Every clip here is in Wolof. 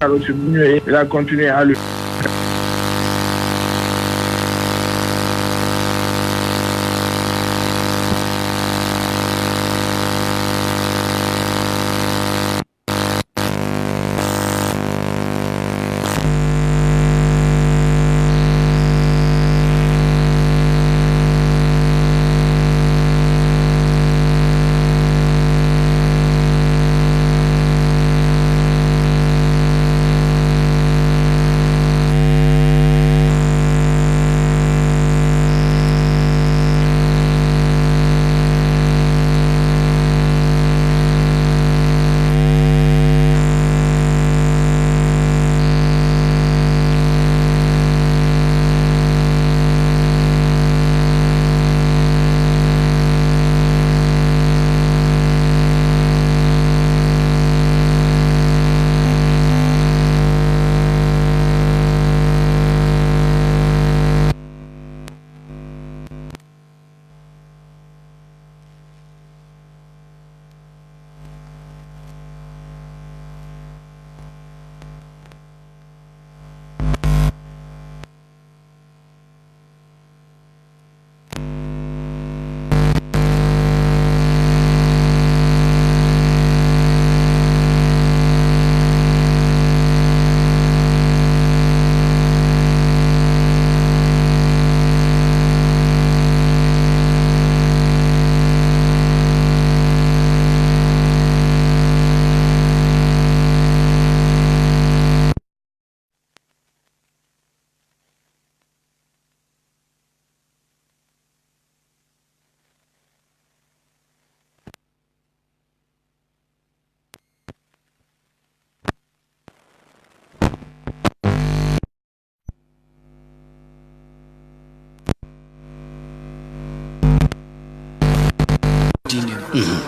aussi bu ñëwee il a continué à le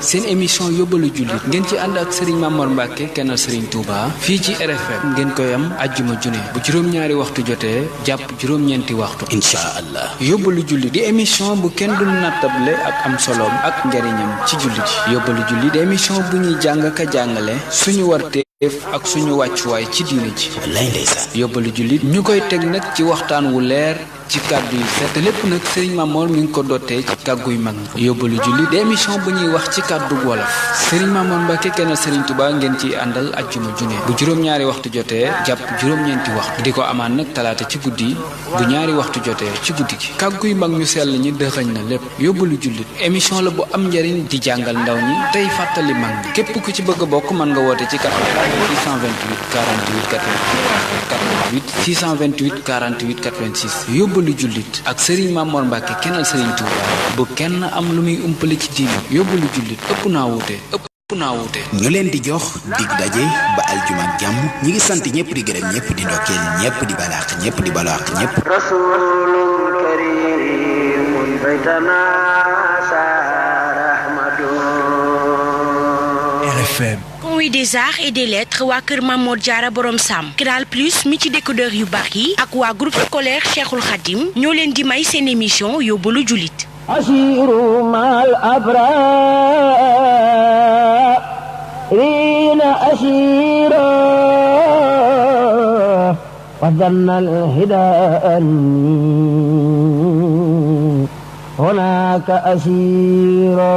seen émission yóbbalu jullit ngeen ci ànd ak Serigne Mamor Mbacke kennal Serigne Touba fii ci RFM ngeen koy am àjjuma june bu juróom-ñaari waxtu jotee jàpp juróom-ñeenti waxtu incha allah yóbbalu jullit di émission bu kenn dul nattable ak am soloom ak njariñam ci jullit yi yóbbalu jullit di émission bu ñuy jàng ka jàngale suñu warte ak suñu wàccuwaay ci diine ji lay ndeysaan yóbbalu jullit ñu koy teg nag ci waxtaan wu leer ci kàddu yi set lépp nag Serigne Mamor mi ngi ko dottee ci kàgguy mag ñi yóbbalu julli di émission bu ñuy wax ci kàddu wolof Serigne Mamor Mbacke kennal Serigne Touba ngeen ciy àndal ajjuma junne bu juróom-ñaari waxtu jotee jàpp juróom-ñeenti waxtu di ko amaan nag talaata ci guddi bu ñaari waxtu jotee ci guddi gi kàgguy mag ñu sell ñi dëxañ na lépp yóbbalu jullit émission la bu am njariñ di jàngal ndaw ñi tey fàttali mag ñi képp ku ci bëgg a bokk mën nga woote ci 628 48 86 yóbbalu jullit ak Serigne Mamor Mbacke kennal Serigne Touba bu kenn am lu muy umpale ci diine yóbbalu jullit ëpp naa wuute ñu leen di jox dig daje ba aljuma ak jàmm ñi ngi sant ñëpp di gërëm ñëpp di ndokkeel ñëpp di balaax ñëpp di balaax ñëpp rasulun karimun baytana RFM Conway des arts et des lettres waa kër Mamor Diarra Borom Sam Canal Plus mi ci décodeur yu baax yi ak waa groupe scolaire Cheikhul Khadim ñoo leen di may seen émission yóbbalu jullit asiru mal abrar rina asira wa dhanna al hidan hunaka asira.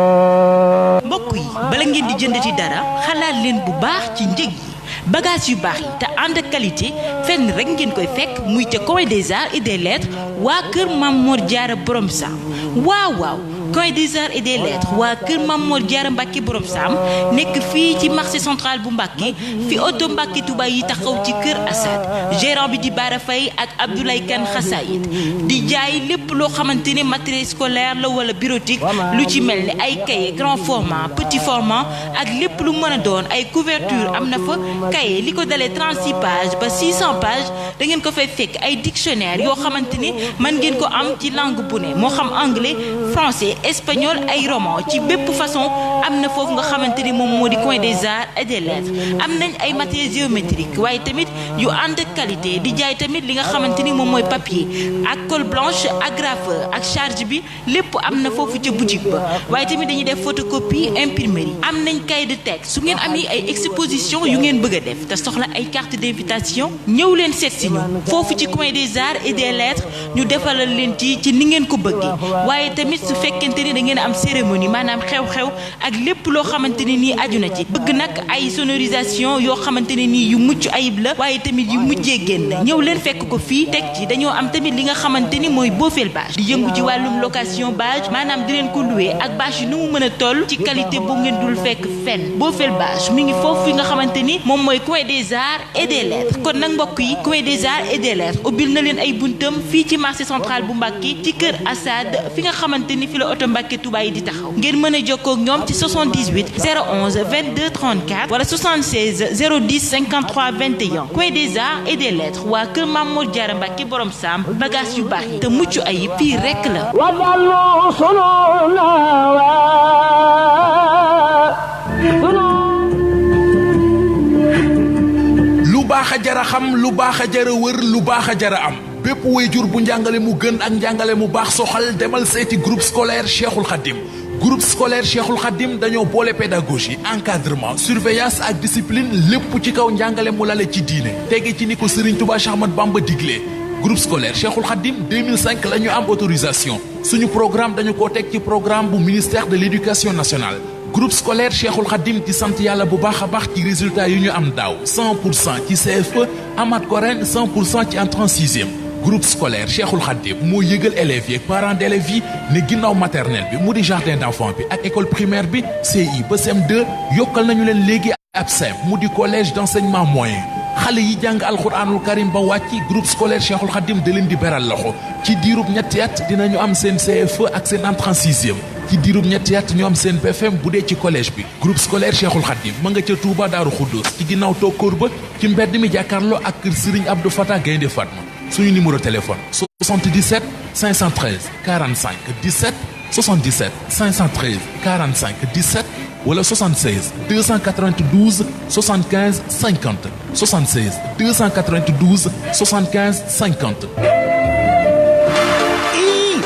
mbokk yi bala ngeen di jëndati dara xalaat leen bu baax ci njëg yi bagage yu baax yi te ànd ak qualité fenn rek ngeen koy fekk muy ca Conway des arts et des lettres waa kër Mamor Diarra Borom Sam waaw Conway des arts et des lettres waa kër Mamor Diarra Mbacke Borom Sam nekk fii ci marché central bu Mbacke fi oto Mbacke Touba yi taxaw ci kër Assad gérant bi di Bara Faye ak Abdoulaye Kane Xassayid di jaay lépp loo xamante ne matériel scolaire la wala bureautique lu ci mel ni ay cahier grand format petit format ak lépp lu mën a doon ay couverture am na fa cahier li ko dalee 36 pages ba 600 pages da ngeen ko fay fekk ay dictionnaire yoo xamante ni mën ngeen ko am ci langue bu ne moo xam anglais français espagnol ay roman ci bépp façon am na foofu nga xamante ni moom moo di coin des arts et des lettres am nañ ay matériels géométriques waaye tamit yu ànd ak qualité di jaay tamit li nga xamante ni moom mooy papier ak colle blanche ak graffeur ak charge bi lépp am na foofu ca boutique ba waaye tamit dañuy def photocopie imprimerie am nañ cahier de texte su ngeen amee ay exposition yu ngeen bëgg a def te soxla ay carte d'invitation ñëw leen seet si ñu foofu ci coin des arts et des lettres ñu defalal leen ci ni ngeen ko bëggee waaye tamit su fekkente ni da ngeen am cérémonie maanaam xew-xew ak lépp loo xamante ne nii aju na ci bëgg nag ay sonorisation yoo xamante ne nii yu mucc ayib la waaye tamit yu mujjee génn ñëw leen fekk ko fii teg ci dañoo am tamit li nga xamante ni mooy boofel bâche di yëngu ci wàllum location bâche maanaam di leen ko louer ak bâche yi nu mu mën a toll ci qualité bu ngeen dul fekk fenn boofel bâche mi ngi foofu nga xamante ni moom mooy coin des arts et des lettres kon nag mbokk yi coin des arts et des lettres ubbil na leen ay buntam fii ci marché central bu Mbàkke ci kër Assad fi nga xamante ni fi la oto Mbàkke Touba yi di taxaw ngeen mën a jokkoo ak ñoom ci 78 011 22 34 wala 76 010 53 21 coin des arts et des lettres waa kër Mamour Diarra Mbàkke borom saam bagage yu baax yi te mucc ayib fii rekk la lu baax a jara xam lu baax a jara wër lu baax a jara am bépp waajur bu njàngale mu gën ak njàngale mu baax soxal demal seeti groupe scolaire Cheikhul Khadim groupe scolaire Cheikhul Khadim dañoo boole pédagogie encadrement surveillance ak discipline lépp ci kaw njàngale mu lale ci diine tege ci ni ko Serigne Touba Cheikh Ahmadou Bamba diglee groupe scolaire Cheikhul Khadim 2005 la ñu am autorisation suñu programme dañu ko teg ci programme bu ministère de l'éducation nationale groupe scolaire Cheikhul Khadim di sant yàlla bu baax a baax ci résultat yu ñu am daaw 100% ci CFE amaat ko ren 100% ci entrée en sixième groupe scolaire Cheikhul Khadim moo yëgal élèves yi ak parents d'élèves yi ne ginnaaw maternelle bi mu di jardin d'enfants bi ak école primaire bi CI ba CM2 yokkal nañu leen léegi ab CEM mu di collège d'enseignement moyen xale yi jàng alxuraanul karim ba wàcci groupe scolaire Cheikhul Khadim da leen di beral loxo ci diirub ñetti at dinañu am seen CFE ak seen entrée en sixième ci diirub ñetti at ñu am seen BFM bu dee ci collège bi groupe scolaire Cheikhul Khadim ma nga ca Touba Daaru Xuddoos ci ginnaaw tokkóor ba ci mbedd mi jàkkaarloo ak kër Serigne Abdou Fatah Gaynde Fatma suñu numéro téléphone 77 513 45 17 77 513 45 17 wala 76 292 75 50 76 292 75 50.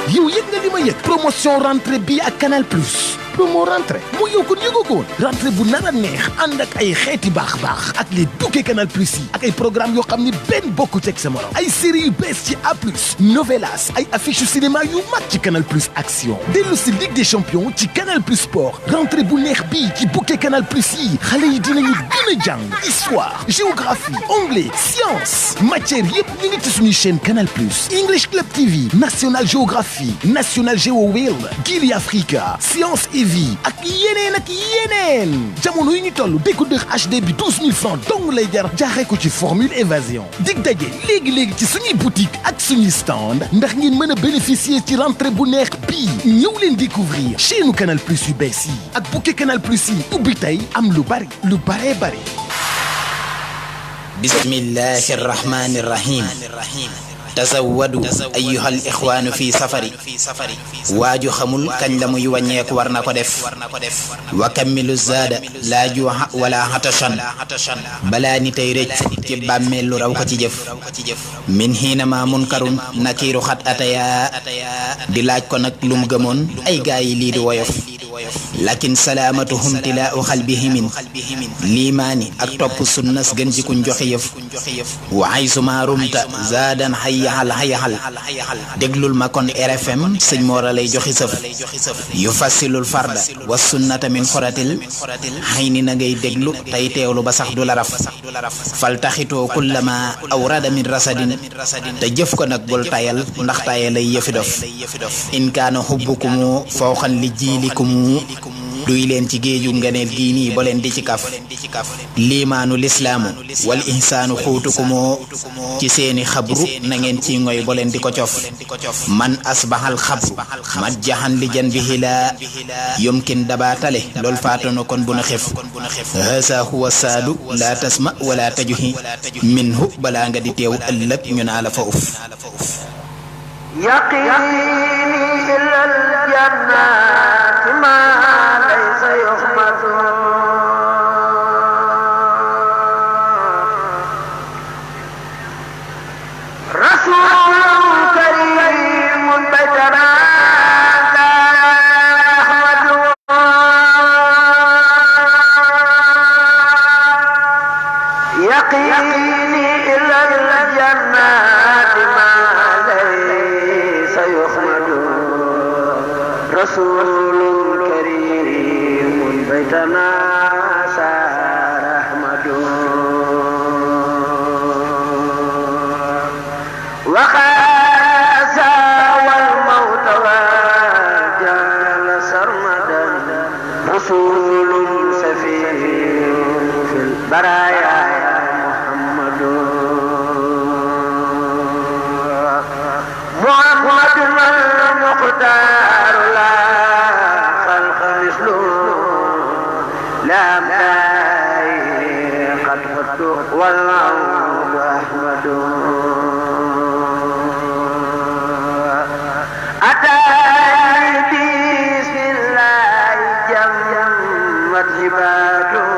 yow yëg nga li ma yëg promotion rentrée bi ak Canal Plus promo rentrée mu yow kon yëgoo ko woon rentrée bu nar a neex ànd ak ay xeeti baax ak les bouquets Canal Plus yi ak ay programme yoo xam ni benn bokku ci ak sa morom ay séries yu bees ci A plus novelas ay affiche cinéma yu mag ci Canal Plus action dellu si Ligue des champions ci Canal Plus sport rentrée bu neex bii ci bouquet Canal Plus yi xale yi dinañu gën a jàng histoire géographie anglais science matière yëpp ñu ngi ci suñuy chaîne Canal Plus English Club TV National Geography National Geo World Gili Africa Science et Vie ak yeneen jamono yi ñu toll décodeur HD bi 12 000 francs dong lay jar jaaxee ko ci formule évasion dig daje léegi ci suñuy boutique ak suñuy stand ndax ngeen mën a bénéficier ci rentrée bu neex bii ñëw leen découvrir chaîne Canal Plus yu bees yi ak bouquet Canal Plus yi ubbi tey am lu bari bismillahi rahmani rahim tazawwadu ayyuhal ixwaanu fi safari waaju xamul kañ la muy wàññeeku war na ko def wa kammilu zaada laa juuxa wala hatashan balaa ni tey rëcc ci bàmmeel lu raw ko ci jëf min xiinama munkarun nakiiru xat ataya di laaj ko nag lum gëmoon ay gaa yi lii di woyof lakin salaamatuhum tilaa'u xalbihimin liimaani ak topp sunnas gën ci kuñ joxe yëf wa aysuma rumta zaadan xayaxal déglul ma kon RFM sëñ Moora lay joxi sëf yu fassilul farda wa sunnata min xoratil xëy ni na ngay déglu tey teewlu ba sax du la raf fal taxitoo kullama awrada min rasadin te jëf ko nag bul tayal ndax tayal lay yëfi dof in kaana hubbukumu fawxan li jiilikumu duy leen ci géeju ngeneel gii nii bo leen di ci kaf liimaanu lislaamu wal ihsaanu xuutukumoo ci seeni xabru na ngeen ci ngoy bo leen di ko cof man asbaxal xabru majjaxan li jan bi xilaa yomkin dabaatale lool faatono kon bu na xef hasa huwa saadu laa tasma wala tajuhi minhu balaa nga di teew ëllëg ñu naa la fa uf yaqini الجنات ما ليس يخمد رسول كريم بيتنا يقيني إلى الجنات ما ليس يخمد رسول كريم بيتنا سار أحمد وخاسى والموت وجعل سرمدا رسول سفي في البرايا محمد المختار لا خلق مثله لا ماي قد فتح والعود أحمد أتاني بسم الله جمت عباده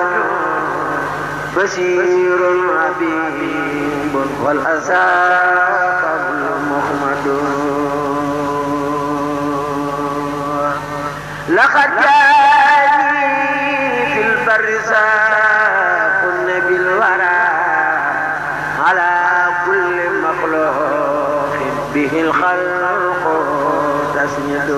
بشير حبيب والأسى قبل محمد لقد جاءني في البر ساق النبي الورى على كل مخلوق به الخلق تسند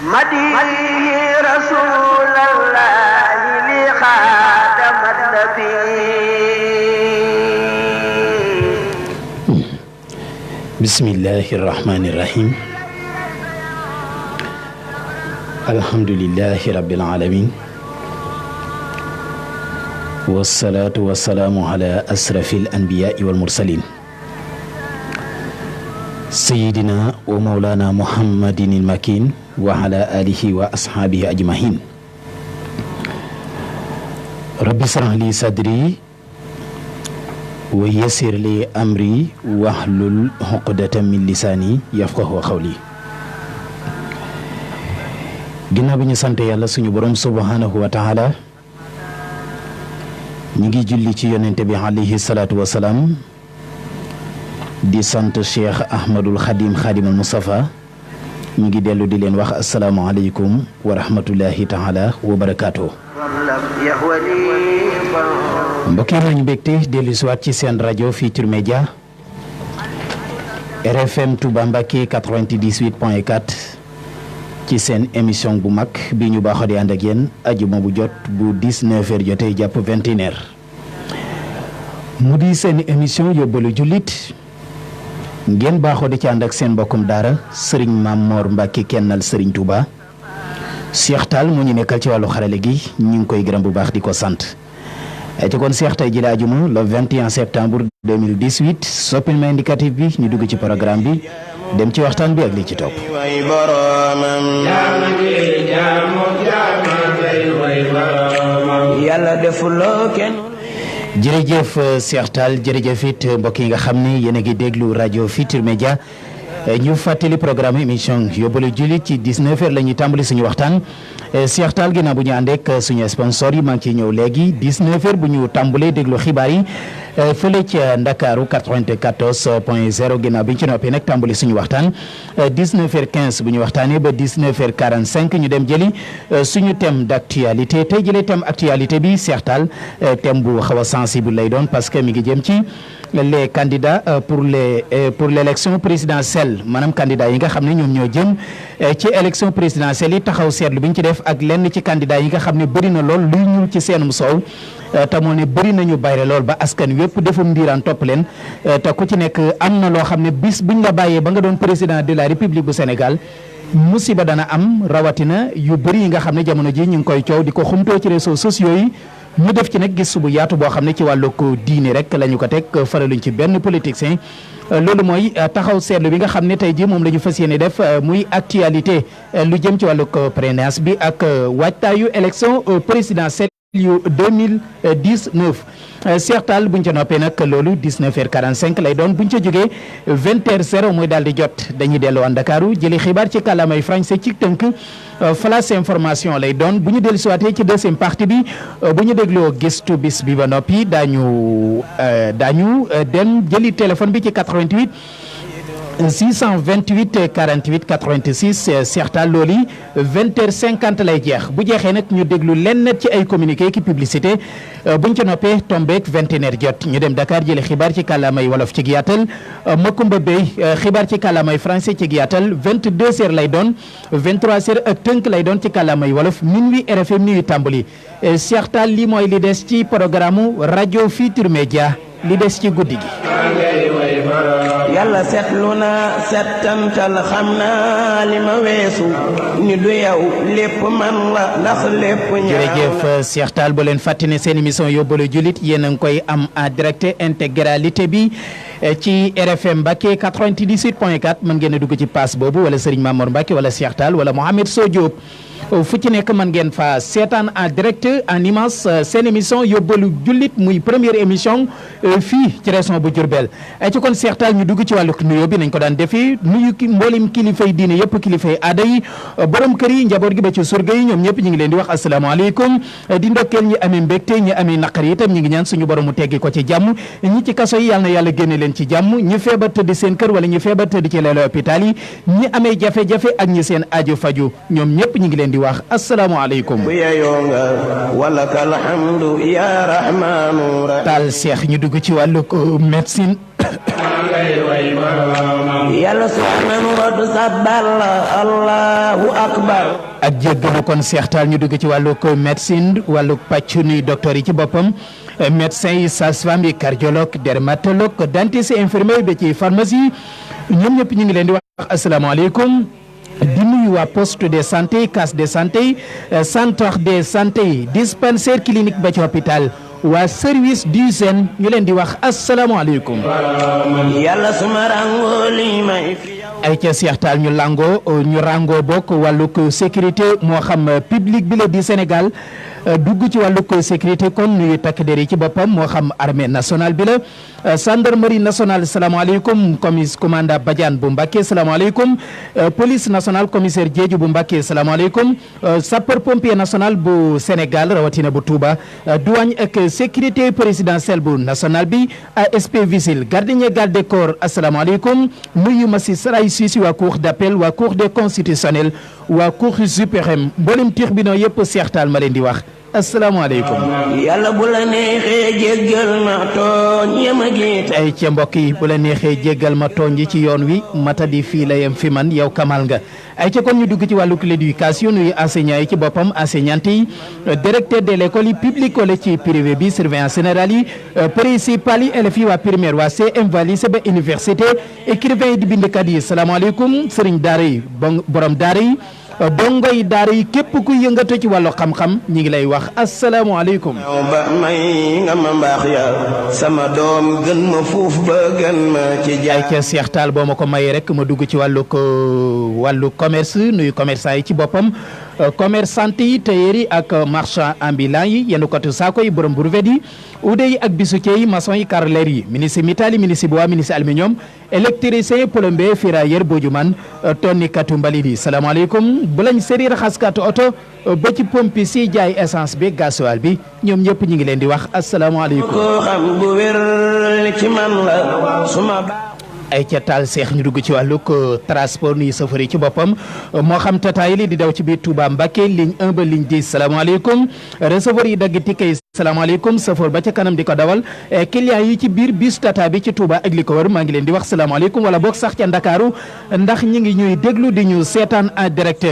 مديه رسول الله لخاتم النبي بسم الله الرحمن الرحيم الحمد لله رب العالمين والصلاة والسلام على أشرف الأنبياء والمرسلين سيدنا ومولانا محمد المكين وعلى آله وأصحابه أجمعين رب اشرح لي صدري ويسر لي أمري واحلل عقدة من لساني يفقهوا قولي ginnaaw bi ñu sant yàlla suñu borom subhanahu wa taala ñi ngi julli ci yonente bi alayhi salaatu wa salaam di sant Cheikh Ahmadul Khadim Khadimul Mustafa ñu ngi dellu di leen wax asalaamaaleykum wa rahmatullahi taala wa barakaatu. mbokk yi nañu mbégte dellu siwaat ci seen rajo Futurs Médias RFM Touba Mbacké 98.4 ci seen émission bu mag bi ñu baaxoo di ànd ak yéen ajuma bu jot bu 19h jotee jàpp 21h mu di seen émission yóbbalu jullit ngeen baaxoo di ci ànd ak seen mbokkum daara Serigne Mame Mor Mbacké kennal Serigne Touba Cheikh Tall mu ñu nekkal ci wàllu xarale gi ñu ngi koy gërëm bu baax di ko sant ci kon Cheikh tey jëlee ajuma le 21 septembre 2018 soppil ma indicatif bi ñu dugg ci programme bi dem ci waxtaan bi ak li ci topp. yàlla defuloo kenn. jërëjëf Cheikh Tall jërëjëf it mbokk yi nga xam ne yéen a ngi déglu rajo Futurs Médias ñu fàttali programme émission yóbbalu jullit ci 19h la ñuy tàmbali suñu waxtaan Cheikh Tall ginnaaw bu ñu ànd ak suñu sponsor yi maa ngi ciy ñëw léegi 19h bu ñu tàmbalee déglu xibaar yi fële ca Ndakaaru 94.0 ginnaaw bi ñu ci noppee nag tàmbali suñu waxtaan 19h15 bu ñu waxtaanee ba 19h45 ñu dem jëli suñu thème d'actualité tey jëlee thème actualité bi Cheikh Tall thème bu xaw a sensible lay doon parce que mi ngi jëm ci les candidats pour l'élection présidentielle maanaam candidats yi nga xam ne ñoom ñoo jëm ci élection présidentielle yi taxaw seetlu bi ñu ci def ak lenn ci candidats yi nga xam ne bëri na lool luy ñuul ci seenum soow te moo ne bëri nañu bayre lool ba askan wépp defum ndiiraan topp leen te ku ci nekk am na loo xam ne bis buñ la bàyyee ba nga doon président de la république bu Sénégal musiba dana am rawatina yu bëri yi nga xam ne jamono ji ñu ngi koy coow di ko xumtoo ci réseaux sociaux yi ñu def ci nag gis bu yaatu boo xam ne ci wàllu ko diine rek la ñu ko teg faraluñ ci benn politicien loolu mooy taxaw seetlu bi nga xam ne tey jii moom la ñu fas yéene def muy actualité lu jëm ci wàllu ko parrainage bi ak waajtaayu élection présidentielle 2019 Cheikh Tall buñ ca noppee nag loolu 19h45 lay doon buñ ca jógee 20h0 mooy daal di jot dañuy delluwaat Ndakaaru jëli xibaar ci kàllaamay français ci tënk flash information lay doon bu ñu dellu siwaatee ci deuxième partie bi bu ñu dégloo gëstu bis bi ba noppi daañu dem jëli téléphone bi ci 88 628 48 86 Cheikh Tall loolu 20h50 lay jeex bu jeexee nag ñu déglu lenn ci ay communiqué ki publicité buñ ca noppee tombeek 21h jot ñu dem Dakar jële xibaar ci kàllaamay wolof ci giyaatal Makumba Bey xibaar ci kàllaamay français ci giyaatal 22h lay doon 23h ak tënk lay doon ci kàllaamay wolof minuit RFM nuyu tàmbali Cheikh Tall li mooy li des ci programme rajo Futurs Médias li des ci guddi gi. yàlla seetlu na settantal xam na li ma weesu ni du yow lépp man la ndax lépp ñaaw. jërëjëf Cheikh Tall bu leen fàtte ne seen émission yóbbalu jullit yéen a ngi koy am en direct intégralité bi ci RFM Mbacké 98.4 mën ngeen a dugg ci pass boobu wala Serigne Mamour Mbacké wala Cheikh Tall wala Mohamed Sow Diop fu ci nekk mën ngeen fa seetaan en direct en image seen émission yóbbalu jullit muy première émission fii ci région bu Diourbel ci kon Cheikh Tall ñu dugg ci wàllu nuyoo bi nañ ko daan defee nuyu mboolem kilifay diine yëpp kilifay aada yi borom kër yi njaboot gi ba ci surga yi ñoom ñëpp ñu ngi leen di wax asalaamaaleykum di ndokkeel ñi amee mbégte ñi amee naqar yi itam ñu ngi ñaan suñu borom mu teggi ko ci jàmm ñi ci kaso yi yàlla na yàlla génne leen ci jàmm ñi feebar tëdd seen kër wala ñi feebar tëdd ci leelu hôpital yi ñi amee jafe-jafe ak ñi seen aajo faju ñoom ñëpp ñu ngi leen di wax asalaamaaleykum. Tall Cheikh ñu dugg ci wàllu médecine. yàlla subhanahu wa ta'ala allahu akbar. ak jéggalu kon Cheikh Tall ñu dugg ci wàllu médecine wàllu pàcc nuy docteur yi ci boppam médecin yi sage-femme yi cardiologue dermatologue dentiste infirmier ba ci pharmacie ñoom ñëpp ñu ngi leen di wax asalaamaaleykum. di nuyu waa poste de santé case de santé centre de santé dispensaire clinique ba ci hôpital waa service d'hygiène ñu leen di wax asalaamaaleykum. yàlla suma rango li may. ay ca Cheikh Tall ñu rango bokk wàllug sécurité moo xam public bi la di Sénégal dugg ci wàllug sécurité kon nuyu takk der yi ci boppam moo xam armée nationale bi la gendarmerie nationale salaamaaleykum commandant Badiane bu Mbacké salaamaaleykum police nationale commissaire Diédhiou bu Mbacké salaamaaleykum sapeur pompier national bu Sénégal rawatina bu Touba douane ak sécurité présidentielle bu national bi ASP Vigile gardien garde corps asalaamaaleykum nuyu magistrat yi si waa cour d'appel waa cour des constitutionnels waa cour suprême mboolem tribunal yëpp Cheikh Tall ma leen di wax asalaamaaleykum. yàlla bu la neexee jéggal ma tooñ yema jiite. ay ca mbokk yi bu la neexee jéggal ma tooñ yi ci yoon wi matadi fii la yem fi man yow kamal nga ay ca kon ñu dugg ci wàllu l'éducation nuyu enseignants yi ci boppam enseignantes yi directeur de l'école yi public wala ci privé bi surveillant général yi principal yi élèves yi waa primaire waa CM va lycée ba université écrivain yi di bindkat yi salaamaaleykum sëriñ daara yi borom daara yi dongo yi daara yi képp ku yëngatu ci wàllu xam-xam ñi ngi lay wax asalaamaaleykum. ba may nga ma mbaax ya sama doom gën ma fuuf ba gën ma ci jaay. ay ca Cheikh Tall boo ma ko mayee rek ma dugg ci wàllu commerce nuyu commerçant yi ci boppam commerçante yi tailleur yi ak marchand ambulant yi yenn côté saako yi borom burvet yi ude yi ak bijoutier yi maçon yi carreleur yi ministre mitali ministre bois ministre aluminium électricien plombier ferrailleur bojuman tonnikatu mbalit yi salaamaaleykum bu lañ seri raxaskatu oto ba ci pompe si jaay essence bi gasoil bi ñoom ñëpp ñu ngi leen di wax asalaamaaleykum. ko xam bu wér ci man la suma ay ca Tall Cheikh ñu dugg ci wàllug transport nuyu chauffeur yi ci boppam moo xam tata yi li di daw ci biir Touba Mbacké ligne 1 ba ligne 10 salaamaaleykum receveur yi dagg ticket yi salaamaaleykum chauffeur ba ca kanam di ko dawal client yi ci biir bus tata bi ci Touba ak li ko wër maa ngi leen di wax salaamaaleykum wala boog sax ca Ndakaaru ndax ñi ngi ñuy déglu di ñu seetaan en direct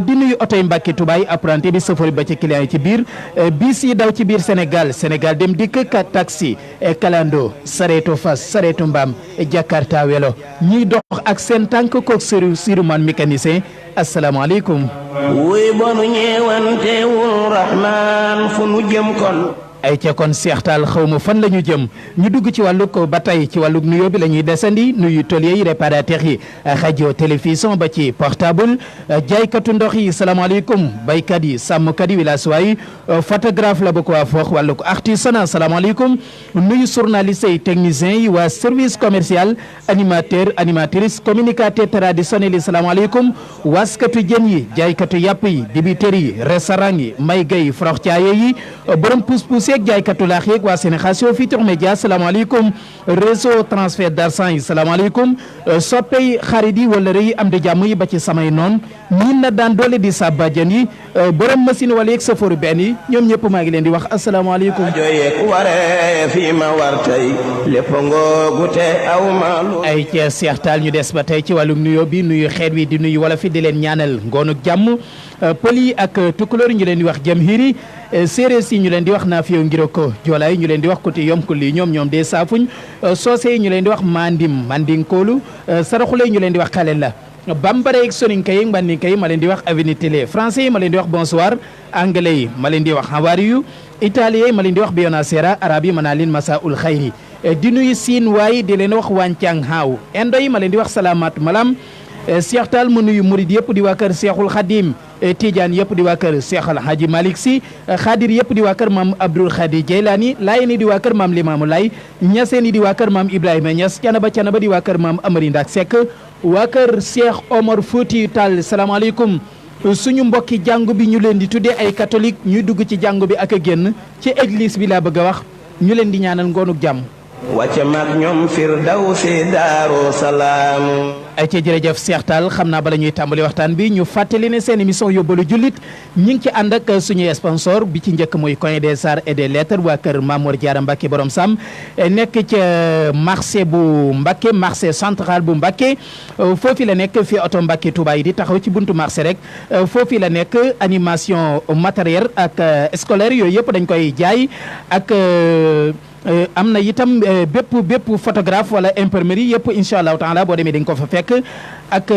di nuyu oto yi Mbacké Touba yi apprenti bi chauffeur ba ca client yi ci biir bis yi daw ci biir Sénégal dem dikk ka taxi kalando sareetu fas sareetu mbaam Jakarta welo ñiy dox ak seen tànk kook siruman mécanicien asalaamaaleykum. wuy bonu ñeewantewul rahman fu nu jëm kon. ay ca kon seextaal xaw ma fan la ñu jëm ñu dugg ci wàllug ba tey ci wàllug nuyoo bi la ñuy desandi nuyu tôlier yi réparateur yi rajo télévision ba ci portable jaaykatu ndox yi salaamaaleykum baykat yi sàmmkat yi wilaasuwaay yi photographe la ba ko waa foox wàllug artisanat salaamaaleykum nuyu journaliste yi technicien yi waa service commercial animateur animatrice communicateur traditionnel yi salaamaaleykum waskatu jën yi jaaykatu yàpp yi dibiteri yi restaurant yi may gay frox caaye yi borom pousse-pousse yeeg jaaykatu laax yeeg waa Sénégal Futurs Médias salaamaaleykum réseau transfert d'argent yi salaamaaleykum soppey xarit yi wala rëy am di jàmm yi ba ci samay noon ñin na daan doole di sàbbajan yi borom machine wala yeeg safaru benn yi ñoom ñëpp maa ngi leen di wax asalaamaaleykum fi ma war tey lépp ngoogu te aw ma ay ca Seex Taal ñu des ba tey ci wàllum nuyoo bi nuyu xeet wi di nuyu wala fi di leen ñaanal ngoonuk jàmm pël yi ak tukulóor ñu leen di wax jëm hiri séeréer si ñu leen di wax naa fiyo ngiro ko joolaay ñu leen di wax kuti yom ko lii ñoom dee saafuñ soose yi ñu leen di wax mandinkoolu saraxule ñu leen di wax xale la bambara yeeg soninka yi mbandinka yi ma leen di wax avenue télé français yi ma leen di wax bonsoir anglais yi ma leen di wax how are you italien yi ma leen di wax buonasera arabe yi ma naa leen masa ul xayri di nuyu siin waay di leen wax wàncang haaw indo yi ma leen di wax salamat malam Seex Taal mu nuyu murid yëpp di waa kër Seexul Xadim Tidiane yëpp di waa kër Seex al Haji Malick Si Xaadir yëpp di waa kër maam Abdul Xaadir Jeylaani Laayeen yi di waa kër maam Limaamu Laay Ñaseen yi di waa kër maam Ibrahima Ñas Canaba di waa kër maam Amari Ndak Seck waa kër Seex Omar Fuuti Taal salaamaaleykum suñu mbokki jàngu bi ñu leen di tuddee ay catholique ñuy dugg ci jàngu bi ak a génn ci église bi laa bëgg a wax ñu leen di ñaanal ngoonuk jàmm wàcce mag ñoom firdawsi daaru salaam ay ci jërëjëf Seex Taal xam naa bala ñuy tàmbali waxtaan bi ñu fàttali ne seen émission yóbbalu jullit ñi ngi ci ànd ak suñu sponsor bi ci njëkk muy Coin des Arts et des Lettres waa kër Mamour Diarra Mbacke borom Sam nekk ca marché bu Mbacke marché central bu Mbacke foofu la nekk fi oto Mbacke Touba yi di taxaw ci buntu marché rek foofu la nekk animation matériel ak scolaire yooyu yëpp dañ koy jaay ak am na itam bépp photographe wala imprimerie yëpp incha allahu taala boo demee dañ ko fa fekk ak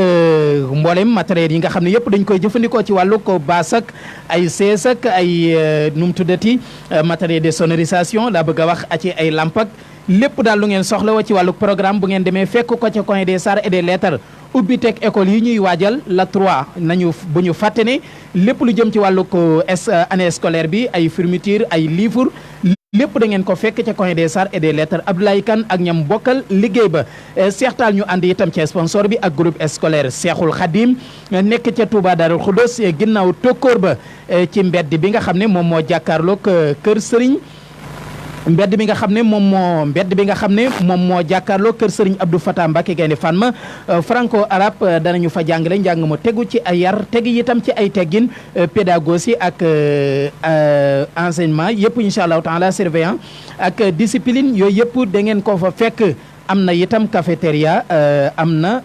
mboolem matériel yi nga xam ne yëpp dañ koy jëfandikoo ci wàllu ko baas ak ay sees ak ay nu mu tuddati matériel de sonorisation laa bëgg a wax ci ay lamp ak lépp daal lu ngeen soxla woo ci wàllu programme bu ngeen demee fekk ko ca Coin des Arts et des Lettres ubbi teg école yi ñuy waajal la 3 nañu bu ñu fàtte ne lépp lu jëm ci wàllu ko année scolaire bi ay fourniture ay livres lépp da ngeen ko fekk ca Coin des Arts et des Lettres Abdoulaye Kane ak ñam bokkal liggéey ba Seex Taal ñu ànd itam ci sponsor bi ak groupe scolaire Seexul Xadim nekk ca Touba Darou Khoudoss ginnaaw tokkoor ba ci mbedd bi nga xam ne moom moo jàkkaarloog kër Sëriñ mbedd bi nga xam ne moom moo jàkkaarloo kër Serigne Abdou Fatah Mbacke Gaynde Fatma franco arabe danañu fa jàngale njàng mu tegu ci ay yar tegi itam ci ay teggin pédagogie ak enseignement yëpp incha allahu taala surveillant ak discipline yooyu yëpp da ngeen ko fa fekk. am na itam cafétéria am na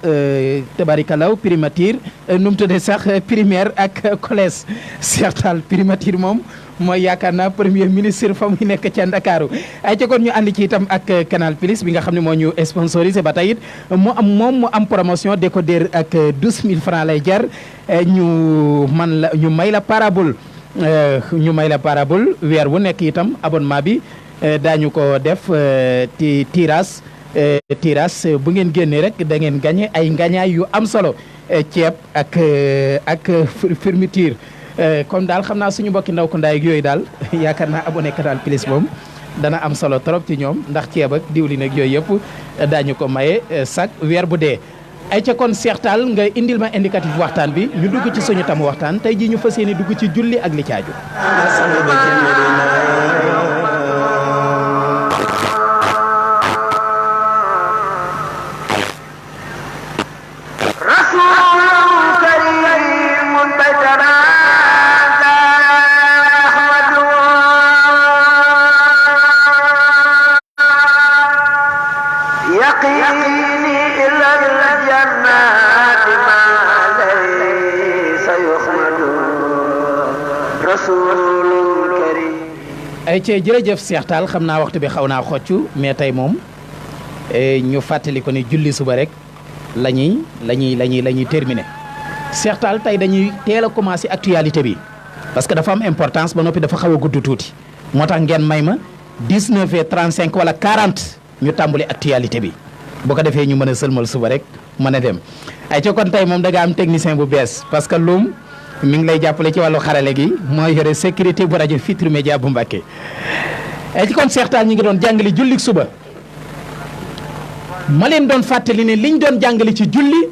tabarikalaw primature nu mu tuddee sax primaire ak collège Seex Taal primature moom mooy yaakaar naa premier ministre fa muy nekk ca Ndakaaru ay ca kon ñu ànd ci itam ak Canal Plus bi nga xam ne moo ñu sponsorisé ba tey it mu am promotion décodeur ak 12 000 francs lay jar ñu may la parabole weer bu nekk itam abonnement bi daañu ko def tirage bu ngeen génnee rek da ngeen gagné ay ngañaay yu am solo ceeb ak fourniture comme daal xam naa suñu mbokki ndaw ko ndaay ak yooyu daal yaakaar naa abonné Canal Plus moom dana am solo trop ci ñoom ndax ceeb ak diwlin ak yooyu yëpp daañu ko maye chaque weer bu dee. ay ca kon Seex Taal nga indil ma indicatif waxtaan bi ñu dugg ci suñu tamu waxtaan tey jii ñu fas yéene dugg ci julli ak li caaju. ay ci jërëjëf Seex Taal xam naa waxtu bi xaw naa xoccu mais tey moom ñu fàttali ko ni julli suba rek la ñuy terminé Seex Taal tey dañuy teel a commencé actualité bi parce que dafa am importance ba noppi dafa xaw a gudd tuuti moo tax ngeen may ma 19h35 wala 40 ñu tàmbali actualité bi bu ko defee ñu mën a sëlmal suba rek mën a dem ay ci kon tey moom da nga am technicien bu bees parce que Loum mi ngi lay jàppale ci wàllu xarale gi mooy yore sécurité bu rajo Futurs Médias bu Mbacké ay ci kon seextaan ñi ngi doon jàngale jullik suba ma leen doon fàttali ne liñ doon jàngale ci julli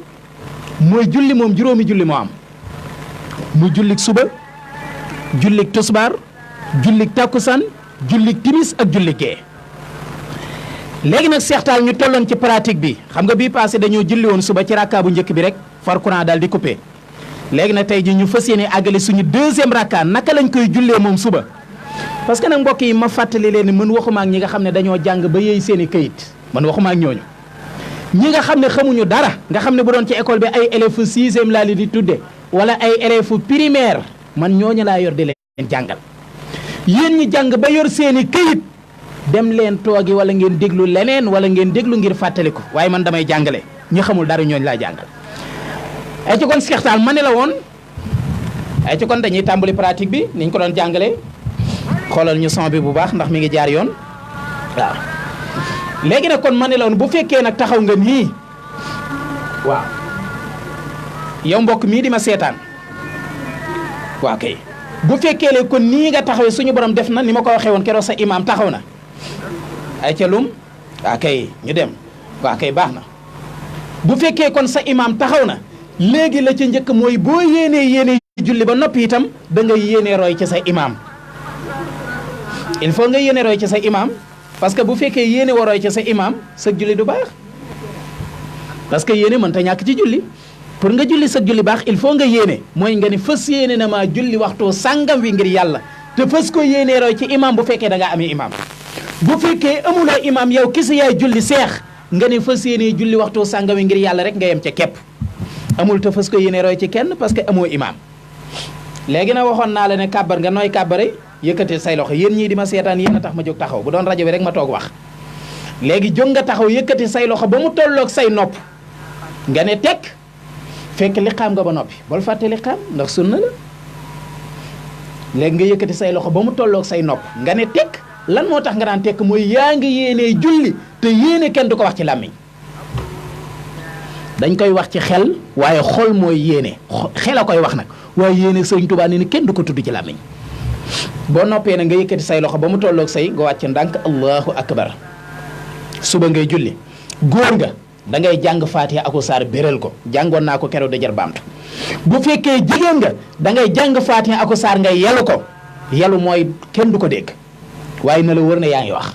mooy julli moom juróomi julli moo am muy jullik suba jullik tosbaar jullik takkusaan jullik timis ak jullik gee léegi nag seextaal ñu tolloon ci pratique bi xam nga bii passé dañoo julli woon suba ci rakka bu njëkk bi rek far courant daal di coupé léegi nag tey ji ñu fas yéene àggale suñu deuxième rakka naka lañ koy jullee moom suba parce que nag mbokk yi ma fàttali leen ni mën waxuma ak ñi nga xam ne dañoo jàng ba yëy seen i këyit man waxuma ak ñooñu ñi nga xam ne xamuñu dara nga xam ne bu doon ci école bi ay élèves sixième laa li di tudde wala ay élèves primaire man ñooñu laa yor di leen jàngal yéen ñi jàng ba yor seen i këyit dem leen toogi wala ngeen déglu leneen wala ngeen déglu ngir fàttaliku waaye man damay jàngale ñu xamul dara ñooñu laa jàngal ay ci kon seextaal ma ne la woon ay ci kon dañuy tàmbali pratique bi niñ ko doon jàngale xoolal ñu son bi bu baax ndax mi ngi jaar yoon waaw léegi nag kon ma ne la woon bu fekkee nag taxaw nga nii waaw yow mbokk mii di ma seetaan waaw kay bu fekkee le kon nii nga taxawee suñu borom def na ni ma ko waxee woon keroog sa imaam taxaw na ay ca Loum waa kay ñu dem waa kay baax na bu fekkee kon sa imaam taxaw na léegi la ca njëkk mooy boo yéenee julli ba noppi itam da nga yéenee roy ci sa imaam il faut nga yéene roy ci sa imaam parce que bu fekkee yéene wa roy ci sa imaam sa julli du baax parce que yéene mënta ñàkk ci julli pour nga julli sa julli baax il faut nga yéene mooy nga ni fës yéene na maa julli waxtu sàngam wi ngir yàlla te fës ko yéenee roy ci imaam bu fekkee da ngaa amee imaam bu fekkee amuloo imaam yow kisi yaay julli seex nga ne fës yéenee julli waxtu sàngam wi ngir yàlla rek nga yem ca képp amul te fës ko yéenee roy ci kenn parce que amoo imaam léegi nag waxoon naa la ne kàbbar nga nooy kàbbare yëkkati say loxo yéen ñii di ma seetaan yéen a tax ma jóg taxaw bu doon rajo bi rek ma toog wax léegi jóg nga taxaw yëkkati say loxo ba mu tolloog say nopp nga ne tekk fekk liqaam nga ba noppi bul fàtte liqaam ndax sunna la léegi nga yëkkati say loxo ba mu tolloog say nopp nga ne tekk lan moo tax nga daan tekk mooy yaa ngi yéenee julli te yéene kenn du ko wax ci làmmiñ dañ koy wax ci xel waaye xol mooy yéene xel a koy wax nag waaye yéene Sëriñ Tuubaa ni kenn du ko tudd ci làmmiñ boo noppee nag nga yëkkati say loxo ba mu tolloog say nga wàcc ndànk allahu akbar suba ngay julli góor nga da ngay jàng Faatiha aku saar béral ko jàngoon naa ko keroog da jar baamtu bu fekkee jigéen nga da ngay jàng Faatiha aku saar ngay yelu ko yelu mooy kenn du ko dégg waaye na la wër ne yaa ngi wax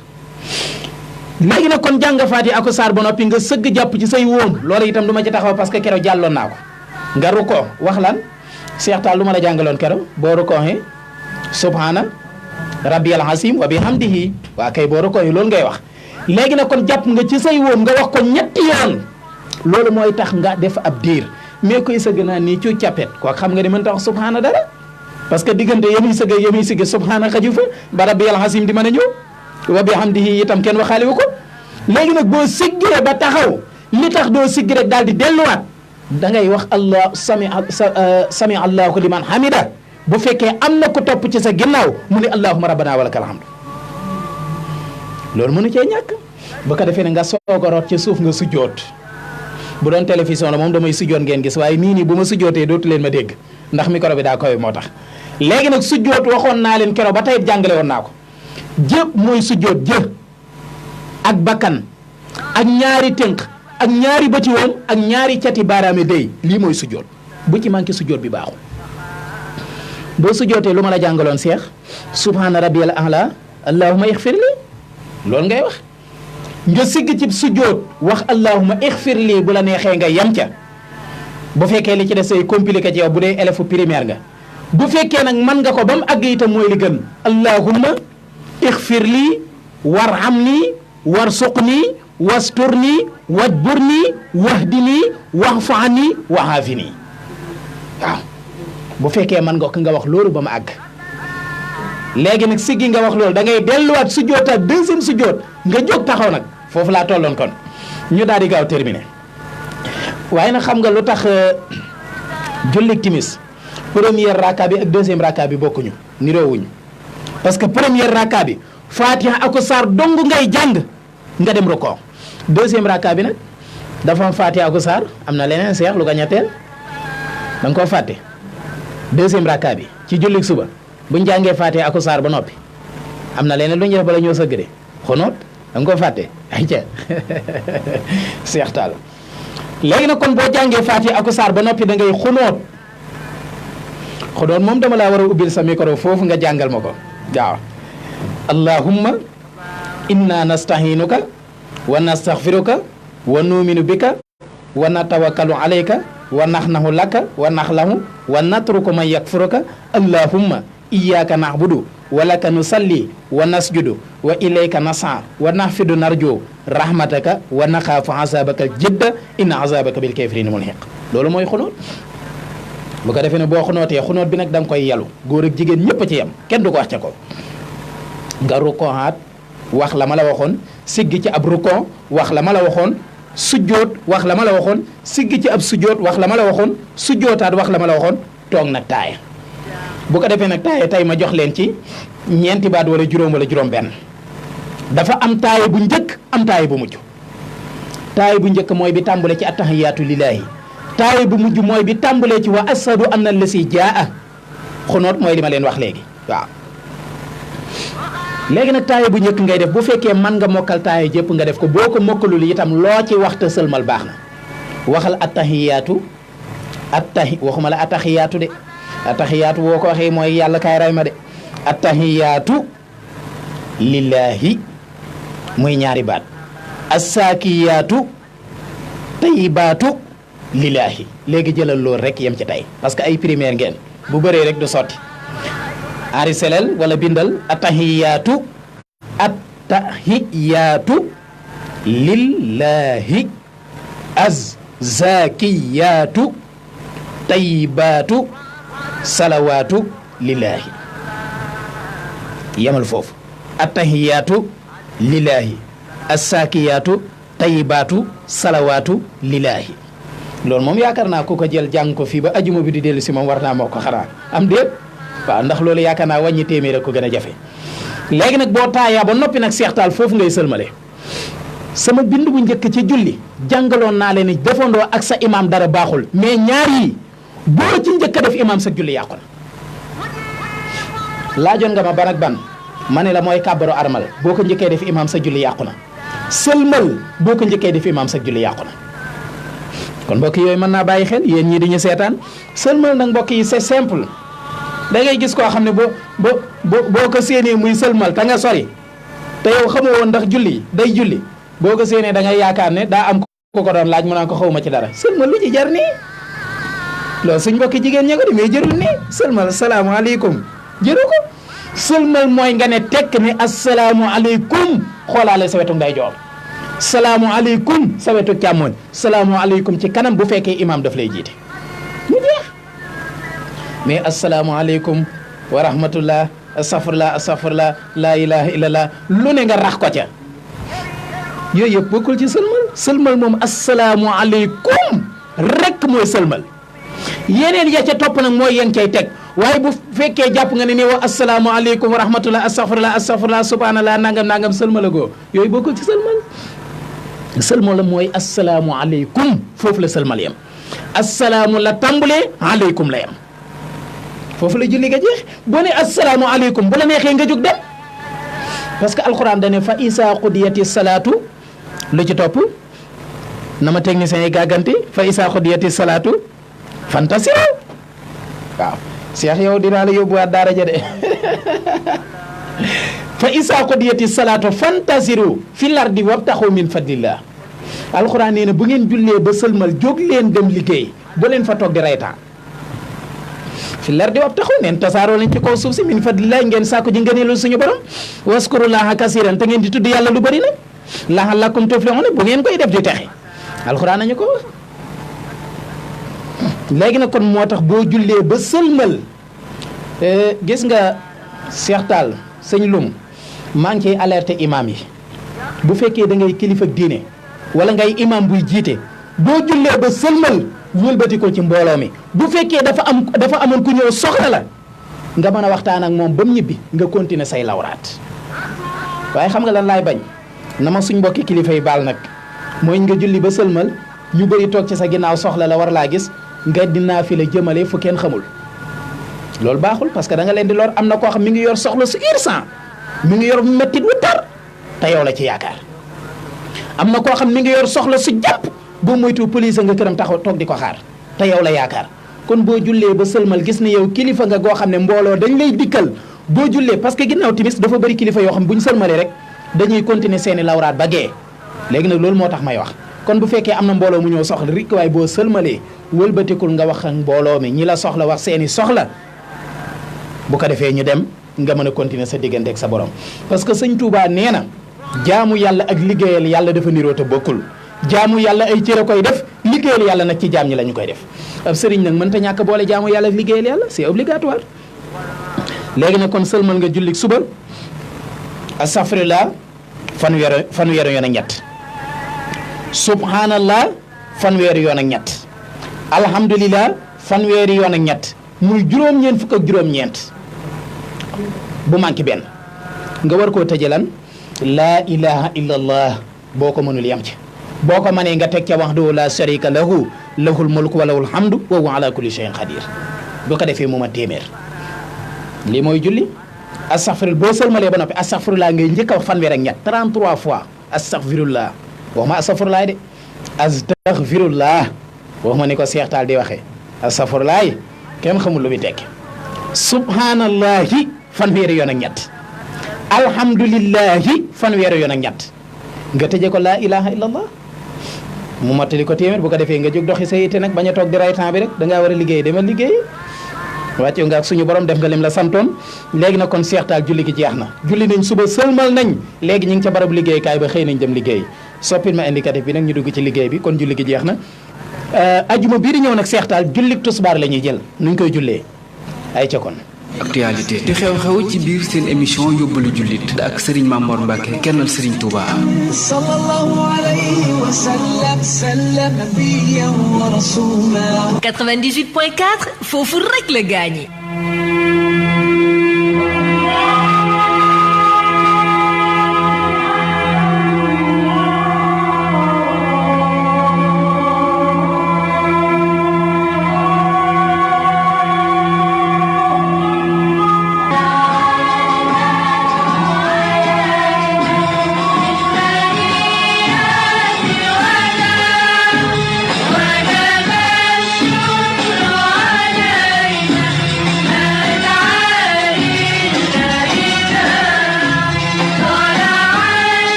léegi nag kon jàng Faatiha aku saar ba noppi nga sëgg jàpp ci say wóom loolu itam du ma ci taxaw parce que keroog jàlloon naa ko nga rukkoo wax lan Seex Taal lu ma la jàngaloon keroog boo rukkooxee subhaana rabbiyal azim wa bihamdihi waa kay boo rukkooxee loolu ngay wax léegi nag kon jàpp nga ci say wóom nga wax ko ñetti yoon loolu mooy tax nga def ab diir mais koy sëgg naa nii cu cappet koo xam nga ni mën ta wax subhaana dara parce que diggante yamuy sëgg subhaana xaju fa ba rabbiyal azim di mën a ñëw wa bihamdihi itam kenn waxaale wu ko léegi nag boo siggee ba taxaw li tax doo siggi rek daal di delluwaat da ngay wax allah sami allahu liman hamida bu fekkee am na ku topp ci sa ginnaaw mu ne allahumma rabbana wa lakal hamdu loolu mënu cee ñàkk bu ko defee ne nga soog a root ci suuf nga sujjoot bu doon télévision la moom damay sujjoot ngeen gis waaye nii bu ma sujjootee dootu leen ma dégg ndax micro bi daa koy moo tax léegi nag sujjoot waxoon naa leen keroog ba tey jàngale woon naa ko jë mooy sujjoot jë ak bakkan ak ñaari tënk ak ñaari bëti woom ak ñaari cati baaraame day lii mooy sujjoot bu ci manqué sujjoot bi baaxul boo sujjootee lu ma la jàngaloon seex subhaana rabbiyal a'la allahumma ighfir li loolu ngay wax nga sigg ci sujjoot wax allahumma ighfir li bu la neexee nga yam ca bu fekkee li ci des say compliqué ci yow bu dee élève primaire nga bu fekkee nag mën nga ko ba mu àgg itam mooy li gën allahumma ighfir li warhamni warsuqni wasturni wajburni wahdini wa'fani wa'afini waaw bu fekkee mën nga ko nga wax loolu ba mu àgg léegi nag siggi nga wax loolu da ngay delluwaat sujjootaat deuxième sujjoot nga jóg taxaw nag foofu laa tolloon kon ñu daal di gaaw terminé waaye nag xam nga lu tax jullik timis première raka bi ak deuxième raka bi bokkuñu niroowuñu parce que première raka bi fatiha ak saar dong ngay jàng nga dem rukoo deuxième raka bi nag dafa am fatiha ak saar am na leneen seex lu ko ñetteel da nga koo fàtte deuxième raka bi ci jullik suba buñ jàngee fatiha ak saar ba noppi am na leneen lu ñu def bala ñoo sëgg de xonoot da nga koo fàtte ay ca seex taal léegi nag kon boo jàngee fatiha ak saar ba noppi da ngay xunoot moom dama laa war a ubbil sa micro foofu nga jàngal ma ko waaw allahumma inna nastahinuka wa nastaghfiruka wa nu'minu bika wa natawakkalu alayka wa naxnahu laka wa naxlahu wa natruku man yakfuruka allahumma iyyaka na'budu wa laka nusalli wa nasjudu wa ilayka nas'a wa nahfidu narju rahmataka wa naxaafu azabaka jidda inna azabaka bil kafirina mulhiq loolu mooy xunoot bu ko defee ne boo xunootee xunoot bi nag da nga koy yalu góor ak jigéen ñëpp a ci yem kenn du ko wax ca ko nga rukkoohaat wax la ma la waxoon siggi ci ab rukkoo wax la ma la waxoon sujjoot wax la ma la waxoon siggi ci ab sujjoot wax la ma la waxoon sujjootaat wax la ma la waxoon toog nag taaya bu ko defee nag taaya tey ma jox leen ci ñeenti baat wala juróom wala juróom benn dafa am taaya bu njëkk am taaya bu mujj taaya bu njëkk mooy bi tàmbale ci attahiyaatu lillaahi taaya bu mujj mooy bi tàmbalee ci wa ashadu anna lasi jaa xunoot mooy li ma leen wax léegi waaw léegi nag taaya bu njëkk ngay def bu fekkee man nga mokkal taaya jëpp nga def ko boo ko mokkalul itam loo ci waxta sëlmal baax na waxal attahiyaatu waxuma la attahiyaatu de attahiyaatu boo ko waxee mooy yàlla kaay ray ma de attahiyaatu lillaahi muy ñaari baat assaakiyaatu tayyibaatu lillaahi léegi jëlal loolu rek yem ci tey parce que ay primaire ngeen bu bëree rek du sotti ari selel wala bindal attahiyaatu lillaahi azzakiyaatu tayyibaatu salawaatu lillaahi yemal foofu attahiyaatu lillaahi assaakiyaatu tayyibaatu salawaatu lillaahi loolu moom yaakaar naa ku ko jël jàng ko fii ba ajuma bi di dellu si moom war naa moo ko xanaa am déet waaw ndax loolu yaakaar naa wàññi téeméer rek ko gën a jafe léegi nag boo taayaa ba noppi nag seextaal foofu ngay sëlmale sama bind bu njëkk ci julli jàngaloon naa leen ni defandoo ak sa imaam dara baaxul mais ñaar yi boo ci njëkk a def imaam sa julli yàqu na laajoon nga ma ban ak ban ma ne la mooy kàbbaru armal boo ko njëkkee def imaam sa julli yàqu na sëlmal boo ko njëkkee def imaam sa julli yàqu na kon mbokk yooyu mën naa bàyyi xel yéen ñii di ñu seetaan sëlmal nag mbokk yi c'est simple da ngay gis koo xam ne boo ko séenee muy sëlmal te nga sori te yow xamoo woon ndax julli day julli boo ko séenee da ngay yaakaar ne daa am ku ko doon laaj mu naan ko xawma ci dara sëlmal lu ci jar nii loolu suñ mbokki jigéen ña ko di mais jërul nii sëlmal salaamaaleykum jëru ko sëlmal mooy nga ne tekk ne asalaamualeykum xoolaale sa wetu ndeyjoor salaamualeykum sa wetu càmmoñ salaamualeykum ci kanam bu fekkee imaam daf lay jiite mu jeex mais asalaamualeykum wa rahmatullah astafurlah laa ilaha illallah lu ne nga rax ko ca yooyu yëpp bokkul ci sëlmal moom asalaamualeykum rek mooy sëlmal yeneen ya ca topp nag mooy yéen cay teg waaye bu fekkee jàpp nga ne ni wa asalaamaaleykum wa rahmatullah astafurlah subhanallah nangam sëlmala goo yooyu bokkul ci sëlmal la mooy asalaamualeykum foofu la sëlmal yem asalaamu la tàmbalee aleykum la yem foofu la julli ga jeex boo ne asalaamualeykum bu la neexee nga jóg dem parce que alquran dane fa isa qudiyati salaatu lu ci topp na ma technicien yi gàgganti fa isa qudiyati salaatu fantasiru waaw Cheikh yow dinaa la yóbbuwaat daara ja de fa isa qudiyati salaatu fantasiru fi lardi wabtaxu min fadlillah alquran nee na bu ngeen jullee ba sëlmal jóg leen dem liggéey bu leen fa toog di reytaan fi lardi wabtaxu neen tasaaroo leen ci kaw suuf si min fadlillah ngeen sàkku ji ngëneelu suñu borom waskurullaha kasiran te ngeen di tudd yàlla lu bëri nag la'allakum tuflihun bu ngeen koy def di texe alquran nañu ko léegi nag kon moo tax boo jullee ba sëlmal gis nga Cheikh Tall sëñ Lum maa ngi ciy alerté imam yi bu fekkee da ngay kilifa diine wala ngay imam buy jiite boo jullee ba sëlmal wëlbati ko ci mbooloo mi bu fekkee dafa amoon ku ñëw soxla la nga mën a waxtaan ak moom ba mu ñibbi nga continuer say lawraat waaye xam nga lan laay bañ na ma suñ mbokki kilifa yi baal nag mooy nga julli ba sëlmal ñu bëri toog ci sa ginnaaw soxla la war laa gis nga dinaa fi la jëmale fu kenn xamul loolu baaxul parce que da nga leen di lor. am na koo xam mi ngi yor soxla su urgent mi ngi yor mettit wu tar te yow la ci yaakaar am na koo xam mi ngi yor soxla su jàpp boo moytu police nga këram taxaw toog di ko xaar te yow la yaakaar kon boo jullee ba sëlmal gis ne yow kilifa nga goo xam ne mbooloo dañ lay dikkal boo jullee parce que ginnaaw timis dafa bëri kilifa yoo xam bu ñu sëlmalee rek dañuy continuer seeni lawraat ba gee léegi nag loolu moo tax may wax kon bu fekkee am na mbooloo mu ñëw soxla rek waaye boo sëlmalee wëlbatikul nga wax ak mbooloo mi ñi la soxla wax seeni soxla bu ko defee ñu dem nga mën a continuer sa diggante ak sa borom parce que sëñ Touba nee na jaamu yàlla ak liggéeyal yàlla dafa niroo te bokkul jaamu yàlla ay cër a koy def liggéeyal yàlla nag ci jaam ñi la ñu koy def ab sëriñ nag mënta ñàkk boole jaamu yàlla ak liggéeyal yàlla c'est obligatoire léegi nag kon sëlmal nga jullik suba astaghfirullah fanweeri yoon ak ñett subhanallah fanweeri yoon ak ñett alhamdulillah fanweeri yoon ak ñett muy juróom-ñeent fukk ak juróom-ñeent bu manqué benn nga war koo tëje lan laa ilaha illallah boo ko mënul yam ci boo ko mënee nga teg ca wahdahu la sharika lahu lahul mulku wa lahul hamdu wa huwa ala kulli shay'in qadir boo ko defee mu ma téeméer lii mooy julli astaghfirullah boo sëlmalee ba noppi astaghfirullah ngay njëkk a wax fanweer ak ñett 33 fois astaghfirullah waxuma astaghfirullah de astaghfirullah waxuma ni ko Seex Taal di waxee astaghfirullah kenn xamul lu muy tekki subhanallahi fanweeri yoon ak ñett alhamdulillahi fanweeri yoon ak ñett nga tëje ko laa ilaha illallah mu mottali ko téeméer bu ko defee nga jóg doxi sa yitte nag bañ a toog di ray temps bi rek da ngaa war a liggéey demal liggéey wàcce nga ak suñu borom def nga lim la santoon léegi nag kon Seex Taal julli gi jeex na julli nañ suba sëlmal nañ léegi ñu ngi ca barabu liggéeykaay ba xëy nañ dem liggéey soppil ma indicatif bi nag ñu dugg ci liggéey bi kon julli gi jeex na ajuma bii di ñëw nag Seex Taal jullik tusbaar la ñuy jël nuñ koy jullee ay ca kon actualité di xew-xew ci biir seen émission yóbbalu jullit ak Serigne Mamor Mbacke kennal Serigne Touba. sallallahu alayhi wa sallam nabiyyan wa rasuula 98.4 foofu rek la gaañi.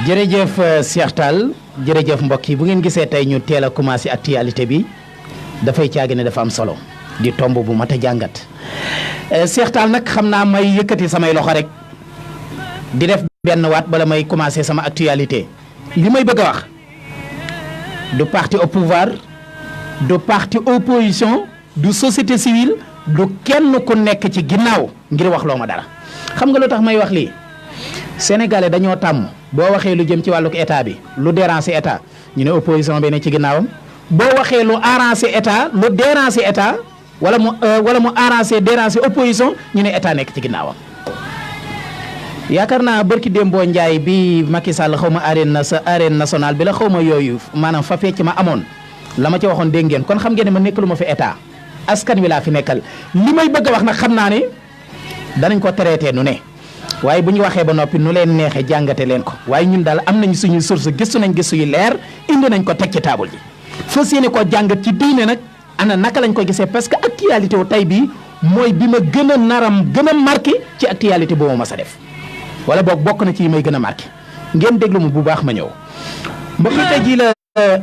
jërëjëf Seex Taal jërëjëf mbokk yi bu ngeen gisee tey ñu teel a commencé actualité bi dafay caagi ne dafa am solo di tomb bu mat a jàngat Seex Taal nag xam naa may yëkkati samay loxo rek di def benn waat bala may commencé sama actualité li may bëgg a wax du parti au pouvoir du parti opposition du société civile du kenn ku nekk ci ginnaaw ngir wax loo ma dara xam nga lu tax may wax lii sénégalais dañoo tàmm boo waxee lu jëm ci wàlluk état bi lu déranger état ñu ne opposition bi ne ci ginnaawam boo waxee lu arranger état lu déranger état wala mu arranger déranger opposition ñu ne état nekk ci ginnaawam. yaakaar naa barki Dembo Ndiaye bi Macky Sall xaw ma arène nationale bi la xaw ma yooyu maanaam fa fecc ma amoon la ma ci waxoon dégg ngeen kon xam ngeen ne ma nekk lu ma fi état askan wi laa fi nekkal li may bëgg a wax nag xam naa ne danañ ko traité nu ne. waaye bu ñu waxee ba noppi nu leen neexee jàngate leen ko waaye ñun daal am nañu suñuy source gëstu nañ gëstu yu leer indi nañ ko teg ci table ji fas yéene koo jàngat ci diine nag ana naka lañ ko gisee parce que actualité wu tey bii mooy bi ma gën a gën a marqué ci actualité boobu ma sa def wala boog bokk na ci yi may gën a marqué ngeen déglu mu bu baax ma ñëw mbokk yi tey jii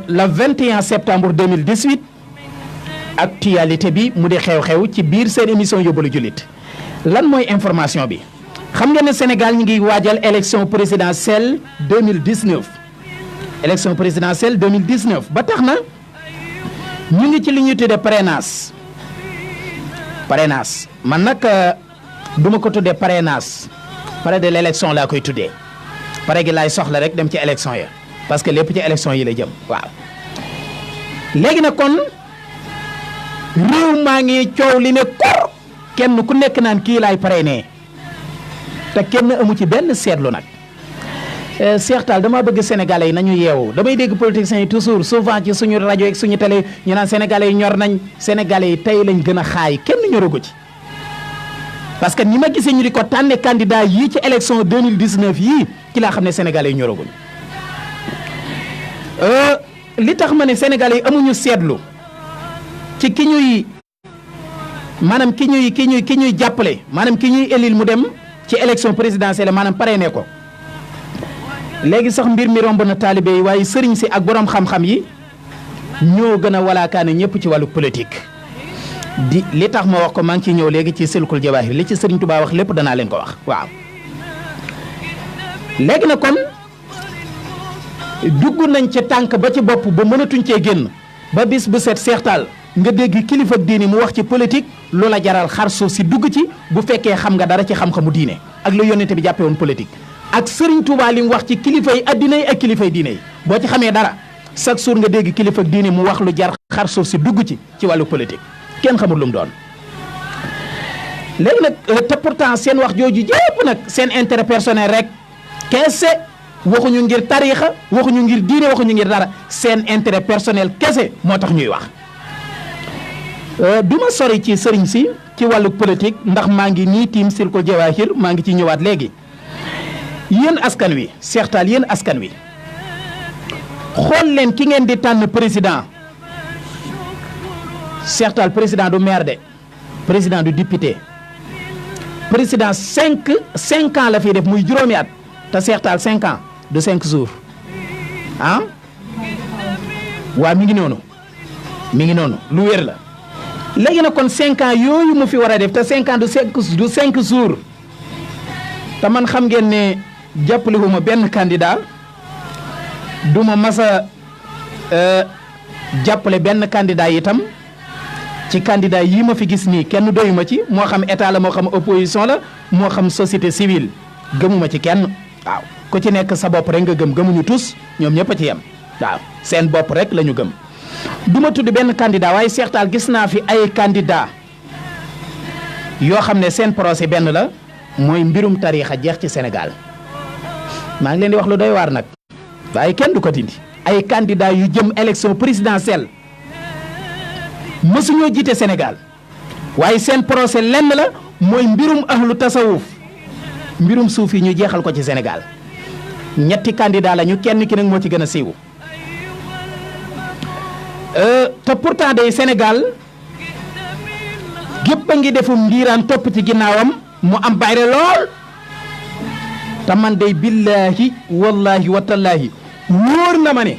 la 21 septembre 2018 actualité bi mu di xew-xew ci biir seen émission yóbbalu jullit lan mooy information bi xam ngeen ne Sénégal ñu ngi waajal élection présidentielle 2019 élection présidentielle 2019 ba tax na ñu ngi ci li ñuy tuddee parrainage man nag du ma ko tuddee parrainage pare de l' élection laa koy tuddee pare gi laay soxla rek dem ci élection ya parce que lépp ci élection yi la jëm waaw léegi nag kon réew maa ngi coow li ne kor kenn ku nekk naan kii laay parrainé te kenn amu ci benn seetlu nag Cheikh Tall dama bëgg sénégalais yi nañu yeewu damay dégg politiciens yi toujours souvent ci suñu rajo ak suñu télé ñu naan sénégalais yi ñor nañ sénégalais yi tey lañ gën a xaay kenn ñoragu ci parce que ni ma gisee ñu di ko tànne candidat yii ci élection 2019 yii ci laa xam ne sénégalais yi ñoraguñ li tax ma ne sénégalais yi amuñu seetlu ci ki ñuy maanaam ki ñuy jàppale maanaam ki ñuy élil mu dem ci élection présidentielle maanaam parrainé ko léegi sax mbir mi romb na taalibe yi waaye sëriñ si ak borom xam-xam yi ñoo gën a walaakaane ñëpp ci wàllu politique di li tax ma wax ko maa ngi ciy ñëw léegi ci silkul jawaahir li ci sëriñ Tuubaa wax lépp danaa leen ko wax waaw léegi na kon dugg nañ ci tànk ba ci bopp ba mënatuñ cee génn ba bis bu set Cheikh Tall nga dégg kilifa diini mu wax ci politique loola jaral xar suuf si dugg ci bu fekkee xam nga dara ci xam-xamu diine ak lu yónnente bi jàppee woon politique ak Serigne Touba li mu wax ci kilifay addina yi ak kilifay diine yi boo ci xamee dara chaque jour nga dégg kilifa diine mu wax lu jar xar suuf si dugg ci wàllu politique kenn xamul lu mu doon. léegi nag te pourtant seen wax jooju jépp nag seen intérêt personnel rek kese waxuñu ngir tariixa waxuñu ngir diine waxuñu ngir dara seen intérêt personnel kese moo tax ñuy wax. du ma sori ci sëriñ si ci wàllu politique ndax maa ngi nii tiim silkul jawaahir maa ngi ci ñëwaat léegi. yéen askan wi Cheikh Tall yéen askan wi xool leen ki ngeen di tànn président Cheikh Tall président du maire de président du député président cinq ans la fiy def muy juróomi at te Cheikh Tall 5 ans du 5 jours ah waa mi ngi noonu lu wér la léegi nag kon 5 ans yooyu mu fi war a def te 5 ans du 5 jours te man xam ngeen ne jàppalewuma benn candidat du ma mas a jàppale benn candidat itam ci candidat yii ma fi gis nii kenn doyuma ci moo xam état la moo xam opposition la moo xam société civile gëmuma ci kenn waaw ku ci nekk sa bopp rek nga gëmuñu tous ñoom ñëpp a ci yem waaw seen bopp rek la ñu gëm du ma tudd benn candidat waaye Cheikh Tall gis naa fi ay candidat yoo xam ne seen procès benn la mooy mbirum tariixa jeex ci Sénégal maa ngi leen di wax lu doy waar nag waaye kenn du ko dindi ay candidat yu jëm élection présidentielle mësuñoo jiite Sénégal waaye seen procès lenn la mooy mbirum ahlu tasawuf mbirum suuf yi ñu jeexal ko ci Sénégal ñetti candidat lañu kenn ki nag moo ci gën a siiw te pourtant day Sénégal gépp a ngi defum ndiiraan topp ci ginnaawam mu am bayre lool te man day billaahi wallahi watallaahi wóor na ma ne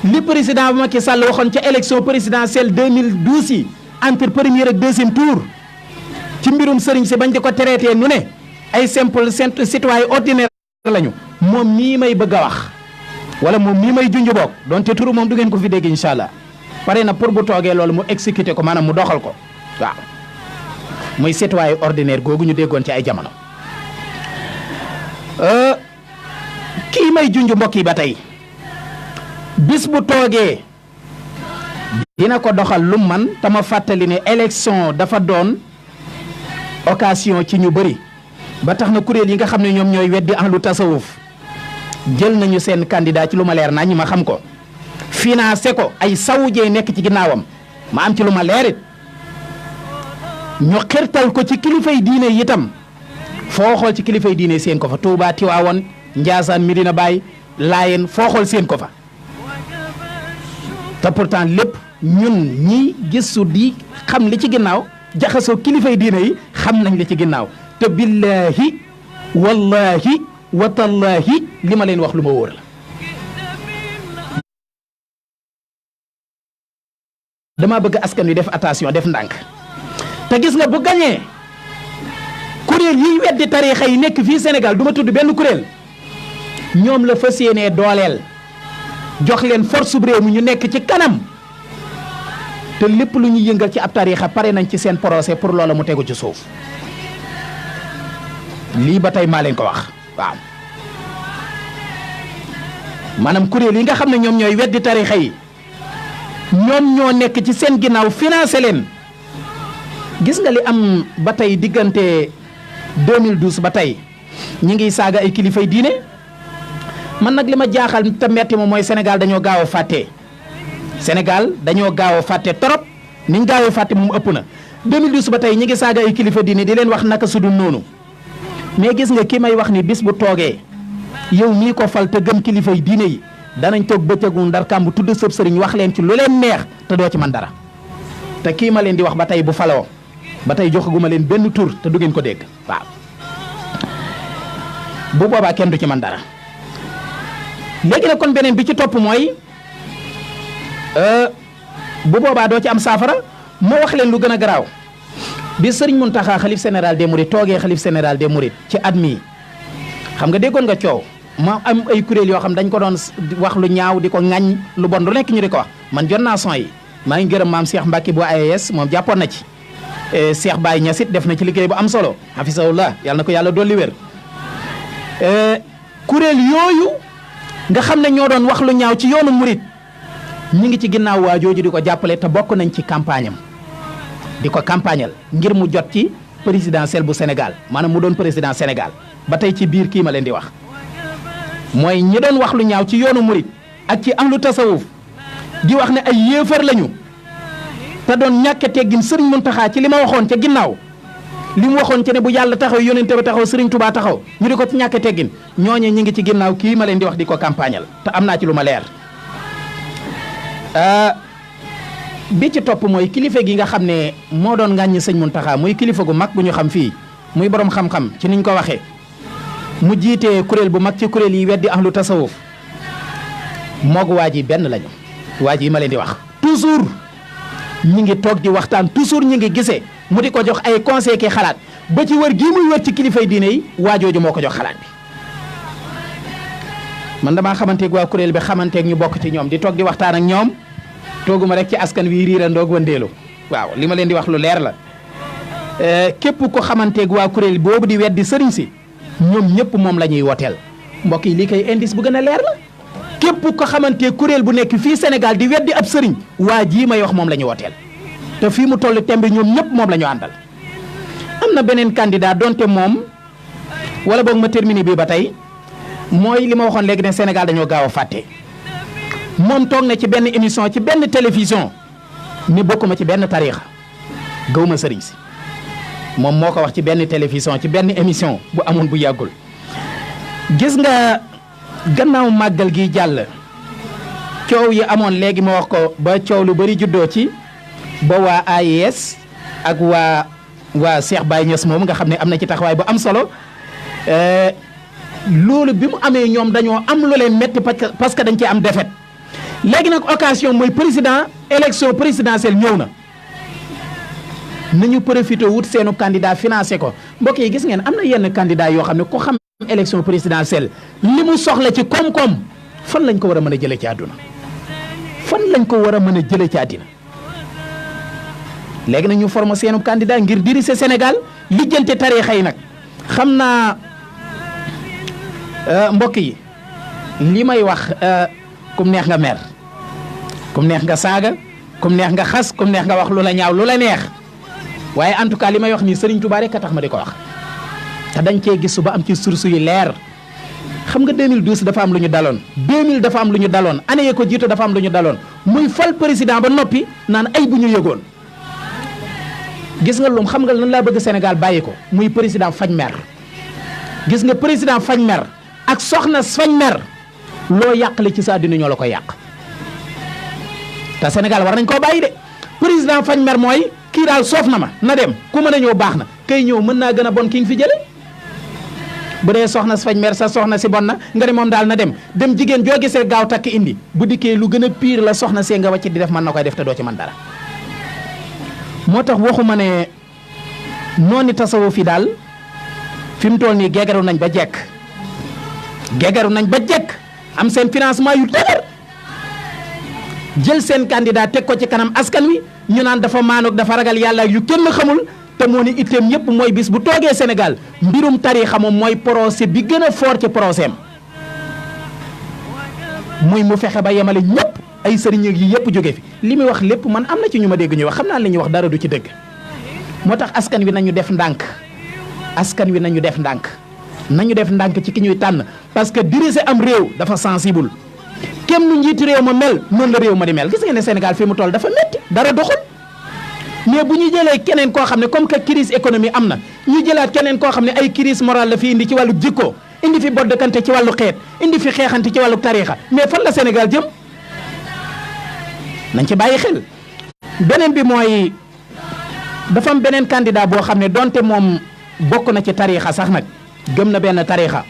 li président Macky Sall waxoon ca élection présidentielle 2012 yi entre premier ak deuxième tour ci mbirum sëriñ si bañ di ko traité nu ne ay simple citoyen ordinaire lañu moom mii may bëgg a wax wala moom mii may junj boog donte turu moom du ngeen ko fi dégg incha allah pare na pour bu toogee loolu mu exécuté ko maanaam mu doxal ko waaw muy citoyen ordinaire googu ñu déggoon ci ay jamono. kii may junj mbokk yi ba tey bis bu toogee dina ko doxal lu man te ma fàttali ne élection dafa doon occasion ci ñu bëri ba tax na kuréel yi nga xam ne ñoom ñooy weddi ahlu tasawuf jël nañu seen candidat ci lu ma leer naa ñi ma xam ko financé ko ay sawujee nekk ci ginnaawam ma am ci lu ma leerit ñu xirtal ko ci kilifay diine itam foo xool ci kilifay diine seen ko fa Touba Tiwaawoon Njaasaan Medina Baay Laayeen foo xool seen ko fa te pourtant lépp ñun ñi gisu di xam li ci ginnaaw jaxasoo kilifay diine yi xam nañ li ci ginnaaw te billaahi wallaahi watallaahi li ma leen wax lu ma wóor la dama bëgg askan wi def attention def ndànk te gis nga bu gañee kuréel yiy weddi tariixa yi nekk fii Sénégal du ma tudd benn kuréel ñoom la fas yéenee dooleel jox leen force bu réew mi ñu nekk ci kanam te lépp lu ñuy yëngal ci ab tariixa pare nañ ci seen procès pour loola mu tegu ci suuf lii ba tey maa leen ko wax waaw maanaam kuréel yi nga xam ne ñoom ñooy weddi tariixa yi ñoom ñoo nekk ci seen ginnaaw financé leen. gis nga li am ba tey diggante 2012 ba tey ñi ngi saaga ay kilifay diine man nag li ma jaaxal te metti ma mooy Sénégal dañoo gaaw a fàtte. Sénégal dañoo gaaw a fàtte trop niñ gaaw a fàtte moom ëpp na 2012 ba tey ñi ngi saaga ay kilifa diine di leen wax naka su dul noonu mais gis nga ki may wax ni bis bu toogee yow mii ko fal te gëm kilifay diine yi danañ toog bëccëgu ndar kàmb tudd sëb sëriñ wax leen ci lu leen neex te doo ci man dara te kii ma leen di wax ba tey bu faloo ba tey joxaguma leen benn tur te du ngeen ko dégg waaw bu boobaa kenn du ci man dara léegi nag kon beneen bi ci topp mooy bu boobaa doo ci am saafara moo wax leen lu gën a garaaw bi sëriñ Mountakha xalif général des Mourides toogee xalif général des Mourides ci at mii xam nga déggoon nga coow ma am ay kuréel yoo xam dañ ko doon wax lu ñaaw di ko ŋaññ lu bon lu nekk ñu di ko wax man jot naa son yi maa ngi gërëm maam Cheikh Mbacke bu AES moom jàppoon na ci Cheikh Baye Niassit def na ci liggéey bu am solo hafisahullah yàlla na ko yàlla dolli wér kuréel yooyu nga xam ne ñoo doon wax lu ñaaw ci yoonu murit ñi ngi ci ginnaaw waa jooju di ko jàppale te bokk nañ ci campagne am di ko campagnal ngir mu jot ci présidentielle bu Sénégal maanaam mu doon président Sénégal ba tey ci biir kii ma leen di wax mooy ñi doon wax lu ñaaw ci yoonu murit ak ci ahlu tasawuf di wax ne ay yéefar lañu te doon ñàkk teggin sëriñ Mountakha ci li ma waxoon ca ginnaaw li mu waxoon ci ne bu yàlla taxaw yónnente ba taxaw sëriñ Touba taxaw ñu di ko ci ñàkk teggin ñooñe ñi ngi ci ginnaaw kii ma leen di wax di ko campagnal te am naa ci lu ma leer bi ci topp mooy kilifa gi nga xam ne moo doon ŋàññi sëñ Mountakha muy kilifa gu mag bu ñu xam fii muy borom xam-xam ci niñ ko waxee mu jiitee kuréel bu mag ci kuréel yi weddi ahlu tasawuf moog waa ji benn lañu waa ji ma leen di wax toujours ñi ngi toog di waxtaan toujours ñi ngi gisee mu di ko jox ay conseil ki xalaat ba ci wër gii muy wër ci kilifay diine yi waajooju moo ko jox xalaat bi man damaa xamanteeg waa kuréel bi xamanteeg ñu bokk ci ñoom di toog di waxtaan ak ñoom tooguma rek ci askan wi riirandoog wandeelu waaw li ma leen di wax lu leer la képp ko xamanteeg waa kuréel boobu di weddi sëriñ si ñoom ñëpp moom la ñuy woteel mbokk yi lii koy indice bu gën a leer la képp ko xamanteeg kuréel bu nekk fii Sénégal di weddi ab sëriñ waa jii may wax moom la ñuy woteel te fii mu toll tembe ñoom ñëpp moom la ñu àndal. am na beneen candidat donte moom wala boog ma terminé bii ba tey mooy li ma waxoon léegi ne Sénégal dañoo gaaw a fàtte moom toog na ci benn émission ci benn télévision ni bokkuma ci benn tariixa gëwuma sëriñ si moom moo ko wax ci benn télévision ci benn émission bu amoon bu yàggul. gis nga gannaaw màggal gi jàll coow yi amoon léegi ma wax ko ba coow lu bari juddoo ci ba waa AIS ak waa Cheikh Baye Niass moom nga xam ne am na ci taxawaay bu am solo loolu bi mu amee ñoom dañoo am lu leen metti parce que dañ cee am défaite léegi nag occasion mooy président élection présidentielle ñëw na nañu profité wut seenu candidat financé ko mbokk yi gis ngeen am na yenn candidat yoo xam ne ko xam élection présidentielle li mu soxla ci koom-koom fan lañ ko war a mën a jëlee ci àdduna fan lañ ko war a mën a jëlee ci àddina léegi nag ñu former seenu candidat ngir diriger Sénégal lijjante tariixa yi nag xam naa mbokk yi li may wax kum neex nga mer kum neex nga saaga kum neex nga xas kum neex nga wax lu la ñaaw lu la neex waaye en tout cas li may wax nii Serigne Touba rek a tax ma di ko wax te dañ cee gis ba am ci source yu leer xam nga 2012 dafa am lu ñu daloon 2000 dafa am lu ñu daloon année yee ko jiitu dafa am lu ñu daloon muy fal président ba noppi naan ay bu ñu yëgoon gis nga lum xam nga lan laa bëgg Sénégal bàyyi ko muy président fañ mer gis nga président fañ mer ak soxna fañ mer loo yàqale ci sa àddina ñoo la ko yàq te Sénégal war nañ koo bàyyi de président fañ mer mooy kii daal soof na ma na dem ku mën a ñëw baax na kay ñëw mën naa gën a bon ki nga fi jële bu dee soxna fañ mer sa soxna si bon na nga ne moom daal na dem jigéen joo gisee gaaw takk indi bu dikkee lu gën a pire la soxna see nga wàcc di def mën na koy def te doo ci mën dara moo tax waxuma ne noonu tasawuf fi daal fi mu toll nii geegaru nañ ba jekk am seen financement yu dëgër jël seen candidat teg ko ci kanam askan wi ñu naan dafa maanoog dafa ragal yàlla yu kenn xamul te moo ni itteem yëpp mooy bis bu toogee Sénégal mbirum tariixa moom mooy procès bi gën a fort ci procès am muy mu fexe ba yemale ñëpp ay sëriñ yi yëpp jóge fi li muy wax lépp man am na ci ñu ma dégg ñuy wax xam naa li ñuy wax dara du ci dëgg moo tax askan wi nañu def ndànk nañu def ndànk ci ki ñuy tànn parce que diriger am réew dafa sensible kem nu njiiti réew ma mel noonu la réew ma di mel gis ngeen ne Sénégal fii mu toll dafa métti dara doxul mais bu ñu jëlee keneen koo xam ne comme que crise économie am na ñu jëlaat keneen koo xam ne ay crise morale la fi indi ci wàllu jikko indi fi boddkante ci wàllu xeet indi fi xeexante ci wàllu tariixa mais fan la Sénégal jëm nañ ci bàyyi xel. beneen bi mooy dafa am beneen candidat boo xam ne donte moom bokk na ci tariixa sax nag gëm na benn tariixa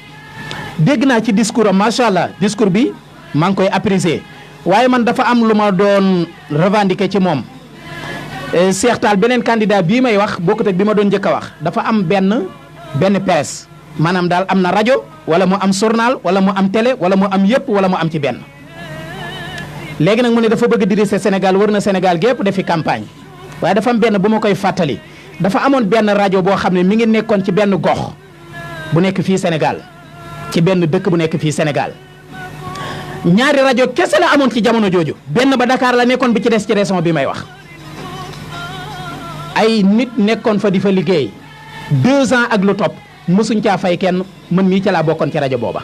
dégg naa ci discours am macha allah discours bi maa ngi koy apprécier waaye man dafa am lu ma doon revendiquer ci moom. Cheikh Tall beneen candidat bii may wax bokkut ak bi ma doon njëkk a wax dafa am benn presse maanaam daal am na rajo wala mu am journal wala mu am télé wala mu am yëpp wala mu am ci benn léegi nag mu ne dafa bëgg diriger Sénégal wër na Sénégal gépp defi campagne waaye dafa am benn bu ma koy fàttali dafa amoon benn rajo boo xam ne mi ngi nekkoon ci benn gox bu nekk fii Sénégal ci benn dëkk bu nekk fii Sénégal ñaari rajo kese la amoon ci jamono jooju benn ba Dakar la nekkoon bi ci des ci région bi may wax. ay nit nekkoon fa di fa liggéey 2 ans ak lu topp mësuñ caa fay kenn man mii ca laa bokkoon ci rajo booba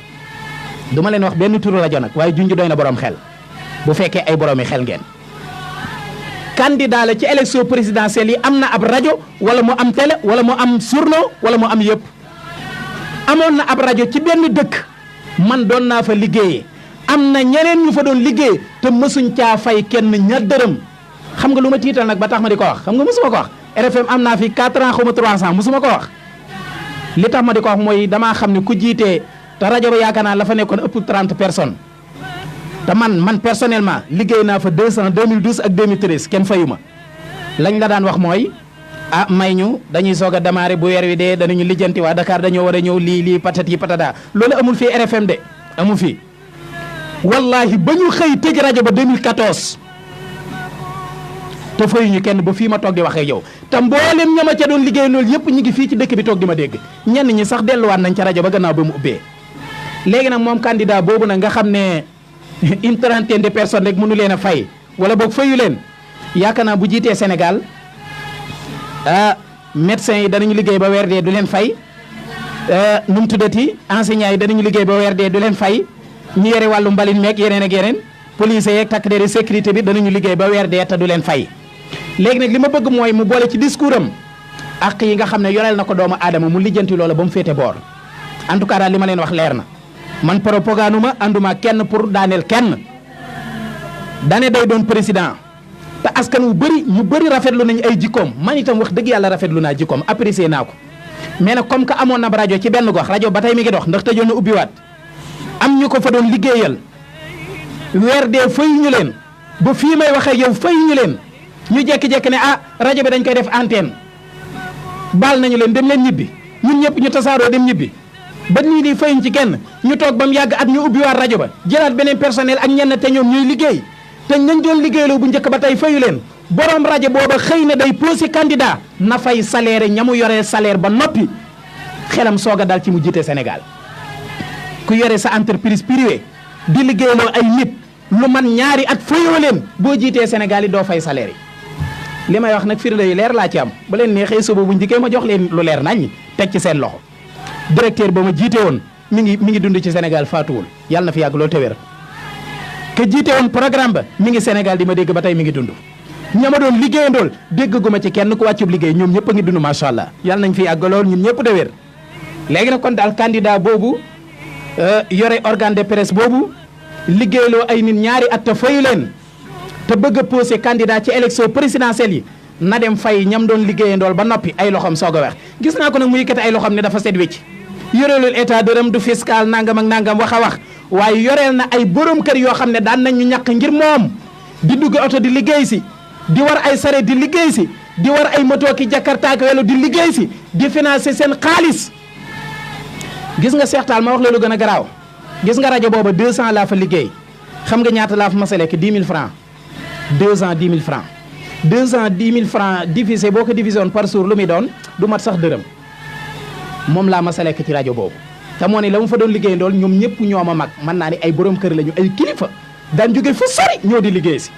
du ma leen wax benn turu rajo nag waaye junj doy na borom xel bu fekkee ay boroomi xel ngeen. candidat la ci élection présidentielle yi am na ab rajo wala mu am télé wala mu am journal wala mu am yëpp amoon na ab rajo ci benn dëkk man doon naa fa liggéeyee am na ñeneen ñu fa doon liggéey te mësuñ caa fay kenn ña dërëm xam nga lu ma tiital nag ba tax ma di ko wax xam nga mësuma ko wax. RFM am naa fi 4 ans xaw ma 3 ans musuma ko wax li tax ma di ko wax mooy damaa xam ne ku jiitee te rajo ba yaakaar naa la fa nekkoon ëpp 30 personnes te man personnellement liggéey naa fa 2 ans 2012 ak 2013 kenn fayu ma lañ la daan wax mooy may ñu dañuy soog a démarrer bu weer wi dee danañu lijjanti waa Dakar dañoo war a ñëw lii patat yi patata loolu amul fii RFM de amul fii wallahi ba ñu xëy tëj rajo ba 2014 te fayuñu kenn ba fii ma toog di waxee yow te mboolem ñama ca doon liggéey loolu yëpp ñu ngi fii ci dëkk bi toog di ma dégg ñenn ñi sax delluwaat nañ ca rajo ba gannaaw ba mu ubbee léegi nag moom candidat boobu nag nga xam ne une trentaine de personnes rek mënu leen a fay wala boog fayu leen yaakaar naa bu jiitee Sénégal médecins yi danañu liggéey ba weer dee du leen fay nu mu tuddati enseignants yi danañu liggéey ba weer dee du leen fay ñu yore wàllu mbalit meeg yeneen ak yeneen police yeeg takk der sécurité bi danañu liggéey ba weer dee te du leen fay. léegi nag li ma bëgg mooy mu boole ci discours am ak yi nga xam ne yoreel na ko doomu aadama mu lijjanti loola ba mu féete boor en tout cas daal li ma leen wax leer na man propagande ma ànduma kenn pour daaneel kenn dane day doon président te askan wu bëri ñu bëri rafetlu nañu ay jikkoom man itam wax dëgg yàlla rafetlu naa jikkoom apprécié naa ko mais nag comme que amoon na rajo ci benn gox rajo ba tey mi ngi dox ndax tëjoon na ubbiwaat am ñu ko fa doon liggéeyal weer dee fayuñu leen ba fii may waxee yow fayuñu leen ñu jekki-jekki ne rajo bi dañ koy def antenne baal nañu leen dem leen ñibbi ñun ñëpp ñu tasaaroo dem ñibbi ba nii di fayuñ ci kenn ñu toog ba mu yàgg at ñu ubbiwaat rajo ba jëlaat beneen personnel ak ñenn te ñoom ñuy liggéey te nañ doon liggéeyloo bu njëkk ba tey fayu leen borom rajo booba xëy na day posé candidat na fay salaire ñamu yoree salaire ba noppi xelam soog a dal ci mu jiite Sénégal ku yore sa entreprise privée di liggéeyloo ay nit lu man ñaari at fayoo leen boo jiitee Sénégal yi doo fay salaire yi li may wax nag firnde yu leer laa ci am ba leen neexee suba bu njëkkee ma jox leen lu leer nañ teg ci seen loxo directeur ba ma jiite woon mi ngi dund ci Sénégal faatuwul yàlla na fi yàgg loolu te wér ke jiite woon programme ba mi ngi Sénégal di ma dégg ba tey mi ngi dund ña ma doon liggéeyandool dégg gu ma ci kenn ku wàccub liggéey ñoom ñëpp a ngi dund macha allah yàlla nañ fi yàgg lool ñun ñëpp te wér léegi nag kon daal candidat boobu yore organe de presse boobu liggéeyloo ay nit ñaari at te fayu leen te bëgg a posé candidat ci élection présidentielle yi na dem fay ñam doon liggéeyandool ba noppi ay loxoom soog a wax gis naa ko nag mu yëkkati ay loxoom ne dafa set wécc yoreelul état dërëm du fiscal nangam ak nangam wax a wax waaye yoreel na ay borom kër yoo xam ne daan nañ ñu ñàkk ngir moom di dugg oto di liggéey si di war ay saret di liggéey si di war ay moto ki jakarta ak welo di liggéey si di financer seen xaalis gis nga Cheikh Tall ma wax loolu gën a garaaw gis nga rajo booba 200 laa fa liggéey xam nga ñaata laa fa masa lekk 10 000 francs 2 ans 10 000 francs 2 ans 10 000 francs divisé boo ko divisé woon par jour lu muy doon du mat sax dërëm moom laa masa lekk ci rajo boobu te moo ne la mu fa doon liggéey ndool ñoom ñëpp ñoo ma mag mën naa ni ay borom kër lañu ay kilifa daan jóge fu sori ñoo di liggéey si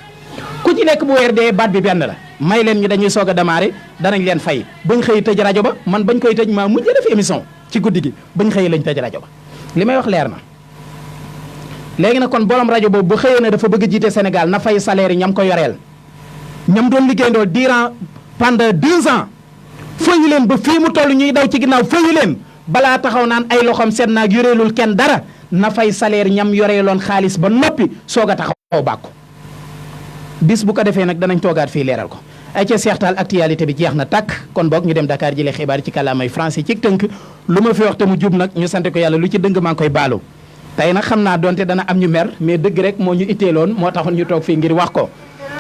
ku ci nekk bu weer dee baat bi benn la may leen ñu dañuy soog a démarrer danañ leen fay bañ xëy tëj rajo ba man bañ koy tëj maa mujj def émission ci guddi gi bañ xëy lañ tëj rajo ba li may wax leer na. léegi nag kon borom rajo boobu ba xëyee na dafa bëgg a jiite Sénégal na fay salaire yi ñam ko yoreel ñam doon liggéeyandoo durant pendant 2 ans fayu leen ba fii mu toll ñuy daw ci ginnaaw fayu leen balaa taxaw naan ay loxoom seet naag yoreelul kenn dara na fay salaire ñam yoreeloon xaalis ba noppi soog a taxaw bàkku bis bu ko defee nag danañ toogaat fii leeral ko ay ca seextaal actualité bi jeex na tàkk kon boog ñu dem Dakar jëlee xibaar ci kàllaamay français ci tënk lu ma fi wax te mu jub nag ñu sant ko yàlla lu ci dëng maa ngi koy baalu tey nag xam naa donte dana am ñu mer mais dëgg rek moo ñu itteeloon moo taxoon ñu toog fii ngir wax ko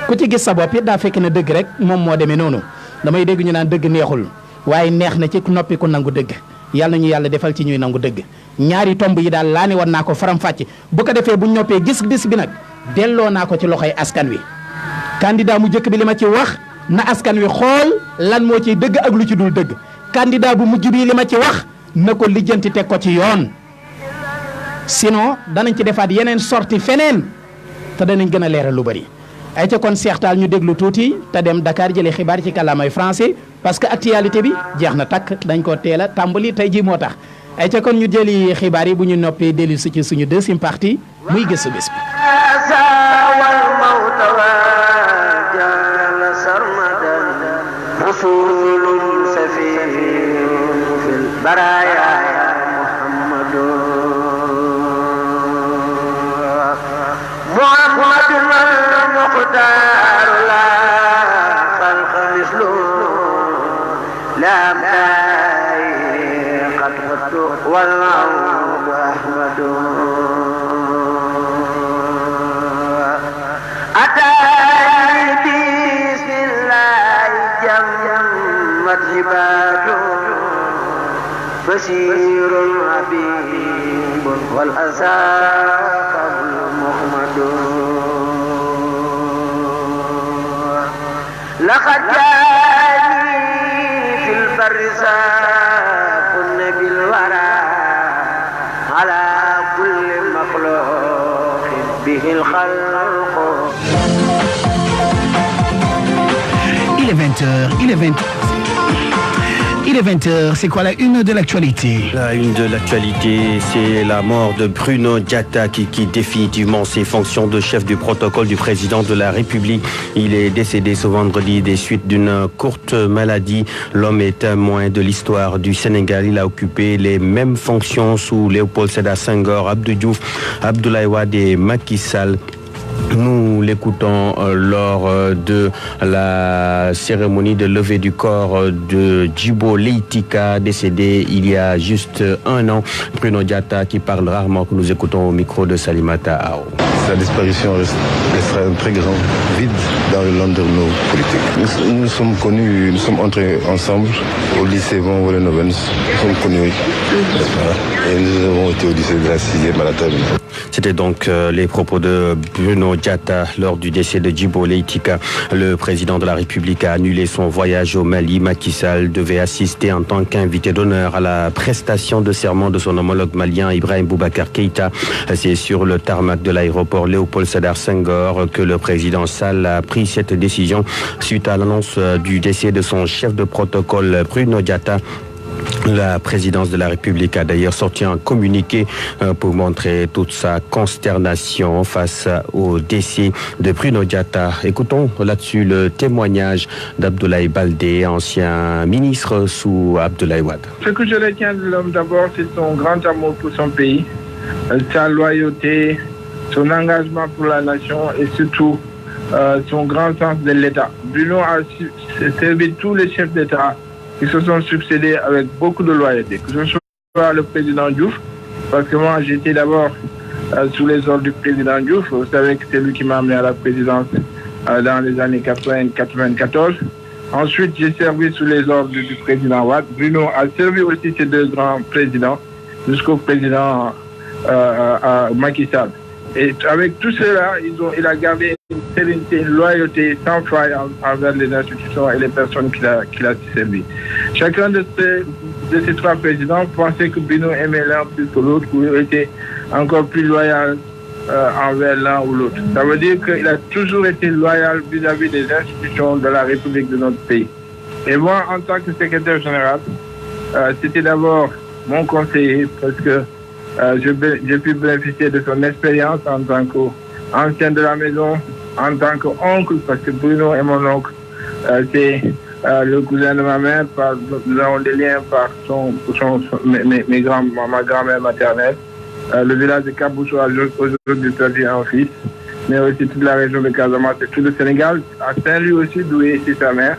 ku ci gis sa bopp it daa fekk ne dëgg rek moom moo demee noonu damay dégg ñu naan dëgg neexul waaye neex na ci noppi ku nangu dëgg yàlla nañu yàlla defal ci ñuy nangu dëgg ñaari tomb yi daal laa ne war naa ko faram-fàcce bu ko defee bu ñu noppee gis bis bi nag delloo naa ko ci loxoy askan wi candidat mu njëkk bi li ma ci wax na askan wi xool lan moo ciy dëgg ak lu ci dul dëgg candidat bu mujj bi li ma ci wax na ko lijjanti teg ko ci yoon sinon danañ ci defaat yeneen sorti feneen te danañ gën a leeral lu bari ay ca kon seextaal ñu déglu tuuti te dem Dakar jëlee xibaar ci kàllaamay français parce que actualité bi jeex na takk dañ ko teel a tàmbali tey ji moo tax ay ca kon ñu jëli xibaar yi bu ñu noppee dellu si ci suñu deuxième partie muy gëstu bés bi والعود أحمد أتاني بسم الله جمت هبات بشير حبيب والأسى قبل محمد لقد جاني في البر ساق بالورى على كل مخلوق به الخلق. Il est 20h, Il est 20h, c'est quoi la une de l'actualité? La une de l'actualité, c'est la mort de Bruno Diatta qui quitte définitivement ses fonctions de chef du protocole du président de la République. Il est décédé ce vendredi des suites d'une courte maladie. L'homme est témoin de l'histoire du Sénégal. Il a occupé les mêmes fonctions sous Léopold Sédar Senghor, Abdou Diouf, Abdoulaye Wade et Macky Sall. Nous l'écoutons lors de la cérémonie de levée du corps de Djibo Leyti Ka, décédé il y a juste 1 an. Bruno Diatta qui parle rarement, que nous écoutons au micro de Salimata Ao. Sa disparition restera un très grand vide dans le landerneau politique. Nous sommes connus, nous sommes entrés ensemble au lycée Von Vollenhoven. Nous sommes connus, et nous avons été au lycée de la 6e à la terminale. C'était donc les propos de Bruno Diatta lors du décès de Djibo Leyti Ka. Le président de la République a annulé son voyage au Mali. Macky Sall devait assister en tant qu'invité d'honneur à la prestation de serment de son homologue malien Ibrahim Boubacar Keïta. C'est sur le tarmac de l'aéroport Léopold Sédar Senghor que le président Sall a pris cette décision suite à l'annonce du décès de son chef de protocole Bruno Diatta. La présidence de la République a d'ailleurs sorti un communiqué pour montrer toute sa consternation face au décès de Bruno Diatta. Écoutons là-dessus le témoignage d'Abdoulaye Baldé, ancien ministre sous Abdoulaye Wade. Ce que je retiens de l'homme d'abord, c'est son grand amour pour son pays, sa loyauté, son engagement pour la nation et surtout son grand sens de l'État. Bruno a servi tous les chefs d'État qui se sont succédés avec beaucoup de loyauté, que ce soit le président Diouf, parce que moi j'étais d'abord sous les ordres du président Diouf. Vous savez que c'est lui qui m'a amené à la présidence dans les années 80-94. Ensuite, j'ai servi sous les ordres du président Wade. Bruno a servi aussi ces deux grands présidents jusqu'au président Macky Sall. Et avec tout cela, il a gardé une sérénité, une loyauté sans faille envers les institutions et les personnes qu'il a servi. Chacun de ces trois présidents pensait que Bruno aimait l'un plus que l'autre, qu'il était encore plus loyal envers l'un ou l'autre. Ça veut dire qu'il a toujours été loyal vis-à-vis des institutions de la République de notre pays. Et moi, en tant que secrétaire général, c'était d'abord mon conseiller parce que j'ai pu bénéficier de son expérience en tant qu'ancien de la maison, en tant qu'oncle, parce que Bruno est mon oncle. C'est le cousin de ma mère, nous avons des liens par ma grand-mère maternelle. Le village de Kabousso a aujourd'hui perdu un fils, mais aussi toute la région de Casamance et tout le Sénégal, à Saint-Louis aussi, d'où est ici sa mère.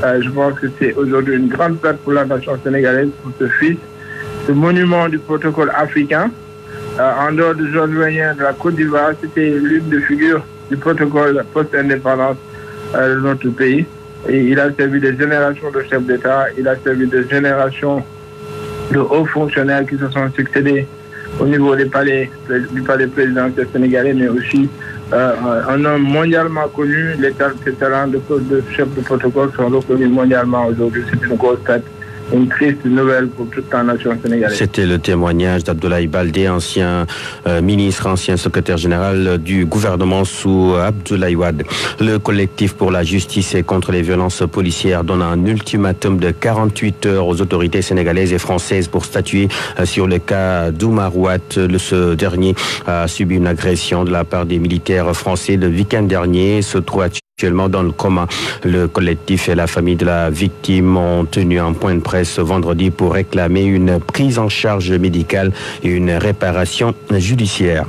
Je pense que c'est aujourd'hui une grande perte pour la nation sénégalaise, pour ce fils. Ce monument du protocole africain, en dehors de Georges Weah de la Côte d'Ivoire, c'était l'une des figures du protocole post-indépendance de notre pays. Et il a servi des générations de chefs d'État, il a servi des générations de hauts fonctionnaires qui se sont succédés au niveau du palais présidentiel sénégalais, mais aussi un homme mondialement connu. Les talents de chef de protocole sont reconnus mondialement aujourd'hui. C'est une grosse tête. Une triste nouvelle pour toute la nation sénégalaise. C'était le témoignage d'Abdoulaye Baldé, ancien ministre, ancien secrétaire général du gouvernement sous Abdoulaye Wade. Le collectif pour la justice et contre les violences policières donne un ultimatum de 48 heures aux autorités sénégalaises et françaises pour statuer sur le cas d'Oumar Ouad. Ce dernier a subi une agression de la part des militaires français le week-end dernier, se trouve actuellement dans le coma. Le collectif et la famille de la victime ont tenu un point de presse vendredi pour réclamer une prise en charge médicale et une réparation judiciaire.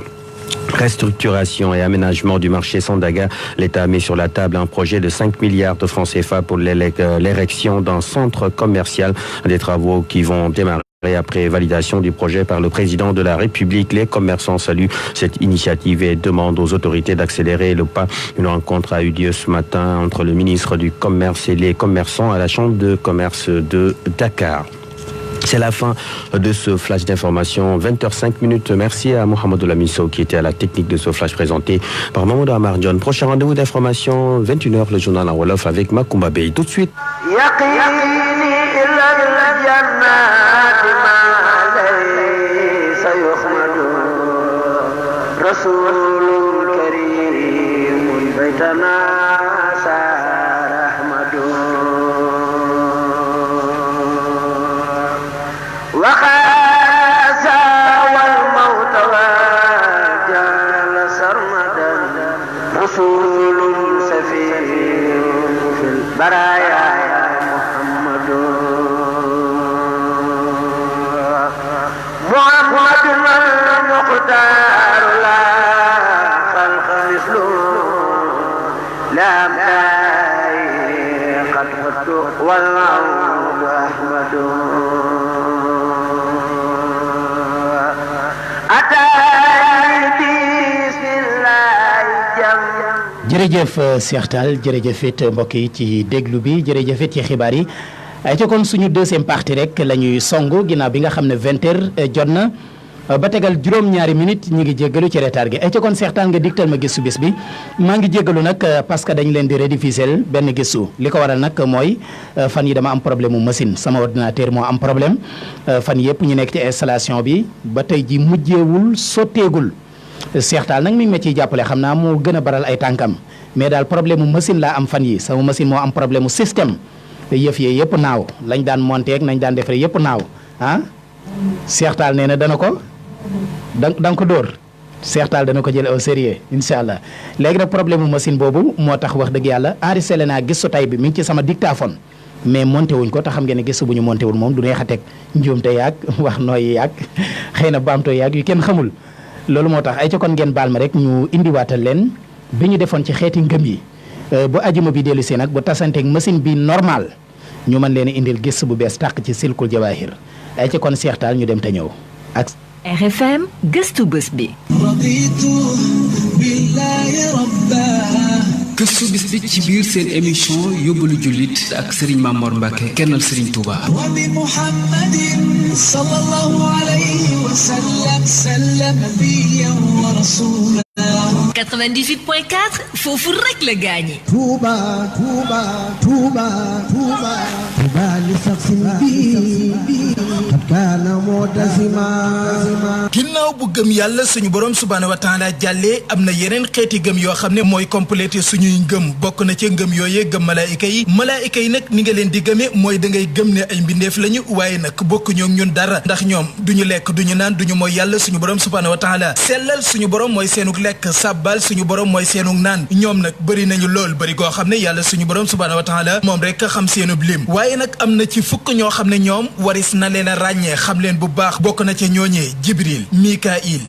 Restructuration et aménagement du marché Sandaga, l'État met sur la table un projet de 5 milliards de francs CFA pour l'érection d'un centre commercial, des travaux qui vont démarrer. Et après validation du projet par le président de la République, les commerçants saluent cette initiative et demandent aux autorités d'accélérer le pas. Une rencontre a eu lieu ce matin entre le ministre du Commerce et les commerçants à la Chambre de commerce de Dakar. C'est la fin de ce flash d'information, 20h05. Merci à Mohamed Lamisso qui était à la technique de ce flash présenté par Mamadou Amar John. Prochain rendez-vous d'information, 21h, le journal en Wolof avec Makumba Bey. Tout de suite. رسول كريم بيتنا سار أحمد وخاز والموت وجعل سرمدا رسول سفير في البرايا محمد المختار لا خلق مثله لا قد خدت والعود أحمد أتاني بسم الله جم. jërëjëf Cheikh Tall jërëjëf it mbokk yi ci déglu bi jërëjëf it ci xibaar yi ay ca kon suñu deuxième partie rek la ñuy songu ginnaaw bi nga xam ne 20h jot na ba tegal juróom-ñaari minutes ñi ngi jéggalu ci retard gi ay ca kon Cheikh Tall nga digtal ma gëstu bis bi maa ngi jéggalu nag parce que dañ leen di rediffuser benn gëstu li ko waral nag mooy fan yi dama am problème mu machine sama ordinateur moo am problème fan yëpp ñu nekk ci installation bi ba tey ji mujjeewul sotteegul Cheikh Tall nag mi ngi ma ciy jàppale xam naa moo gën a baral ay tànkam mais daal problème mu machine laa am fan yi sama machine moo am problème mu système yëf yee yëpp naaw lañ daan monté ak nañ daan defaree yëpp naaw ah Cheikh Tall nee na dana ko da ko dóor Cheikh Tall dana ko jël au sérieux incha allah léegi nag problème mu machine boobu moo tax wax dëgg yàlla enregistré naa gisu tay bi mi ngi ci sama dictaphone mais monté wuñ ko te xam ngeen ne gisu bu ñu monté wul moom du neex a teg njuumte yaag wax nooyi yaag xëy na baamto yaag yu kenn xamul loolu moo tax ay ca kon ngeen baal ma rek ñu indiwaatal leen bi ñu defoon ci xeeti ngëm yi bu ajuma bi dellu see nag bu tasanteeg machine bi normal ñu mën leen indil gis bu bees tàq ci silkul jawahir ay ci kon Cheikh Tall ñu dem te ñëw ak RFM gëstu bés bi. gëstu bis bi ci biir seen émission yóbbalu jullit ak Serigne Mamor Mbacke kennal Serigne Touba. 98.4 foofu rek la gaañi. Touba Touba Touba Touba Touba li sax si bi kaana moo tasima ginnaaw bu gëm yàlla suñu borom subhaanahu wa taala jàllee am na yeneen xeeti gëm yoo xam ne mooy complété suñuy ngëm bokk na ci ngëm yooyee gëm malaayika yi nag ni nga leen di gëmee mooy da ngay gëm ne ay mbindeef lañu waaye nag bokk ñoo ñun dara ndax ñoom duñu lekk duñu naan duñu mooy yàlla suñu borom subhaanahu wa taala sellal suñu borom mooy seenug lekk sàbbal suñu borom mooy seenug naan ñoom nag bëri nañu lool bëri koo xam ne yàlla suñu borom subhaanahu wa taala moom rek xam seenub lim waaye nag am na ci fukk ñoo xam ne ñoom waris na leen a ràññee xam leen bu baax bokk na ca ñooñee Jibril Mikail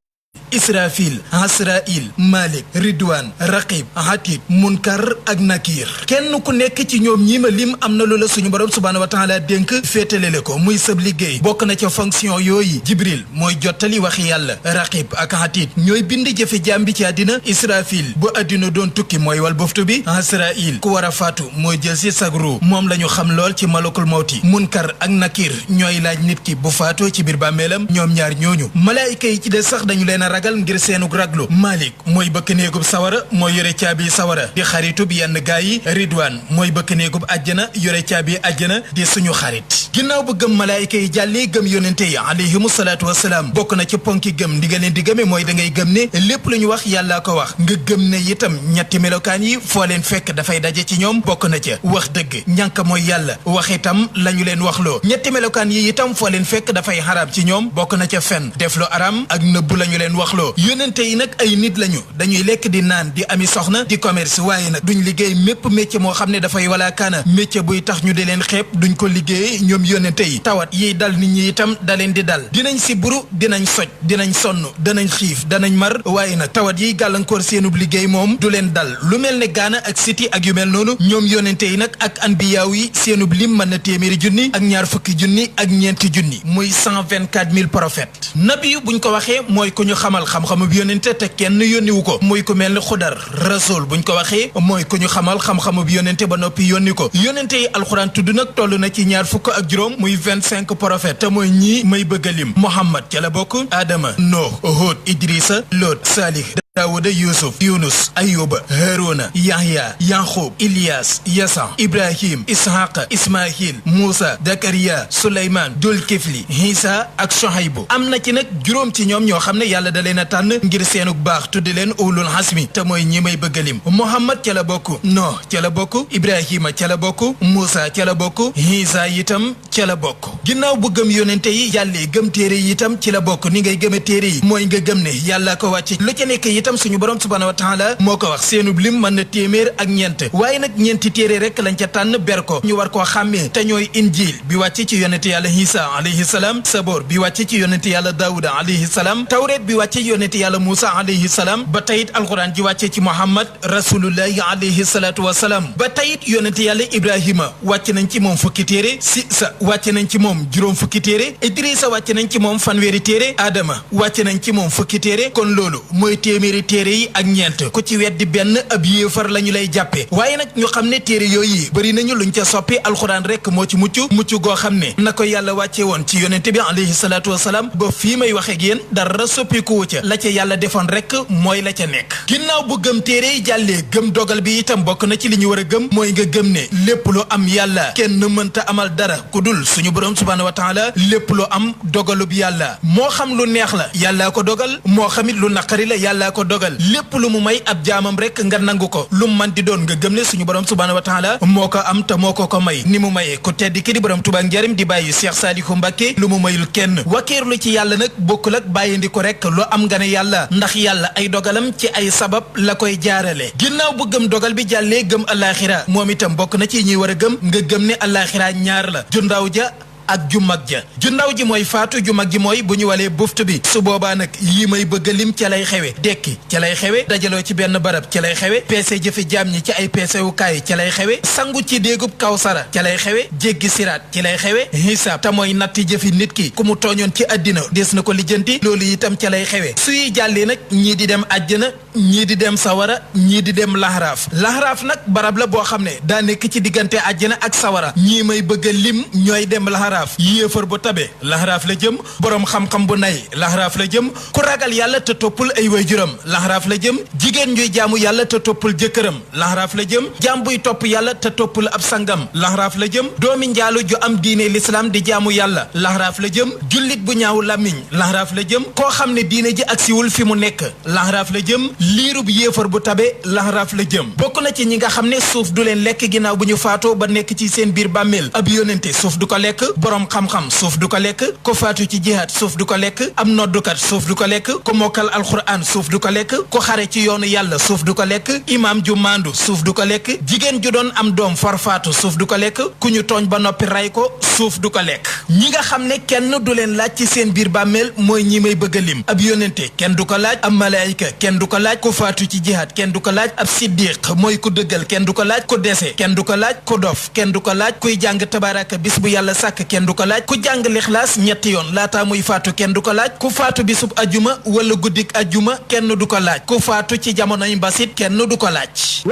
Israfil Asrail Malik Ridwan Raqib Hatib Munkar ak Nakir kenn ku nekk ci ñoom ñi ma lim am na loola suñu borom subhaanahu wa taala dénk féetalele ko muy sab liggéey bokk na ca fonction yooyu Jibril mooy jottali waxi yàlla Raqib ak Hatib ñooy bind jëfe jaam bi ci àddina Israfil bu àddina doon tukki mooy wal boftu bi Asrail ku war a faatu mooy jël si sagru moom la ñu xam lool ci malakul mawti Munkar ak Nakir ñooy laaj nit ki bu faatoo ci biir bàmmeelam ñoom ñaar ñooñu malaayika yi ci des sax dañu leen a ragal ngir seenug raglu Malik mooy bëkk néegub sawara mooy yore caabi sawara di xaritub yenn gaa yi Ridwan mooy bëkk néegub àjjana yore caabi àjjana di suñu xarit ginnaaw bu gëm malaayika yi jàllee gëm yonente yi alayhimu salaatu wasalaam bokk na ci ponki gëm di nga leen di gëme mooy da ngay gëm ne lépp lu ñu wax yàllaa ko wax nga gëm ne itam ñetti melokaan yi foo leen fekk dafay daje ci ñoom bokk na ca wax dëgg ñànk mooy yàlla wax itam la ñu leen waxloo ñetti melokaan yi itam foo leen fekk dafay xaraam ci ñoom bokk na ca fen def lu aram ak nëbbu la ñu leen waxloo yonente yi nag ay nit lañu dañuy lekk di naan di ami soxna di commerce waaye nag duñ liggéey mépp métier moo xam ne dafay wala kaana métier buy tax ñu di leen xeeb duñ ko liggéey ñoom yonente yi tawat yiy dal nit ñi itam da leen di dal dinañ siburu dinañ soj dinañ sonn danañ xiif danañ mar waaye nag tawat yiy gàllankoor seenub liggéey moom du leen dal lu mel ne gaana ak siti ak yu mel noonu ñoom yonente yi nag ak anbiyaaw yi seenub lim mën na téeméeri junni ak ñaar fukki junni ak ñeenti junni muy 124 000 prophètes nabi buñ ko waxee mooy ku ñu xamal xam-xamu yonente te kenn yónniwu ko muy ku mel ni xudar rasul buñ ko waxee mooy ku ñu xamal xam-xamu yonente ba noppi yónni ko yonente yi alxuraan tudd nag toll na ci ñaar fukk ak juróom muy 25 prophètes te mooy ñii may bëgg a lim Muhammad ca la bokk Adama Nuh Hud Idrissa Lot Salih Daawuda Yusuf Yunus Ayuba Haruna Yahya Yaqub Ilyas Yasa Ibrahim Ishaqa Ismail Musa Zakariya Suleyman Dulkifli Isa ak Shohaybu am na ci nag juróom ci ñoom ñoo xam ne yàlla da leen a tànn ngir seenug baax tuddi leen ulul hasmi te mooy ñi may bëgg a lim Muhammad ca la bokk Nuh ca la bokk Ibrahima ca la bokk Musa ca la bokk Isa itam ca la bokk ginnaaw bu gëm yonente yi yàllee gëm téere yi itam ci la bokk ni ngay gëme téere yi mooy nga gëm ne yàlla ko wàcc lu ca nekk itam suñu borom subhanahu wa taala moo ko wax seenub lim mën na téeméer ak ñeent waaye nag ñeenti téere rek lañ ca tànn ber ko ñu war koo xàmmee te ñooy injil bi wàcc ci yonente yàlla Isa alayhi salaam saboor bi wàcc ci yonente yàlla Daawuda alayhi salaam tawreet bi wàcc ci yonente yàlla Muusa alayhi salaam ba tayit alquran ji wàcce ci Muhammad rasulullahi alayhi salaatu wasalaam ba tayit yonente yàlla Ibrahima wàcc nañ ci moom fukki téere Sisa wàcc nañ ci moom juróom fukki téere Idrissa wàcc nañ ci moom fanweeri téere Adama wàcc nañ ci moom fukki téere kon loolu mooy téeméeri téere yi ak ñeent ku ci weddi benn ab yéefar la ñu lay jàppe waaye nag ñu xam ne téere yooyu bëri nañu luñ ca soppi alxuraan rek moo ci mucc goo xam ne na ko yàlla wàcce woon ci yonente bi alayhi salaatu wasalaam ba fii may waxe ak yéen dara soppikuwu ca la ca yàlla defoon rek mooy la ca nekk ginnaaw bu gëm téere yi jàllee gëm dogal bi itam bokk na ci li ñu war a gëm mooy nga gëm ne lépp lu am yàlla kenn mënta amal dara ku dul suñu borom subhaanahu wa taala lépp lu am dogalub yàlla moo xam lu neex la yàllaa ko dogal moo xamit lu naqari la yàllaa ko dogal lépp lu mu may ab jaamam rek nga nangu ko lu man di doon nga gëm ne suñu borom subhaanahu wa taala moo ko am te moo ko may ni mu mayee ku tedd ki di borom Tuubaa njariñ di bàyyi Cheikh Saalihu Mbàkke lu mu mayul kenn wakeerlu ci yàlla nag bokkul ak bàyyindi ko rek lu am nga ne yàlla ndax yàlla ay dogalam ci ay sabab la koy jaarale ginnaaw bu gëm dogal bi jàllee gëm alaxira moom itam bokk na ci ñuy war a gëm nga gëm ne alaxira ñaar la ju ndaw ja ak ju mag ja ju ndaw ji mooy faatu ju mag ji mooy bu ñu walee buftu bi su boobaa nag yi may bëgg a lim ca lay xewe dekki ca lay xewe dajaloo ci benn barab ca lay xewe peese jëfi jaam ñi ci ay peesewukaay ca lay xewe sangu ci déegub kawsara ca lay xewe jéggi siraat ci lay xewe hisaab te mooy natti jëfi nit ki ku mu tooñoon ci àddina des na ko lijjanti loolu itam ca lay xewe suy jàllee nag ñii di dem àjjana ñii di dem sawara ñii di dem laxaraaf nag barab la boo xam ne daa nekk ci diggante àjjana ak sawara ñii may bëgg a lim ñooy dem laxaraaf laxaraaf yéefar bu tabe laxaraaf la jëm borom xam-xam bu nay laxaraaf la jëm ku ragal yàlla te toppul ay waajuram laxaraaf la jëm jigéen ñuy jaamu yàlla te toppul jëkkëram laxaraaf la jëm jaam buy topp yàlla te toppul ab sangam laxaraaf la jëm doomi njaalu ju am diine l'islam di jaamu yàlla laxaraaf la jëm jullit bu ñaaw làmmiñ laxaraaf la jëm koo xam ne diine ji agsiwul fi mu nekk laxaraaf la jëm liirub yéefar bu tabe laxaraaf la jëm bokk na ci ñi nga xam ne suuf du leen lekk ginnaaw bu ñu faatoo ba nekk ci seen biir bàmmeel ab yónente suuf du ko lekk borom xam-xam suuf du ko lekk ko faatu ci jihaad suuf du ko lekk am noddukat suuf du ko lekk ko mokkal alxuraan suuf du ko lekk ko xare ci yoonu yàlla suuf du ko lekk imaam ju maandu suuf du ko lekk jigéen ju doon am doom farfaatu suuf du ko lekk ku ñu tooñ ba noppi ray ko suuf du ko lekk ñi nga xam ne kenn du leen laaj ci seen biir bàmmeel mooy ñi may bëgg a lim ab yónente kenn du ko laaj ab malaayika kenn du ko laaj ko faatu ci jihaad kenn du ko laaj ab siddiq mooy ku dëggal kenn du ko laaj ku dese kenn du ko laaj ku dof kenn du ko laaj kuy jàng tabaraka bis bu yàlla sàkk kenn du ko laaj ku jàng lixlaas ñetti yoon laataa muy faatu kenn du ko laaj ku faatu bisub ajjuma wala guddik ajjuma kenn du ko laaj ku faatu ci jamonoy mbasit kenn du ko laaj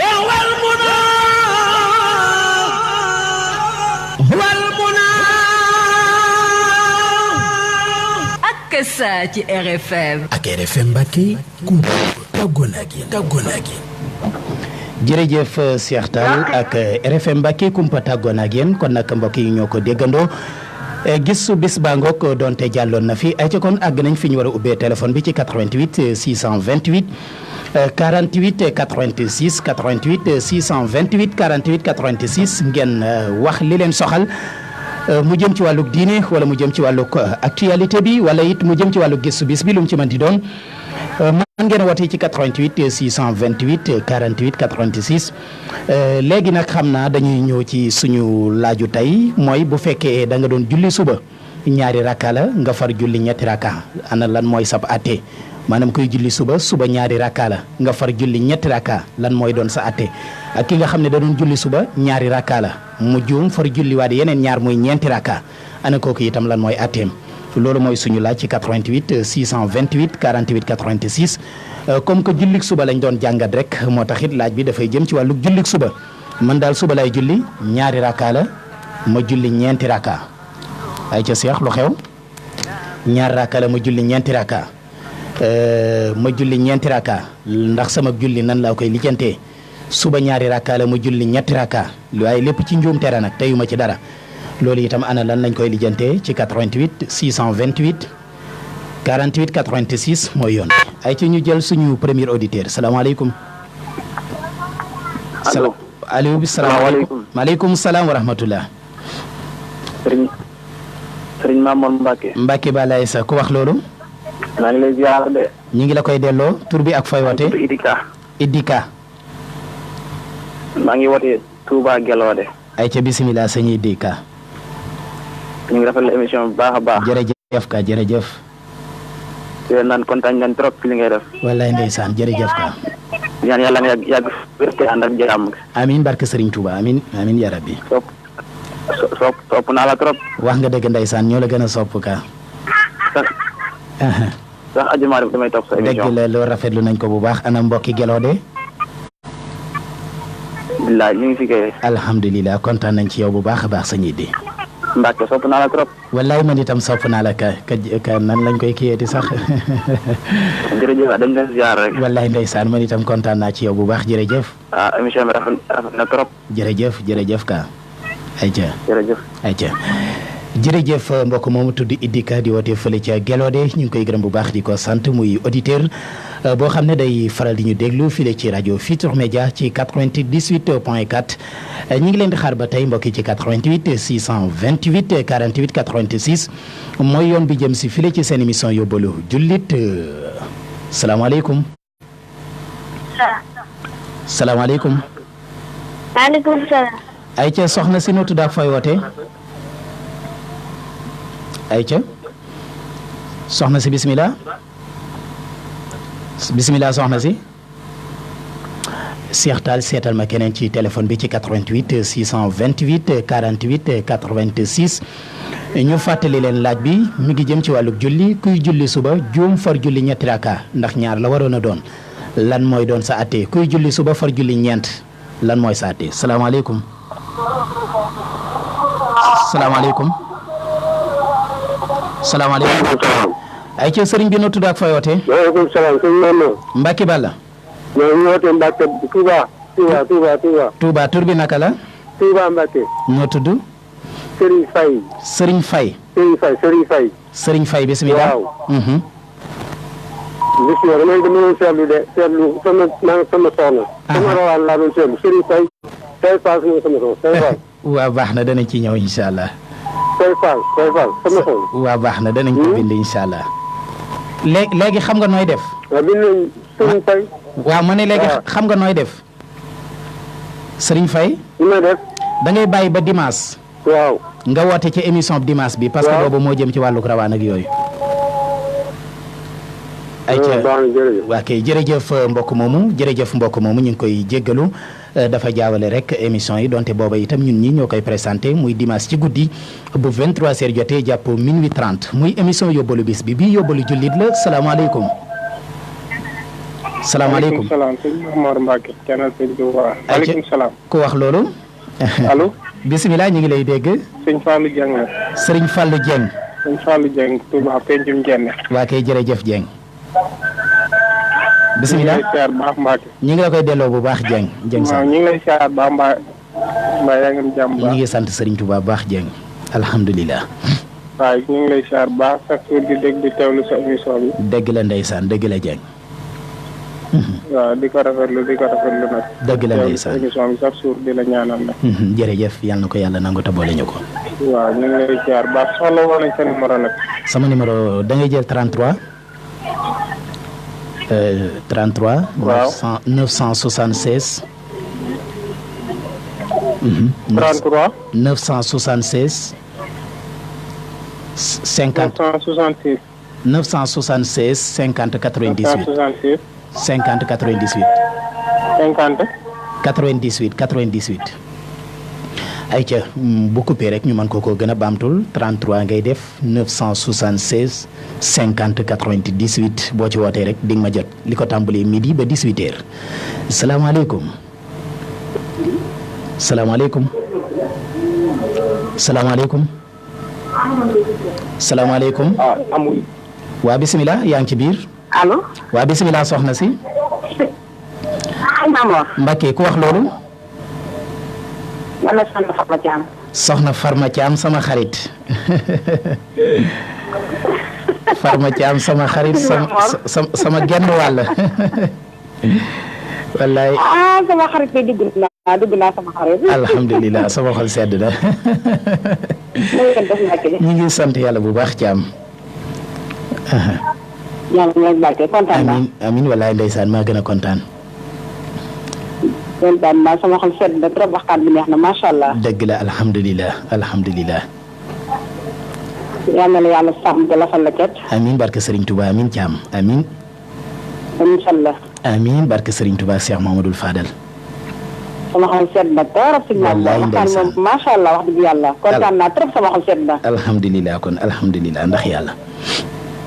ak sa ci RFM ak RFM Mbacké kumpa tàggoon ak yéen jërëjëf Cheikh Tall ak RFM Mbacké kumpa tàggoon ak yéen kon nag mbokk yi ñoo ko déggandoo gis su bis baa ngoog donte jàlloon na fi ay ca kon àgg nañ fi ñu war a ubbee téléphone bi ci 88 628 48 86 88 628 48 86 ngeen wax li leen soxal mu jëm ci wàllug diine wala mu jëm ci wàllug actualité bi wala it mu jëm ci wàllug gëstu bis bi lu mu ci mën di doon man ngeen woote ci 88 628 48 86 léegi nag xam naa dañuy ñëw ci suñu laaju tey mooy bu fekkee da nga doon julli suba ñaari rakka la nga far julli ñetti rakka ana lan mooy sab atte maanaam koy julli suba ñaari rakka la nga far julli ñetti rakka lan mooy doon sa atte ak ki nga xam ne da doon julli suba ñaari rakka la mu juum far julli waat yeneen ñaar muy ñeenti rakka ana kooku itam lan mooy atteem loolu mooy suñu laaj ci 88 628 48 86 comme que jullik suba lañ doon jàngat rek moo tax it laaj bi dafay jëm ci wàllu jullik suba man daal suba lay julli ñaari rakka la ma julli ñeenti rakka ay ca Seex lu xew ñaari rakka la ma julli ñeenti rakka ma julli ñeenti rakka ndax sama julli nan laa koy lijjantee suba ñaari rakka la ma julli ñetti rakka waaye lépp ci njuum tere nag teyuma ci dara loolu itam ana lan lañ koy lijjantee ci 88 628 48 86 mooy yoon ay ci ñu jël suñu premier auditeur salaamaaleykum. allo allo salaamaaleykum. maaleykum salaam wa rahmatullah. Sëriñ Mamour Mbacké. Mbacké Balaye sa ku wax loolu. maa ngi lay ziar de. ñu ngi la koy delloo tur bi ak fooy wote. Idika. maa ngi wote Touba Gelode. ay ca bisimilah sëñ Idika. ñu ngi rafetlu émission bu baax a baax. jërëjëf ka jërëjëf. yéen naan kontaan nañ trop ci li ngay def. wallaay ndeysaan jërëjëf ka. ñaan yàlla nga yàgg te ànd ak jàmm. amiin barke Serigne Touba amiin amiin ya rabbi. sopp naa la trop. wax nga dëgg ndeysaan ñoo la gën a sopp ka. sax ajumaa damay topp sa émission. dëgg la loolu rafetlu nañ ko bu baax ana mbokki Gelode. billaay ñu ngi fi kay. alhamdulilah kontaan nañ ci yow bu baax a baax sëñ Idi. Mbacke sopp naa la trop. wallaay man itam sopp naa la ka nan lañ koy kiyeeti sax. jërëjëf dañ leen ziar rek. wallaay ndeysaan man itam kontaan naa ci yow bu baax jërëjëf. émission bi rafet na trop. jërëjëf ka ayca. ayca. jërëjëf mbokk moomu tudd Idika di woote fële ca Gelode ñu ngi koy gërëm bu baax di ko sant muy auditeur boo xam ne day faral di ñu déglu file ci rajo Futurs Médias ci 98.4 ñu ngi leen di xaar ba tey mbokki ci 88 628 48 86 mooy yoon bi jëm si file ci seen émission yóbbalu jullit salaamaaleykum. salaamaaleykum. maaleykum salaam. ayca soxna si nu tudd ak fooy woote. ayca soxna si bismillah soxna si Cheikh Tall seetal ma keneen ci téléphone bi ci 88 628 48 86 ñu fàttali leen laaj bi mi ngi jëm ci wàllug julli kuy julli suba juum far julli ñetti raka ndax ñaar la waroon a doon lan mooy doon sa atte kuy julli suba far julli ñeent lan mooy sa atte salaamaaleykum. salaamaaleykum. ay ci sëriñ bi noo tudd ak fooy wootee. waaleykum salaam sëñ Mamadou. Mbacke Balla. ñoo ngi wootee Mbacke Touba. Touba tur bi naka la. Touba Mbacke. noo tudd. Serigne Faye. Serigne Faye. Serigne Faye bisimilah. waaw. bisimilah dama doon seetlu sama soxna. sama rawaan laa doon seetlu Serigne Faye. Faye Fall mooy sama soxna Faye Fall. waaw baax na danañ ci ñëw incha allah. Faye Fall sama soxna. waaw baax na danañ ko bind incha allah. léegi xam nga nooy def. waaw bind nañ Serigne Faye. waaw ma ne léegi xam nga nooy def. Serigne Faye. li may def. da ngay bàyyi ba dimanche. waaw. nga woote ci émission dimanche bi. parce que boobu moo jëm ci wàllu rawaan ak yooyu. waa kay jërëjëf mbokk moomu ñu ngi koy jéggalu dafa jaawale rek émission yi donte booba itam ñun ñi ñoo koy présenté muy dimanche ci guddi bu 23h jotee jàpp minuit 30 muy émission yóbbalu bis bi bii yóbbalu jullit la salaamaaleykum. salaamaaleykum salaam sëñ Mor Mbacke canal sëñ Touba. waaleykum salaam. ku wax loolu. allo. bisimilah ñu ngi lay dégg. sëñ Fallou Dieng la. Serigne Fallou Dieng. sëñ Fallou Dieng Touba Pencum Jenne. waa kay jërëjëf Dieng. bisimilah ñu ngi la koy delloo bu baax Dieng. Dieng waaw ñu ngi lay siyaar baax mbaa yaa ngi jàmm baax. ñu ngi sant Serigne Touba baax Dieng. alhamdulilah. waaw ñu ngi lay siyaar baax chaque jour di dégg di teewlu sa émission bi. dëgg la ndeysaan dëgg la Dieng. waaw di ko rafetlu nag. dëgg la ndeysaan émission bi chaque jour di la ñaanal nag. jërëjëf yal na ko yàlla nangu te boole ñu ko. waaw ñu ngi lay siyaar baax soxla woon nañ sa numéro nag. sama numéro da ngay jël 33. 33. waaw 976. 33. 976. 50. 966. 976 50 98. 966. 50 98. 50. 98. ayca bu coupé rek ñu mën ko gën a baamtul 33 ngay def 976 50 98 boo ci wootee rek di nga ma jot li ko tàmbalee midi ba 18h. salaamaaleykum. salaamaaleykum. salaamaaleykum. salaamaaleykum. amul. waa bisimilah yaa ngi ci biir. allo. waa bisimilah soxna si. Mamour. Mbacke ku wax loolu. wala soxna Farma Thiam. soxna Farma Thiam sama xarit. Farma Thiam sama xarit sama genn wàll. wallaay. sama xarit bi dugg naa sama xarit. alhamdulilah sama xol sedd na. ñu ngi sant yàlla bu baax Thiam. amiin wallaay ndeysaan maa gën a kontaan. kontaan naa sama xol sedd na trop waxtaan bi neex na macha allah. dëgg la alhamdulilah. yal na la yàlla sàmm ba lafal la cat. amiin barke Serigne Touba amiin Thiam amiin. incha allah. amiin barke Serigne Touba Cheikh Mamadou Fadal. sama xol sedd na trop. wallaay ndeysaan moom macha allah wax dëgg yàlla. kontaan naa trop sama xol sedd na. alhamdulilah kon alhamdulilah ndax yàlla.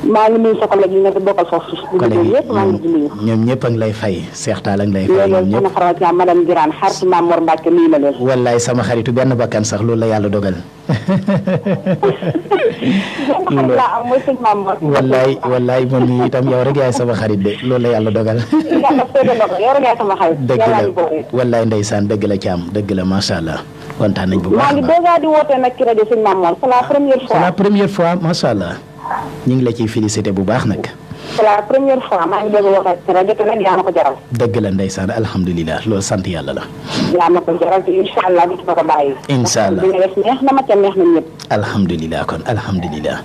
maa ngi nuyu sa collègue yi nga bokkal foofu. collègue yëpp maa ngi nuyu. ñoom ñëpp a ngi lay fay Cheikh Tall a ngi lay fay ñoom ñëpp. loolu madame Birane xaritu Mame Mor Mbacke nuyu na leen. wallaay sama xaritu benn bakkan sax loolu la yàlla dogal. wallaay man mii itam yow rek yaay sama xarit de loolu la yàlla dogal. dëgg la wallaay ndeysaan dëgg la Thiam dëgg la macha allah kontaan nañ bu baax. maa ngi dèjà di woote nag ci rajo Sëñ Mame Mor c'est la première fois. c'est la première fois macha allah. ñu ngi la ciy félicité bu baax nag. c'est la première fois maa ngi dégg wax ci rajo te nag yaa ma ko jaral. dëgg la ndeysaan alhamdulilah loolu sant yàlla la. yaa ma ko jaral te incha allah du ci ma ko bàyyi. incha allah li nga def neex na ma ca neex na ñëpp. alhamdulilah kon alhamdulilah.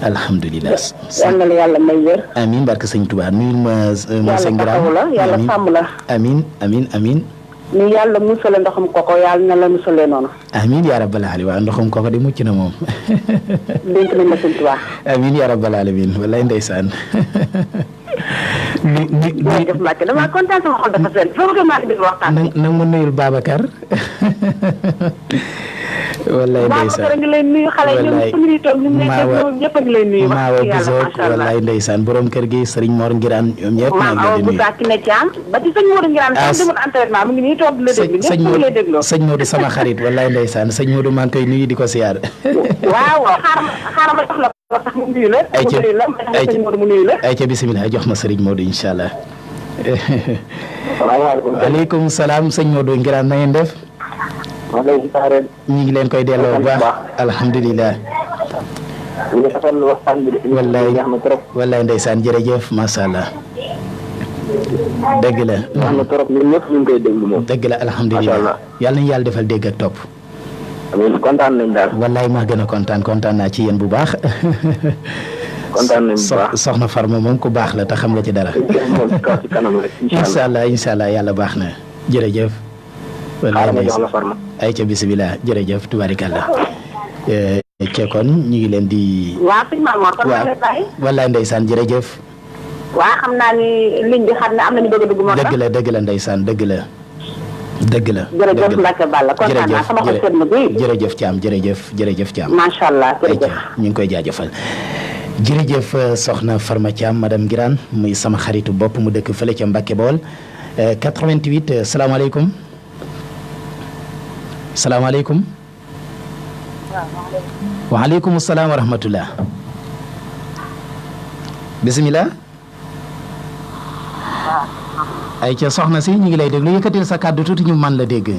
yal na la yàlla may wér. amiin barke sëñ Tuubaa nuyul ma sëñ Ngiraan yàlla sàmm la. amiin. ni yàlla musale ndoxum koko yàlla na la musalee noonu. amiin yaa rabbal alamin waaw ndoxum koko de mucc na moom. dénk nañ la sëñ Tuubaa. amiin yaa rabbal alamin wallaay ndeysaan. jërëjëf Mbacke damaa kontaan sama xol dafa seen foofu maa ngi déglu waxtaan. nag ma nuyul Babacar. wallaay ndeysaan waaw ngi lay nuyu xale ñoom fu ñu toog ñu ngi lay déglu ñëpp a ngi lay nuyu. Maawa Bousso wallaay ndeysaan borom kër gi Serigne Mor Ngiraan ñoom ñëpp maa ngi leen di nuyu. Maawa Bousso ki ne Thiam ba ci sëñ Modou Ngiraan tam demul entraînement mu ngi nii toog di la déglu ñëpp ñu ngi lay dégloo. sëñ Modou sama xarit wallaay ndeysaan sëñ Modou maa ngi koy nuyu di ko siyaar. waaw xaaral ma jox la ko sax mu nuyu la. mu nuyu la. ayca bisimilah jox ma Serigne Modou incha allah. waaleykum salaam sëñ Modou Ngiraan na ngeen def. ñu ngi leen koy delloo bu baax alhamdulilah. wallaay ndeysaan jërëjëf macha allah. dëgg la. dëgg la alhamdulilah. yàlla nañu yàlla defal dégg ak topp. amiin kontaan nañ daal. wallaay maa gën a kontaan naa ci yéen bu baax. kontaan nañ bu baax soxna Farma moom ku baax la te xam nga ci dara. incha allah yàlla baax na jërëjëf. wallaay ndeysaan ay ca bisimilah jërëjëf tubaarikàlla. kon ñu ngi leen di. waaw sëñ Mamour kon maa ngi lay bàyyi. wallaay ndeysaan jërëjëf. waaw xam naa ni ligne bi xam ne am nañu bëgg a dugg moo tax. dëgg la ndeysaan dëgg la. jërëjëf Mbacke Balla kontaan naa sama xol sedd na bi. jërëjëf Thiam jërëjëf Thiam. macha allah jërëjëf. ñu ngi koy jaajëfal. jërëjëf soxna Farma Thiam madame Ngiraan muy sama xaritu bopp mu dëkk fële ca Mbacke Bool 88 salaamaaleykum. salaamaaleykum. waaleykum salaam wa rahmatullah. bisimilah. ay ca soxna si ñu ngi lay déglu yëkkatil sa kàddu tuuti ñu man la dégg.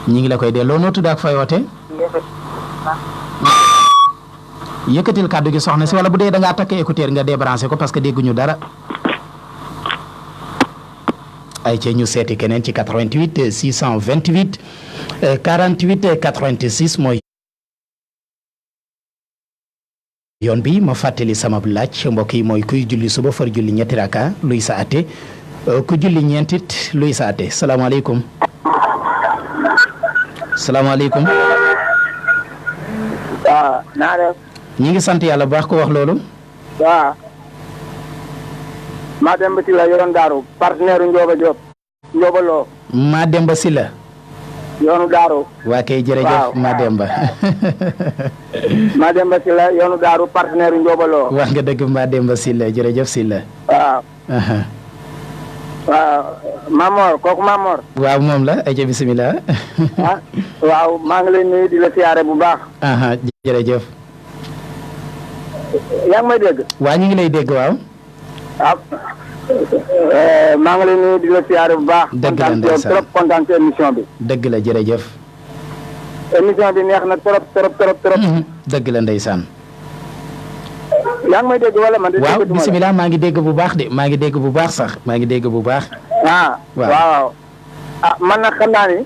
ñu ngi la koy delloo noo tudd ak fay woote. yëkkatil kàddu gi soxna si wala bu dee da ngaa takk écouteur nga débranché ko parce que dégguñu dara. ay ca ñu seeti keneen ci 88 628 48 86 mooy yoon bi ma fàttali sama laaj mbokk yi mooy kuy julli suba far julli ñetti raka luy sa ate ku julli ñeentit luy sa ate salaamaaleykum. salaamaaleykum. waaw naa def. ñi ngi sant yàlla bu baax ko wax loolu. waaw. maa Demba Sylla yoroon daaru partenaire Ndioba Diop. Ndioba Lo. maa Demba Sylla. yoonu daaru. waa kay jërëjëf maa Demba. maa Demba Sylla yoonu daaru partenaire Ndioba Lo. wax nga dëgg maa Demba Sylla jërëjëf Sylla. waaw. waaw Mamor kooku Mamor. waaw moom la ay ca bisimilah. waaw maa ngi lay nuyu di la siyaare bu baax. jërëjëf. yaa ngi may dégg. waa ñu ngi lay dégg waaw. maa ngi lay nuyu di la siyaare bu baax. dëgg la ndeysaan trop kontaan ci émission bi. dëgg la jërëjëf. émission bi neex na trop. dëgg la ndeysaan. yaa ngi may dégg wala man. waaw bisimilah maa ngi dégg bu baax de maa ngi dégg bu baax sax maa ngi dégg bu baax. waaw. man nag xam naa ni.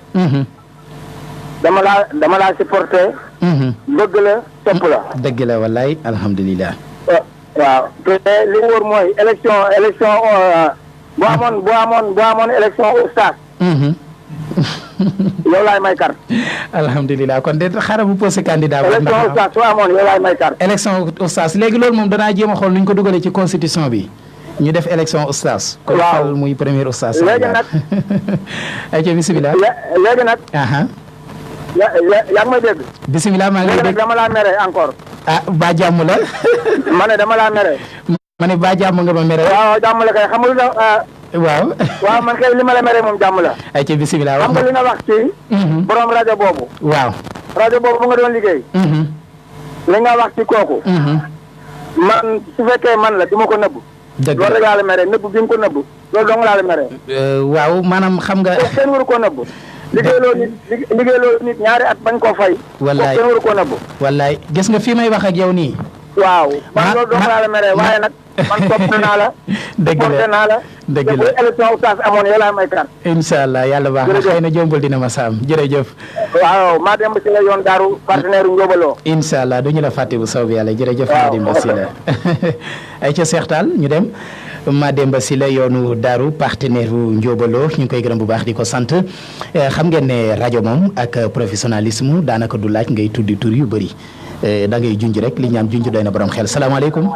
dama laa supporté. bëgg la topp la. dëgg la wallaay alhamdulilah. waaw te li mu wóor mooy élection bu amoon élection oustaz. yow laay may carte. alhamdulilah kon de xaaral bu posé candidat. élection oustaz su amoon yow laay may carte. élection oustaz léegi loolu moom danaa jéem a xool nu ñu ko dugalee ci constitution bi ñu def élection oustaz. waaw kon fal muy premier oustaz. léegi nag. ayca bisimilah. léegi nag. yaa ngi may dégg. bisimilah maa ngi lay dégg dama laa mere encore. ba jàmm la. ma ne dama laa mere. ma ne ba jàmm nga ma mere. waaw jàmm la kay xamul na. waaw man kay li ma la mere moom jàmm la. ayca bisimilah xam nga li nga wax ci. borom rajo boobu. waaw. rajo boobu nga doon liggéey. li nga wax ci kooku. man su fekkee man la du ma ko nëbb. dëgg loolu rek laa la mere nëbb bi nga ko nëbb. loolu dong laa la mere. waaw maanaam xam nga. kenn waru koo nëbb. liggéeyloo nit ñaari at bañ koo fay. wallaay kenn waru koo nëbb. wallaay gis nga fii may wax ak yow nii. waaw man loolu dong laa la mere waaye nag man topp naa la. dëgg la porté naa la. dëgg la te bu élection oustaz amoon yow laa may carte. incha allah yàlla baax na xëy na jombul dina ma saam jërëjëf. waaw maa Demba Sylla yoon daaru partenaire Ndioba Lo. incha allah du ñu la fàtte bu soob yàlla jërëjëf. maa Demba Sylla ay ca seextaal ñu dem. maa Demba Sylla yoonu daaru partenaire bu Ndioba Lo ñu ngi koy gërëm bu baax di ko sant xam ngeen ne rajo moom ak professionnalisme daanaka du laaj ngay tuddi tur yu bëri da ngay junj rek li ñaan junj doy na borom xel salaamaaleykum.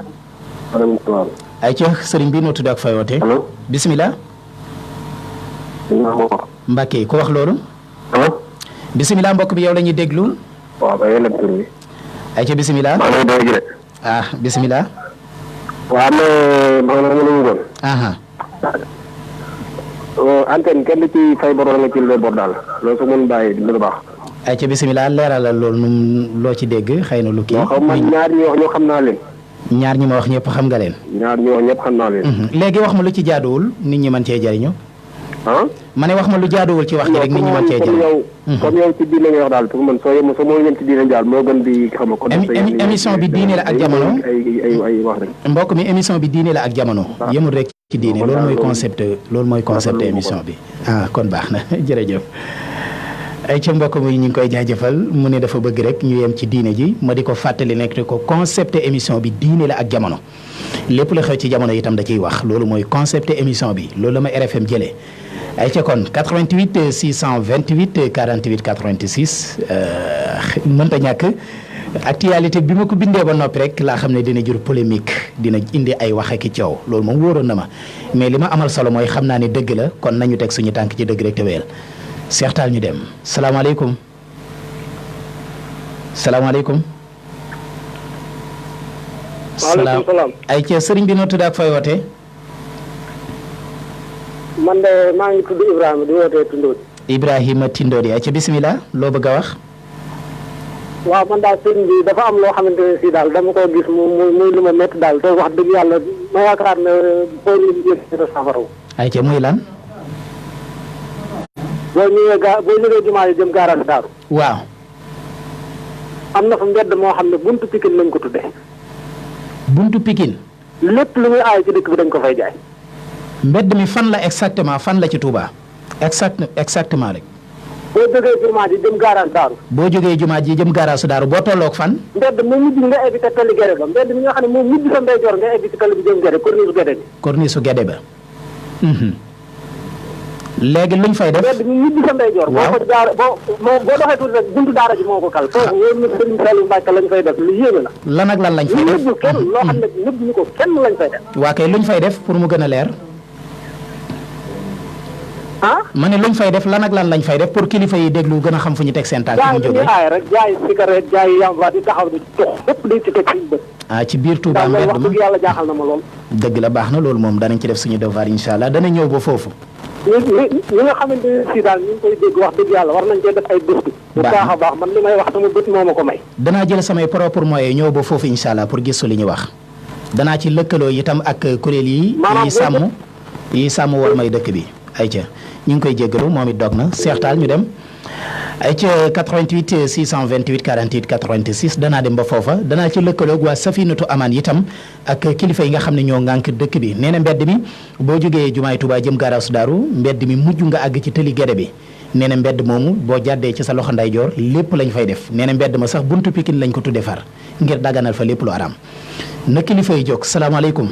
maaleykum salaam. ay ca sëriñ bi noo tudd ak fay woote. allo bisimilah. Mbacke ko wax loolu. bisimilah mbokk bi yow la ñuy déglu. waaw ba yéen a tur bi. ay ca bisimilah. maa ngi dégg de. ah bisimilah. waaw mais maa ngi leen doon. antenne kenn ci fay bor nga ci bor daal loolu su mën bàyyi dina baax. ay ca bisimilah leeralal loolu num loo ci dégg xëy na lu kii. xaw ma ñaar ñi wax ñoo xam naa leen. ñaar ñi ma wax ñëpp xam nga leen. ñaar ñi wax ñëpp xam naa leen. léegi wax ma lu ci jaaduwul nit ñi mën cee jariñu. ma ne wax ma lu jaaduwul ci wax ji rek nit ñi mën cee jariñu. comme yow ci diine nga wax daal pour man soo yem ci diine daal moo gën di xam nga. émission bi diine la ak jamono. ay wax rek. mbokk mi émission bi diine la ak jamono. yemul rek ci diine loolu mooy concept émission bi. kon baax na jërëjëf. ay ca mbokk mi ñu ngi koy jaajëfal mu ne dafa bëgg rek ñu yem ci diine ji ma di ko fàttali nekk te ko concept émission bi diine la ak jamono lépp la xew ci jamono itam da ciy wax loolu mooy concept émission bi loolu la ma RFM jëlee ay ca kon 88 628 48 86 mënta ñàkk actualité bi ma ko bindee ba noppi rek laa xam ne dina jur polémique dina indi ay wax ak i coow loolu moom wóoroon na ma mais li ma amal solo mooy xam naa ne dëgg la kon nañu teg suñu tànk ci dëgg rek te wéyal seextaal ñu dem salaamaaleykum salaamaaleykum. waaleykum salaam. ay ca sëriñ bi noo tudd ak fay wootee. man de maa ngi tudd Ibrahima di wootee Tindodi. Ibrahima Tindodi ay ca bisimilah loo bëgg a wax. waaw man daal sëriñ bi dafa am loo xamante ne si daal dama ko gis muy lu ma métti daal te wax dëgg yàlla ma yaakaar ne boo ñu yëg safara. ay ca muy lan. boo ñëwee jumaa yi jëm gaaraas daaru. waaw. am na fa mbedd moo xam ne buntu Pikine lañ ko tuddee. buntu Pikine. lépp lu muy aay ci dëkk bi dañ ko fay jaay. mbedd mi fan la exactement fan la ci Touba. exactement rek. boo jógee jumaa ji jëm gaaraas daaru. boo jógee jumaa ji jëm gaaraasu daaru boo tolloog fan. mbedd mu mujj nga egg ci tali Gede ba mbedd mi nga xam ne moom mujj sa ndeyjoor nga egg ci tali bi jëm Gede corniche Gede bi. corniche Gede ba. léegi luñ fay def mbedd mi mujj sa ndeyjoor. waaw boo ko jaar boo doxee tuuti rek buntu daara ji moo ko kal. foofu wóor na Sëriñ Saliou Mbacke lañ fay def lu yéeme la. lan ak lan lañ fay def nëbbu kenn loo xam ne nëbbu ñu ko kenn lañ fay def. waa kay luñ fay def pour mu gën a leer. ma ne luñ fay def lan ak lan lañ fay def pour kilifa yi déglu gën a xam fu ñu teg seen tànk mu jógee. jaay rek jaay cigarette jaay yamba di taxaw di tox lépp dañ ci teg suñu bët. ci biir Touba mbedd wax dëgg yàlla jaaxal na ma lool. dëgg la baax na loolu moom danañ ci def suñu devoir incha allah dana ñëw ba foofu. ñi nga xamante ne si daal ñu ngi koy dégg wax dëgg yàlla war nañ cee def ay gëstu. bu baax a baax man li may wax sama bët moo ma ko may. danaa jël samay propre moyens ñëw ba foofu incha allah pour gëstu li ñu wax. danaa ci lëkkaloo itam ak kuréel yi. yi sàmm war may dëkk bi ayca ñu ngi koy jéggalu moom it dog na seextaal ñu dem ayca 88 628 48 86 danaa dem ba foofa danaa ci lëkkaloog waa Safinatu Amaan itam ak kilifa yi nga xam ne ñoo ŋànk dëkk bi nee na mbedd mi boo jógee jumaay Tuubaa jëm gaaraasu daaru mbedd mi mujj nga àgg ci tëli Gede bi nee na mbedd moomu boo jàddee ci sa loxo ndeyjoor lépp lañ fay def nee na mbedd ma sax buntu Pikine lañ ko tudde far ngir daganal fa lépp lu araam na kilifa yi jóg salaamaaleykum.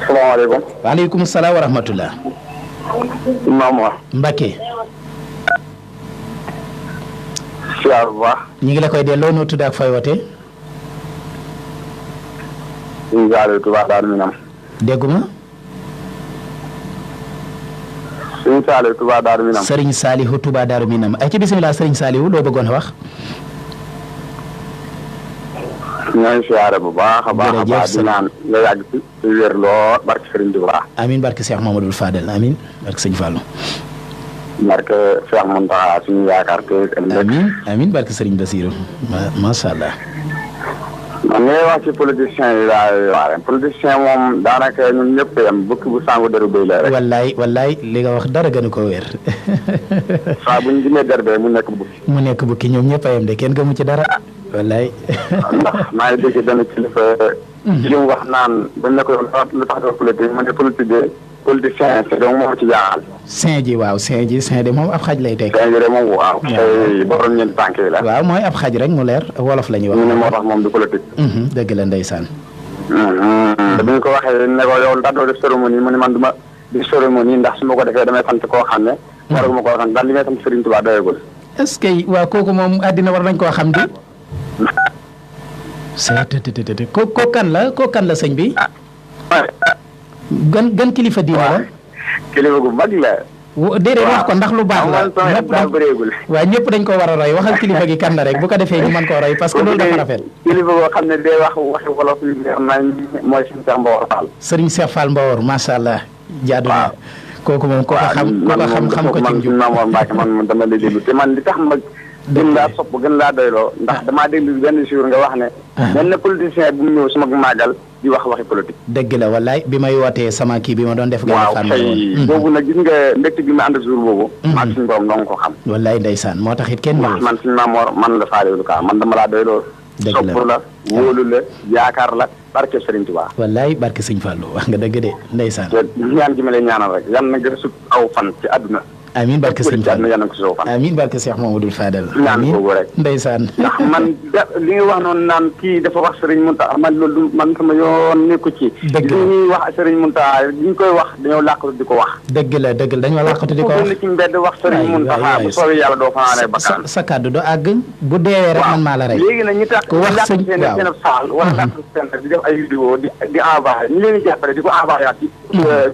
salaamaaleykum. waaleykum salaam wa rahmatullah. Maama. Mbacke. siyaar bu baax. ñu ngi la koy delloo noo tudd ak fay wootee. Sëriñ Saliou Touba Darou Minam. dégguma. Sëriñ Saliou Touba Darou Minam. Sëriñ Saliou Touba Darou Minam ay ci bisimilah Sëriñ Saliou loo bëggoon a wax. ñooy siyaare bu baax a baax a baax di naan nga yàgg ci wér loo barke Sëriñ Touba. amiin barke Cheikh Mamadou Fadel amiin barke Sëñ Fallou. barke Cheikh Mountakha suñu yaakaar te amiin amiin barke Sëriñ Bassirou macha allah. man ngay wax ci politiciens yi daal waaye politicien moom daanaka ñun ñëpp yam bukki bu sangu deru béy la rek. wallaay li nga wax dara gënu ko wér. saa bu ñu jëmee derbee mu nekk bukki. mu nekk bukki ñoom ñëpp a yam de kenn gëmu ci dara. wallaay. ndax maa ngi dégg benn kilifa. li mu wax naan bañ ne ko lu tax doo politique mu ne politique politicien c'est donc moom ci jaaxal. Saint ji waaw Saint de moom ab xaj lay teg. Saint ji de moom waaw. tey borom ñeenti tànk yi la. waaw mooy ab xaj rek mu leer wolof la ñuy wax. ñu ne moo tax moom du politique. dëgg la ndeysaan. te bi ñu ko waxee ne ko yow ndax doo def cérémonie mu ne man du ma di cérémonie ndax su ma ko defee damay sant koo xam ne. war ma koo xam daal li may sant Serigne Touba doyagul. est-ce que waaw kooku moom àddina war nañ koo xam di. ko kan la sëñ bi. gan kilifa diine la. kilifa gu mag la. déedéet wax ko ndax lu baax la waaw ñëpp dañ ko war a roy waxal kilifa gi kan la rek bu ko defee ñu mën koo roy parce que loolu dafa rafet. kilifa boo xam ne day wax waxi wolof yu leer nañ mooy Serigne Cheikh Mbawar Fall. Serigne Cheikh Fall Mbawar macha allah. jaadu na kooku moom ko xam ko ci njub. man dama lay déglu te man li tax ma gën laa sopp gën laa doyloo ndax damaa déglu benn jour nga wax ne. benn politicien bu ñëw sama màggal di wax waxi politique. dëgg la wallaay bi may wootee sama kii bi ma doon def. waaw kay boobu nag gis nga mbégte bi ma ànd jour boobu. maag suñu borom dong ko xam. wallaay ndeysaan moo tax it kenn ñëwul. man suñu Maamoor man la Fallou Ka man dama laa doyloo. dëgg la sopp la wóolu la yaakaar la barke Serigne Touba. wallaay barke Serigne Fallou wax nga dëgg de ndeysaan. te ñaan gi ma lay ñaanal rek yan na gën a sut aw fan ci àdduna. amiin barke Serigne Fallou yan na ko soo fan. amiin barke Cheikh Mamadou Fadel. ñaan boobu rek ndeysaan. ndax man li nga wax noonu naan kii dafa wax Serigne Mountakha man loolu man sama yoon nekku ci. dëgg la li ñuy wax Serigne Mountakha li ñu koy wax dañoo làqatu di ko wax. dëgg la dañoo làqatu di ko wax. ci mbedd wax Serigne Mountakha bu soobee yàlla doo fanaanee bakkaan. sa kàddu do àgg bu deewee rek man maa la rey. léegi nag ñu tax ku wax sëñ seen saal wala làq seen di def ay vidéo di envoyé ñu leen di jàppale di ko envoyé waat ci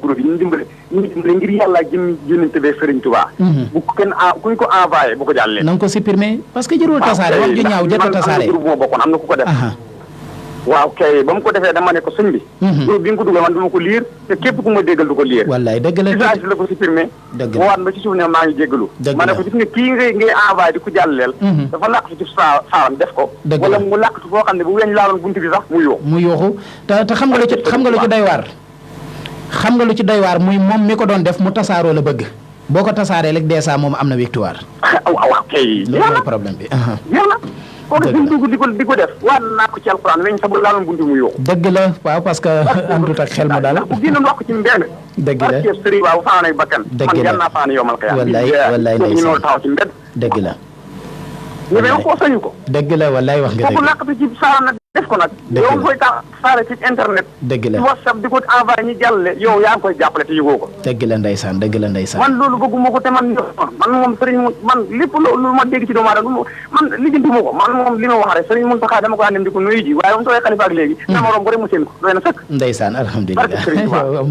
groupe yi ñu dimbale ngir yàlla jëm jënante bee Serigne Touba. bu ko kenn kuñ ko envoyé bu ko jàllee. na nga ko supprimer parce que jërul tasaare wax ju ñaaw jot a tasaare. groupe moo bokkoon am na ku ko def. waaw kay ba mu ko defee dama ne ko sëñ bi. groupe bi nga ko dugal man dama ko liir te képp ku ma déggal du ko liir. wallaay dëgg la message la ko supprimer. dëgg la waat ba ci suuf ne maa ngi jéggalu. dëgg la ma ne ko gis nga kii ngay envoyé di ko jàlleel. dafa làqatu ci saaram def ko. dëgg la wala mu làqatu foo xam ne bu weñ laaloon buntu bi sax mu yuuxu te xam nga lu ci doy waar. xam nga lu ci doy waar muy moom mi ko doon def mu tasaaroo la bëgg boo ko tasaaree rek dèjà moom am na victoire. waaw kay. loolu mooy problème bi. yàlla kooku suñ dugg di ko def waat naa ko ci alxuraan weñ sax bu laaloon buntu mu yuuxu. dëgg la waaw parce que àndut ak xel mu daal. bu génnoon wax ko ci mbedd. dëgg la parce que sëriñ waaw faanay bakkan. dëgg la man yàlla naa faane yomal xëy. wallaay ñu ñëw taxaw ci mbedd. dëgg la. ñebe ko sañu ko. dëgg la wallaay wax nga dëgg. kooku làqatu ci saara nag def ko nag. dëgg la yow koy tasaare ci internet. dëgg la ci WhatsApp di ko envoyé ñu jàllale yow yaa ngi koy jàppale te yëgoo ko. dëgg la ndeysaan dëgg la ndeysaan. man loolu bëgguma ko te man moom sëriñ man lépp lu ma dégg ci doomu aadama man lijjantuma ko man moom li ma wax rek sëriñ Mountakha dama ko àndem di ko nuyu ji waaye moom sooy xalifa ak léegi. dama romb rek mu seen ko doy na sëkk. ndeysaan alhamdulilah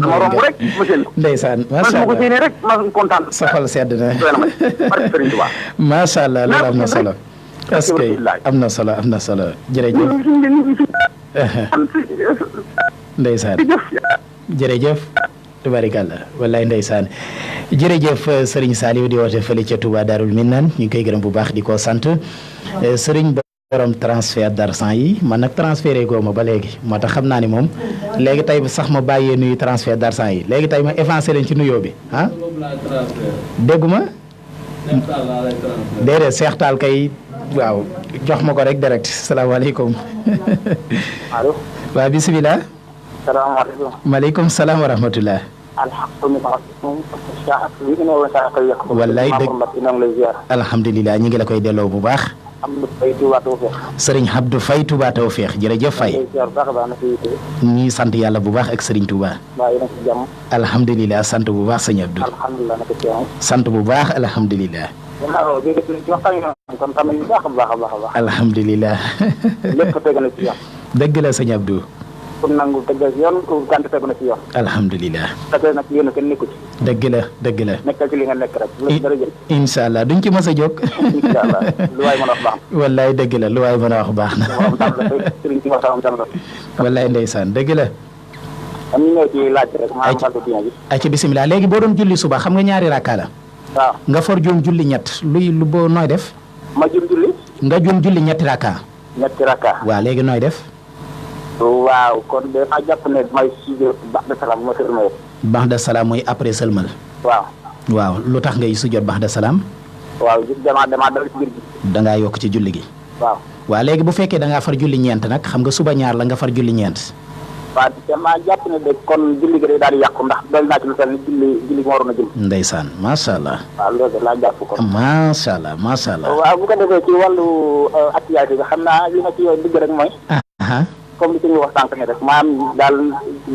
dama romb rek mu seen ko. ndeysaan macha allah man ma ko séenee rek ma kontaan. sa xol sedd na. doy na ma barke sëriñ Tuubaa. macha allah loolu am na solo. est-ce que am na solo jërëjëf. ndeysaan jërëjëf tubaarikàlla wallaay ndeysaan jërëjëf Serigne Saliou di woote fële ca Touba Darul Minnan ñu ngi koy gërëm bu baax di ko sant Serigne borom transfert d'argent yi man nag transféré goo ma ba léegi moo tax xam naa ni moom léegi tey sax ma bàyyee nuyu transfert d'argent yi léegi tey ma avancé leen ci nuyoo bi ah dégguma déedéet Cheikh Tall kay waaw jox ma ko rek direct salaamaaleykum. allo. waaw bisimilah. salaamaaleykum. maaleykum salaam wa rahmatulah. wallaay dëgg alhamdulilah ñu ngi la koy delloo bu baax. Serigne Abdou Faye Touba Tawfekh jërëjëf Faye. ñuy sant yàlla bu baax ak Serigne Touba. alhamdulilah sant bu baax sëñ Abdou. sant bu baax alhamdulilah. waaw alhamdulilah. lépp tegu na ci yoon. dëgg la sëñ Abdou. pour nangu tegu ci yoon pour gànt tegu na ci yoon. alhamdulilah. tegu nag yéen a kenn nekku ci. dëgg la dëgg la. nekkal ci li nga nekk rek. lu dara jël. incha allah duñ ci mës a jóg. incha allah lu waay mën a wax baax na. wallaay dëgg la lu waay mën a wax baax na. wallaay ndeysaan dëgg la. am ñu ñëw ci laaj rek maanaam wàllu diine bi. ay ci bisimilah léegi boo doon julli suba xam nga ñaari rakka la. waaw nga for juum julli ñett lu boo nooy def. ma juum julli. nga juum julli ñetti rakka. ñetti rakka. waaw léegi nooy def. waaw kon de ma jàpp ne may sujjóot ba'da salaam ma sëlmal. ba'da salaam mooy après sëlmal. waaw. waaw lu tax ngay sujjóot ba'da salaam. waaw damaa dal ci biir gi. da ngaa yokk ci julli gi. waaw. waaw léegi bu fekkee da ngaa far julli ñeent nag xam nga suba ñaar la nga far julli ñeent. waaw damaa jàpp ne de kon julli gi day daal di yàqu ndax dool naa ci lu toll ni julli moo waroon a julli. ndeysaan macha allah. waaw loolu de laa jàpp kon. macha allah macha allah. waaw bu ko defee ci wàllu actualité bi xam naa li ma ci digg rek mooy. comme li ñu wax sànq ne rek maanaam daal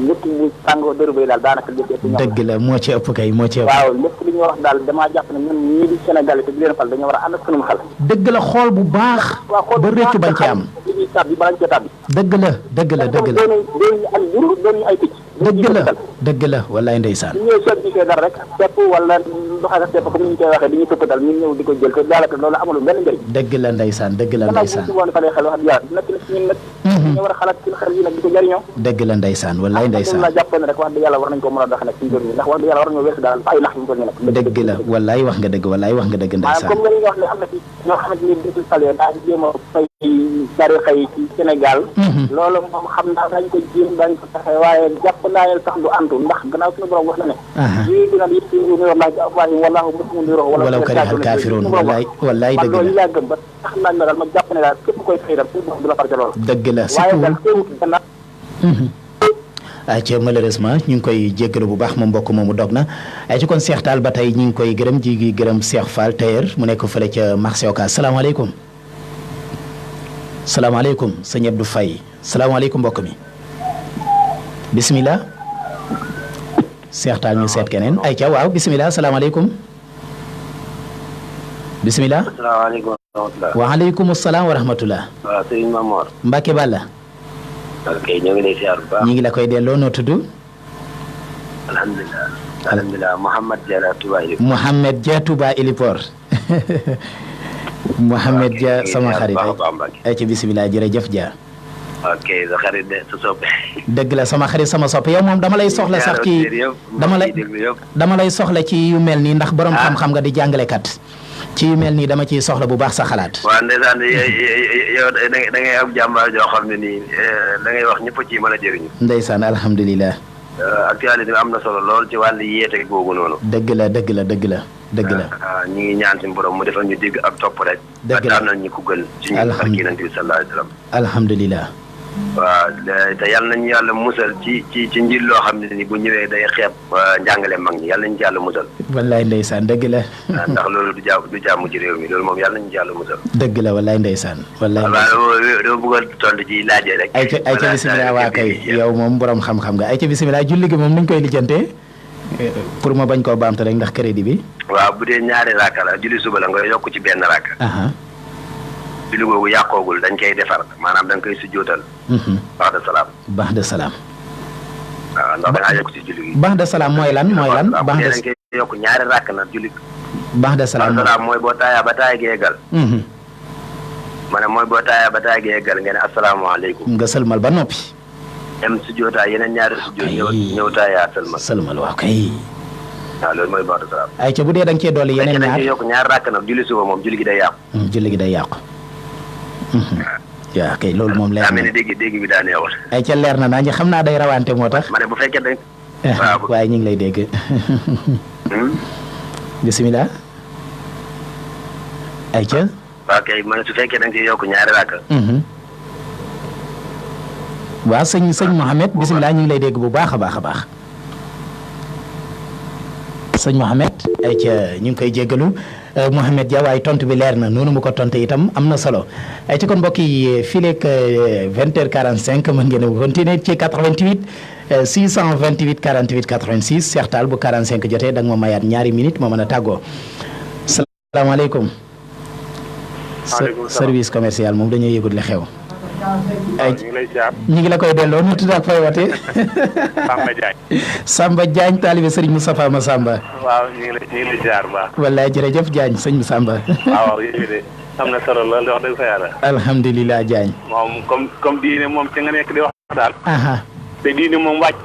lépp lu tàngoo dërëbëy daal daanaka lépp. dëgg la moo ci ëpp kay moo ci ëpp. waaw lépp bi ñu wax daal damaa jàpp ne ñun ñii di Sénégal te di leen fal dañoo war a ànd ak sunum xel. dëgg la xool bu baax. ba rëccu bañ ci am. li ñuy tàbbi balañ cee tàbbi. dëgg la dëgg la dëgg la. doon ñu ay jur doon ñu ay picc. dëgg la dëgg la wallaay ndeysaan. ñu ñëw soog gisee dara rek tepp wala ndoxal ak tepp comme ni ñu koy waxee dañuy tëpp dal ñu ñëw di ko jël te daanaka loolu amul benn njëriñ. dëgg la ndeysaan dëgg la ndeysaan. gannaaw bu ñu si woon falee xel wax dëgg yàlla nekk na si ñun nag. ñu war a xalaat suñu xel yi nag di ko jëriñoo. dëgg la ndeysaan wallaay ndeysaan. la jàpp ne rek wax dëgg yàlla war nañ ko mën a dox nag suñu ndax wax dëgg yàlla war nañoo weesu daal ay nax yu ñu nag. dëgg la wallaay wax nga dëgg wallaay wax nga dëgg ndeysaan. comme nga li nga wax ne am na ci ñoo xamante ni ditul salaire daa jéem a fay tarixa yi ci Sénégal. loolu moom xam naa dañ ko jéem dañ ko taxee waaye jàpp naa ne sax du antu ndax gannaaw suñu borom wax na ne yii dina yëpp si ni wallahi ci afwahi wallahu muslimun di rox wala karihal kafirun wallaay dëgg la loolu laa gëm ba tax naa ne daal ma jàpp ne daal képp koy fay daal suñu borom du la farce loolu dëgg la waaye daal teewut gannaaw ay ci malheureusement ñu ngi koy jéggalu bu baax moom mbokk moomu dog na ay ci kon Cheikh Tall ba tey ñu ngi koy gërëm ji gërëm Cheikh Fall tailleur mu nekk fële ca marché Ocass salaamaaleykum salaamaaleykum sëñ Abdou Faye salaamaaleykum mbokk mi bisimilah Cheikh Tall ñu seet keneen ay ca waaw bisimilah salaamaaleykum bisimilah asalaamaaleykum waaleykum salaam wa rahmatullah waaw sëñ Mamor Mbacke Balla ok ñoo ngi lay ziar bu baax ñi ngi la koy delloo noo tudd alhamdulilah Mouhamed Dia Touba Ilipor Mouhamed Dia Touba Ilipor Mouhamed Dia sama xarit ay ci bisimilah jërëjëf Dia ok sa xarit de sa soppe dëgg la sama xarit sama soppe yow moom dama lay soxla sax ci dama lay soxla ci yu mel nii ndax borom xam-xam nga di jàngalekat ci yu mel nii dama ciy soxla bu baax sa xalaat. waaw ndeysaan yow da ngay am jàmbaar joo xam ne nii da ngay wax ñëpp ci mën a jëriñu. ndeysaan alhamdulilah. actualité bi am na solo lool ci wàllu yeete googu noonu. dëgg la dëgg la dëgg la dëgg la. ñu ngi ñaan suñu borom mu defal ñu dégg ak topp rek. dëgg la am na ñu ko gën. ci ñu barke Yonent bi sallallahu alayhi wa sallam. alhamdulilah. waaw te yàlla nañu yàlla musal ci njir loo xam ne ni bu ñëwee day xeeb njàngale mag ñi yàlla nañu ci yàlla musal. wallaay ndeysaan dëgg la. ndax loolu du jàmm ci réew mi loolu moom yàlla nañu ci yàlla musal. dëgg la wallaay ndeysaan. wallaay ndeysaan waaw dama bëgg a tontu ci laajee rek. ay ca bisimilah waa kay yow moom borom xam-xam nga ay ca bisimilah julli gi moom nuñ koy lijjantee pour ma bañ koo baamte rek ndax crédit bi. waaw bu dee ñaari raaka la julli suba la nga yokk ci benn raaka. julli googu yàqoogul dañ koy defar maanaam da nga koy sujjootal. baax de salaam. baax de salaam. waaw ndax da ngaa yokk ci julli gi. baax de salaam mooy lan mooy lan. baax de dañ koy yokk ñaari rakk na julli. baax de salaam mooy boo taayaa ba taay gi eggal. ma ne mooy boo taayaa ba taay gi eggal ngeen ne asalaamaaleykum. nga sëlmal ba noppi. dem sujjootaa yeneen ñaari sujjoot ñëw taayaa sëlmal. sëlmal waaw kay. waaw loolu mooy baax de salaam. ay ca bu dee da nga cee dolli yeneen ñaar dañ koy yokk ñaari rakk na julli suba moom julli gi day yàqu. julli gi day yàqu. waaw kay loolu moom leer na. daa mel ni dégg bi daa neexul. ay ca leer na naa ñu xam naa day rawante moo tax. ma ne bu fekkee dañ. waaw waaye ñu ngi lay dégg. bisimilah. ay ca. waaw kay man su fekkee dañ ciy yokk ñaari rakk. waaw sëñ Mohamed bisimilah ñu ngi lay dégg bu baax a baax a baax. sëñ Mohamed ay ca ñu ngi koy jéggalu Mohamed Dia waaye tontu bi leer na noonu mu ko tonte itam am na solo ay ci kon mbokk yi fii leeg 20h45 mën ngeen a continuer ci 88 628 48 86 Cheikh Tall bu 45 jotee da nga ma mayaat ñaari minutes moo mën a tàggoo. salaamaaleykum. service commercial moom dañoo yëgul li xew. ay ñu ngi la koy delloo nu tudd ak fay wate Samba Diagne. Samba Diagne taalibe Serigne Moustapha Massamba. waaw ñu ngi lay jaar bu baax. wallaay jërëjëf Diagne sëñ Massamba. waaw yéen de am na solo lool wax dëgg fa yàlla. alhamdulilah Diagne. moom comme diine moom ci nga nekk di wax daal. te diine moom wàcc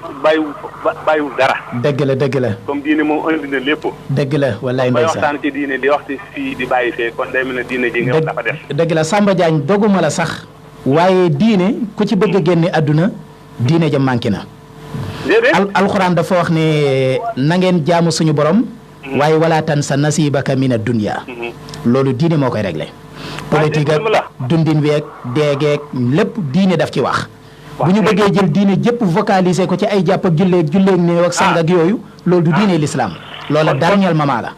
bàyyiwul dara. dëgg la dëgg la. comme diine moom andi na lépp. dëgg la wallaay ndeysaan. bay waxtaan ci diine di wax ci fii di bàyyi fee kon day mel ne diine ji nga dafa def. dëgg la Samba Diagne doguma la sax. waaye diine ku ci bëgg a génne àdduna diine ja manqué na. alxuraan dafa wax ne na ngeen jaamu suñu borom. waaye wala tan sa nasibaka mina dunya. loolu diine moo koy réglé. politique ak dundin weeg deegeeg lépp diine daf ci wax. bu ñu bëggee jël diine jëpp vocaliser ko ci ay jàpp ak julleeg ne ak sang ak yooyu loolu du diine l'islam loola dernier moment la.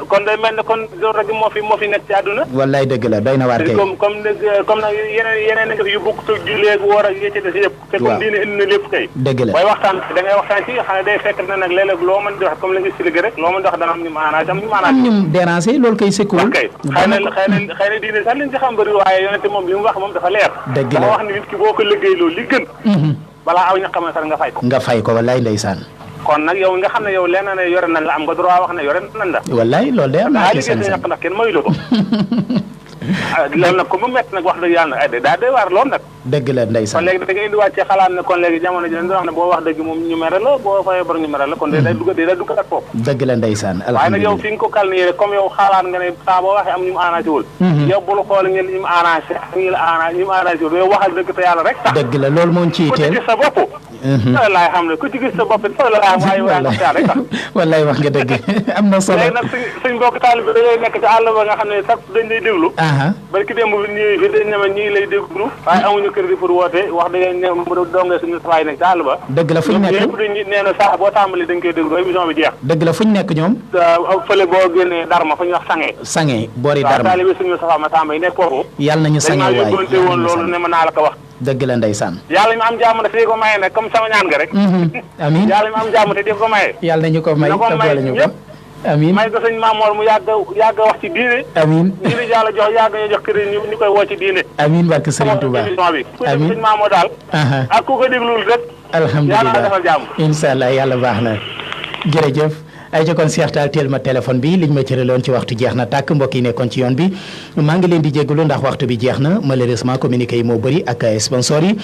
kon day mel ne kon loolu rek moo fi nekk ci àdduna. wallaay dëgg la doy na waar kay. comme nag yeneen nga fi yu bokk te jullee ak woor ak yi ci des yëpp. te comme diine indi na lépp kay. dëgg la booy waxtaan da ngay waxtaan ci xam ne day fekk na nag léeg-léeg loo mën di wax comme la nga expliqué rek loo mën di wax dana am ñu maanaam am ñu maanaam. am ñu déranger loolu kay sëkkuwul. ok xëy na diine sax liñ ci xam bëri waaye yonente moom li mu wax moom dafa leer. dëgg la dafa wax ni nit ki boo ko liggéey loolu li gën. balaa aw ñu xamal sax nga fay ko. nga fay ko wallaay ndeysaan. kon nag yow nga xam ne yow lenn ne yore nañ la am nga droit wax ne yore nañ la. wallaay loolu day am naa ci seen ñàkk ndax kenn mayu la ko. loolu nag ko mu métti nag wax dëgg yàlla nag daa doy waar lool nag. dëgg la ndeysaan kon léegi da nga indiwaat ci xalaat ne kon léegi jamono ji dañ doon wax ne boo wax dëgg moom ñu mere la boo fayee bor ñu mere la kon day dugg ak foofu. dëgg la ndeysaan waaye nag yow fi nga ko kal nii rek comme yow xalaat nga ne saa boo waxee am ñu mu arrangé wul. yow bul xool ñu mu arrangé ak ñu mu arrangé wul yow waxal dëgg te yàlla rek sax. dëgg la loolu moo ci itteel ku ci gis sa bopp. loolu laay xam ne ku ci gis sa bopp it loolu laay waaye waaye wax yàlla rek sax. wallaay wax nga dëgg am na solo. léegi nag suñ mbokk taalibe bi dañuy nekk ci àll ba nga xam ne sax dañ lay déglu. barki démb bi ñii fi dañ ne ma ñii lay déglu waaye amuñu crédit pour woote wax dëgg ne mu dongee suñu safaay nekk ci àll ba. dëgg la fuñ nekk ñëpp dañ nee na sax boo tàmbali dañ koy déglu émission bi jeex. dëgg la fuñ nekk ñoom. fële boo génnee Darma fa ñuy wax Sange. Sange boori Darma waaw taalibe suñu safa ma tàmbali nekk foofu. yàlla nañu Sange waay dañ maa yóbbante woon loolu ne ma naa la ko wax. dëgg la ndeysaan. yàlla ñu am jàmm te di ko maye nag comme sama ñaan nga rek. amiin yàlla ñu am jàmm te di ko maye. yàlla nañu ko may te boole ñu ko. amiin may ko sëñ Mamoor mu yàgg wax ci diine. amiin ñu di yàlla yàgg ñu jox crédit ñu koy woo ci diine. amiin barke Sëriñ Tuuba amiin ku sëñ Mamoor daal. ak ku ko déglul rek. alhamdulilah yàlla defal jàmm. incha allah yàlla baax na jërëjëf. ay ca kon Cheikh Tall teel ma téléphone bi liñ ma cëraloon ci waxtu jeex na tàkk mbokk yi nekkoon ci yoon bi maa ngi leen di jégalu ndax waxtu bi jeex na malheureusement communiqué yi moo bëri ak sponsor yi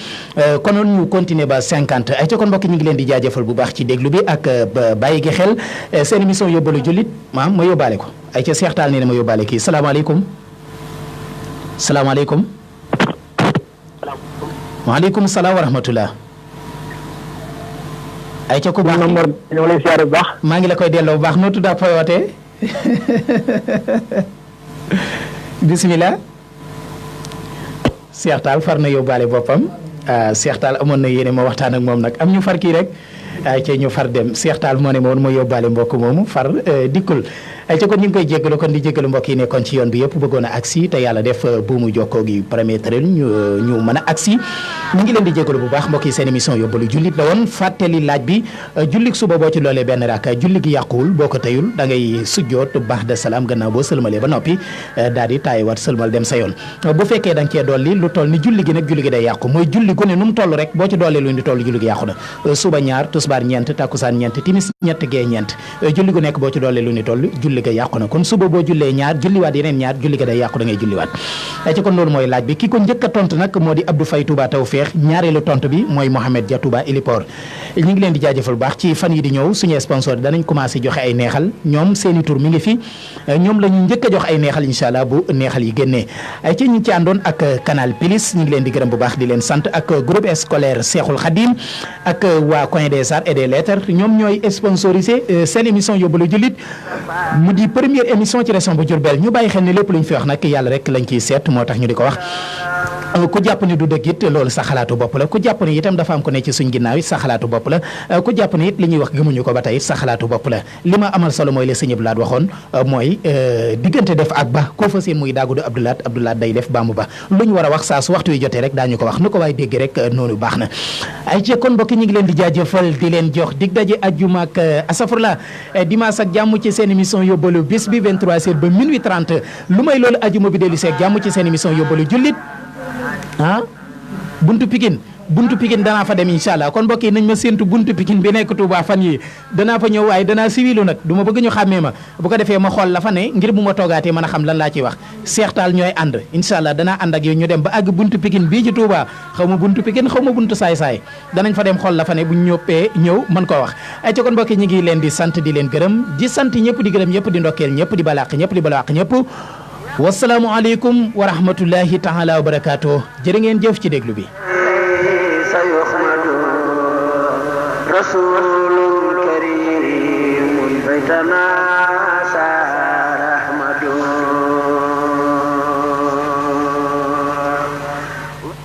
konoon ñu continuer ba 50 ay ca kon mbokk ñu ngi leen di jaajëfal bu baax ci déglu bi ak bàyyi gi xel seen émission yóbbalu jullit ma yóbbaale ko ay ca Cheikh Tall nee na ma yóbbaale kii salaamaaleykum salaamaaleykum waaleykum salaam wa rahmatullah ay ca ku baax ñoo lay siyaare bu baax. maa ngi la koy delloo bu baax noo tudd ak fooy wootee bisimilah. Cheikh Tall far na yóbbaale boppam Cheikh Tall amoon na yéene ma waxtaan ak moom nag am ñu far kii rek ay ca ñu far dem Cheikh Tall moo ne ma woon ma yóbbaale mbokk moomu far dikkul. ay ca kon ñu ngi koy jéggalu kon di jéggalu mbokk yi nekkoon ci yoon bi yëpp bëggoon a agsi te yàlla def buumu jokkoo gi permettre ñu mën a agsi ñu ngi leen di jéggalu bu baax mbokk yi seen émission yóbbalu jullit la woon fàttali laaj bi jullik suba boo ci loolee benn raaka julli gi yàquwul boo ko teyul da ngay sujjoot baax de salaam gannaaw boo sëlmalee ba noppi daal di taayiwaat sëlmal dem sa yoon bu fekkee da nga cee dolli lu toll ni julli gi nag julli gi day yàqu mooy julli gu ne nu mu toll rek boo ci dolli lu ni toll julli gi yàqu na suba ñaar tusbaar ñeent takkusaan ñeent timis ñett gee ñeent julli gu nekk boo ci dolli lu ni toll julli ga yàqu na kon suba boo jullee ñaar julliwaat yeneen ñaar julli ga day yàqu da ngay julliwaat ay ci kon loolu mooy laaj bi ki ko njëkk a tontu nag moo di Abdou Faye Touba Tawfeex ñaareelu tontu bi mooy Mohamed Dia Touba Ilipor ñu ngi leen di jaajëfal bu baax ci fan yi di ñëw suñu sponsor danañ commencé joxe ay neexal ñoom seeni tur mi ngi fi ñoom la ñu njëkk a jox ay neexal incha allah bu neexal yi génnee ay ci ñu ci àndoon ak Canal Plus ñu ngi leen di gërëm bu baax di leen sant ak groupe scolaire Cheikhoul Khadim ak waa Coin des Arts et des Lettres ñoom ñooy sponsorisé seen émission yóbbalu jullit mu di première émission ci région bu Diourbel ñu bàyyi xel ne lépp lu ñu fi wax nag yàlla rek lañ ciy seet moo tax ñu di ko wax ku jàpp ni du dëgg it loolu sa xalaatu bopp la ku jàpp ni itam dafa am ko ne ci suñ ginnaaw it sa xalaatu bopp la ku jàpp ni it li ñuy wax gëmuñu ko ba tey sa xalaatu bopp la li ma amal solo mooy la sëñ Abdoulaat waxoon mooy diggante def ak ba koo fa seen muy daagudu Abdoulaat day def baamu ba lu ñu war a wax saa su waxtu wi jotee rek daañu ko wax nu ko waaye dégg rek noonu baax na ay ci kon mbokk ñi ngi leen di jaajëfal di leen jox dig daje ajjuma ak asafurla dimanche ak jàmm ci seen émission yóbbalu bis bi 23h ba minuit 30 lu may loolu ajjuma bi dellu seeg jàmm ci seen émission yóbbalu jullit buntu Pikine danaa fa dem incha allah kon mbokk yi nañ ma séentu buntu Pikine bi nekk Touba fan yi danaa fa ñëw waaye danaa siwilu nag du ma bëgg ñu xàmmee ma bu ko defee ma xool la fa ne ngir bu ma toogaatee mën a xam lan laa ciy wax Cheikh Tall ñooy ànd incha allah danaa ànd ak yow ñu dem ba àgg buntu Pikine bii ci Touba xaw ma buntu Pikine xaw ma buntu saay-saay danañ fa dem xool la fa ne bu ñu ñëppee ñëw mën koo wax ay ca kon mbokk yi ñu ngi leen di sant di leen gërëm di sant ñëpp di gërëm ñëpp di ndokkeel ñëpp di balaq ñëpp di balaq ñëpp wasalaamualeykum wa rahmatullahi taala wa barakaatu jërë ngeen jëf ci déglu bi rasulun karimun baytana sar ahmadu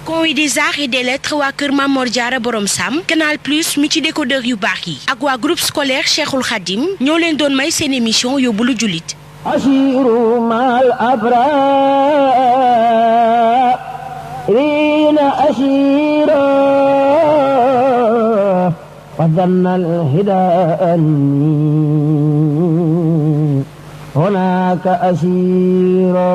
Coin des Arts et des Lettres waa kër Mamor Diarra Borom Sam Canal Plus mi ci décodeur yu baax yi ak waa groupe scolaire Cheikhoul Khadim ñoo leen doon may seen émission yóbbalu jullit أسير مع الأبرار أسيرا وظن الهدى أني هناك أسيرا.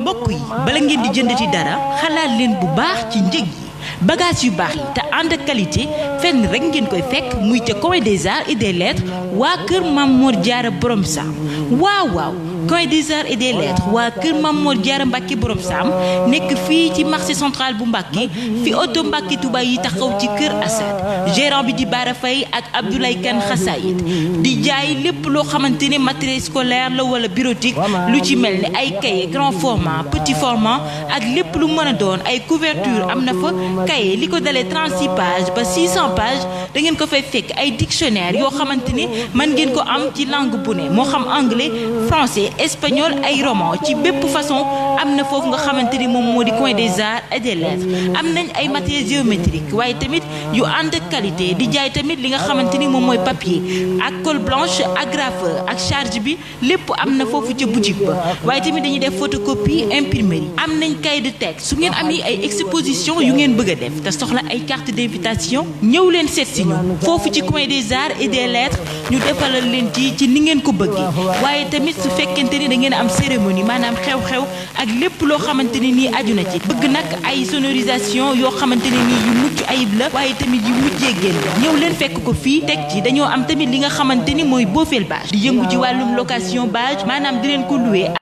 mbokk yi bala ngeen di jëndati dara xalaat leen bu baax ci njëg yi bagage yu baax yi te ànd ak qualité fenn rek ngeen koy fekk muy ca coin des arts et des lettres waa kër Mame Mor Diarra Borom Sam. waaw waaw coin des arts et des lettres waa kër Mame Mor Diarra Mbacke Borom Sam nekk fii ci marché central bu Mbacke fi oto Mbacke Touba yi taxaw ci kër Assad gérant bi di Bara Faye ak Abdoulaye Kane Xassayid di jaay lépp loo xamante ne matériel scolaire la wala bureautique lu ci mel ni ay cahier grand format petit format ak lépp lu mën a doon ay couverture am na fa cahier li ko dalee 36 pages ba 600 pages da ngeen ko fay fekk ay dictionnaire yoo xamante ni mën ngeen ko am ci langue bu ne moo xam anglais français espagnol ay roman ci bépp façon am na foofu nga xamante ni moom moo di coin des arts et des lettres am nañ ay matériel géométrique waaye tamit yu ànd ak qualité di jaay tamit li nga xamante ni moom mooy papier ak colle blanche agrafeur ak charge bi lépp am na foofu ca boutique ba waaye tamit dañuy def photocopie imprimerie am nañ cahier de texte su ngeen amee ay exposition yu ngeen bëgg a def te soxla ay carte d'invitation ñëw leen seet si ñu foofu ci coin des arts et des lettres ñu defalal leen ci ni ngeen ko bëggee waaye tamit su fekkente ni da ngeen am cérémonie maanaam xew-xew ak lépp loo xamante ne nii aju na ci bëgg nag ay sonorisation yoo xamante ne nii yu mucc ayib la waaye tamit yu mujjee génn ñëw leen fekk ko fii teg ci dañoo am tamit li nga xamante ni mooy boofeel bâche di yëngu ci wàllum location bâche maanaam di leen ko louer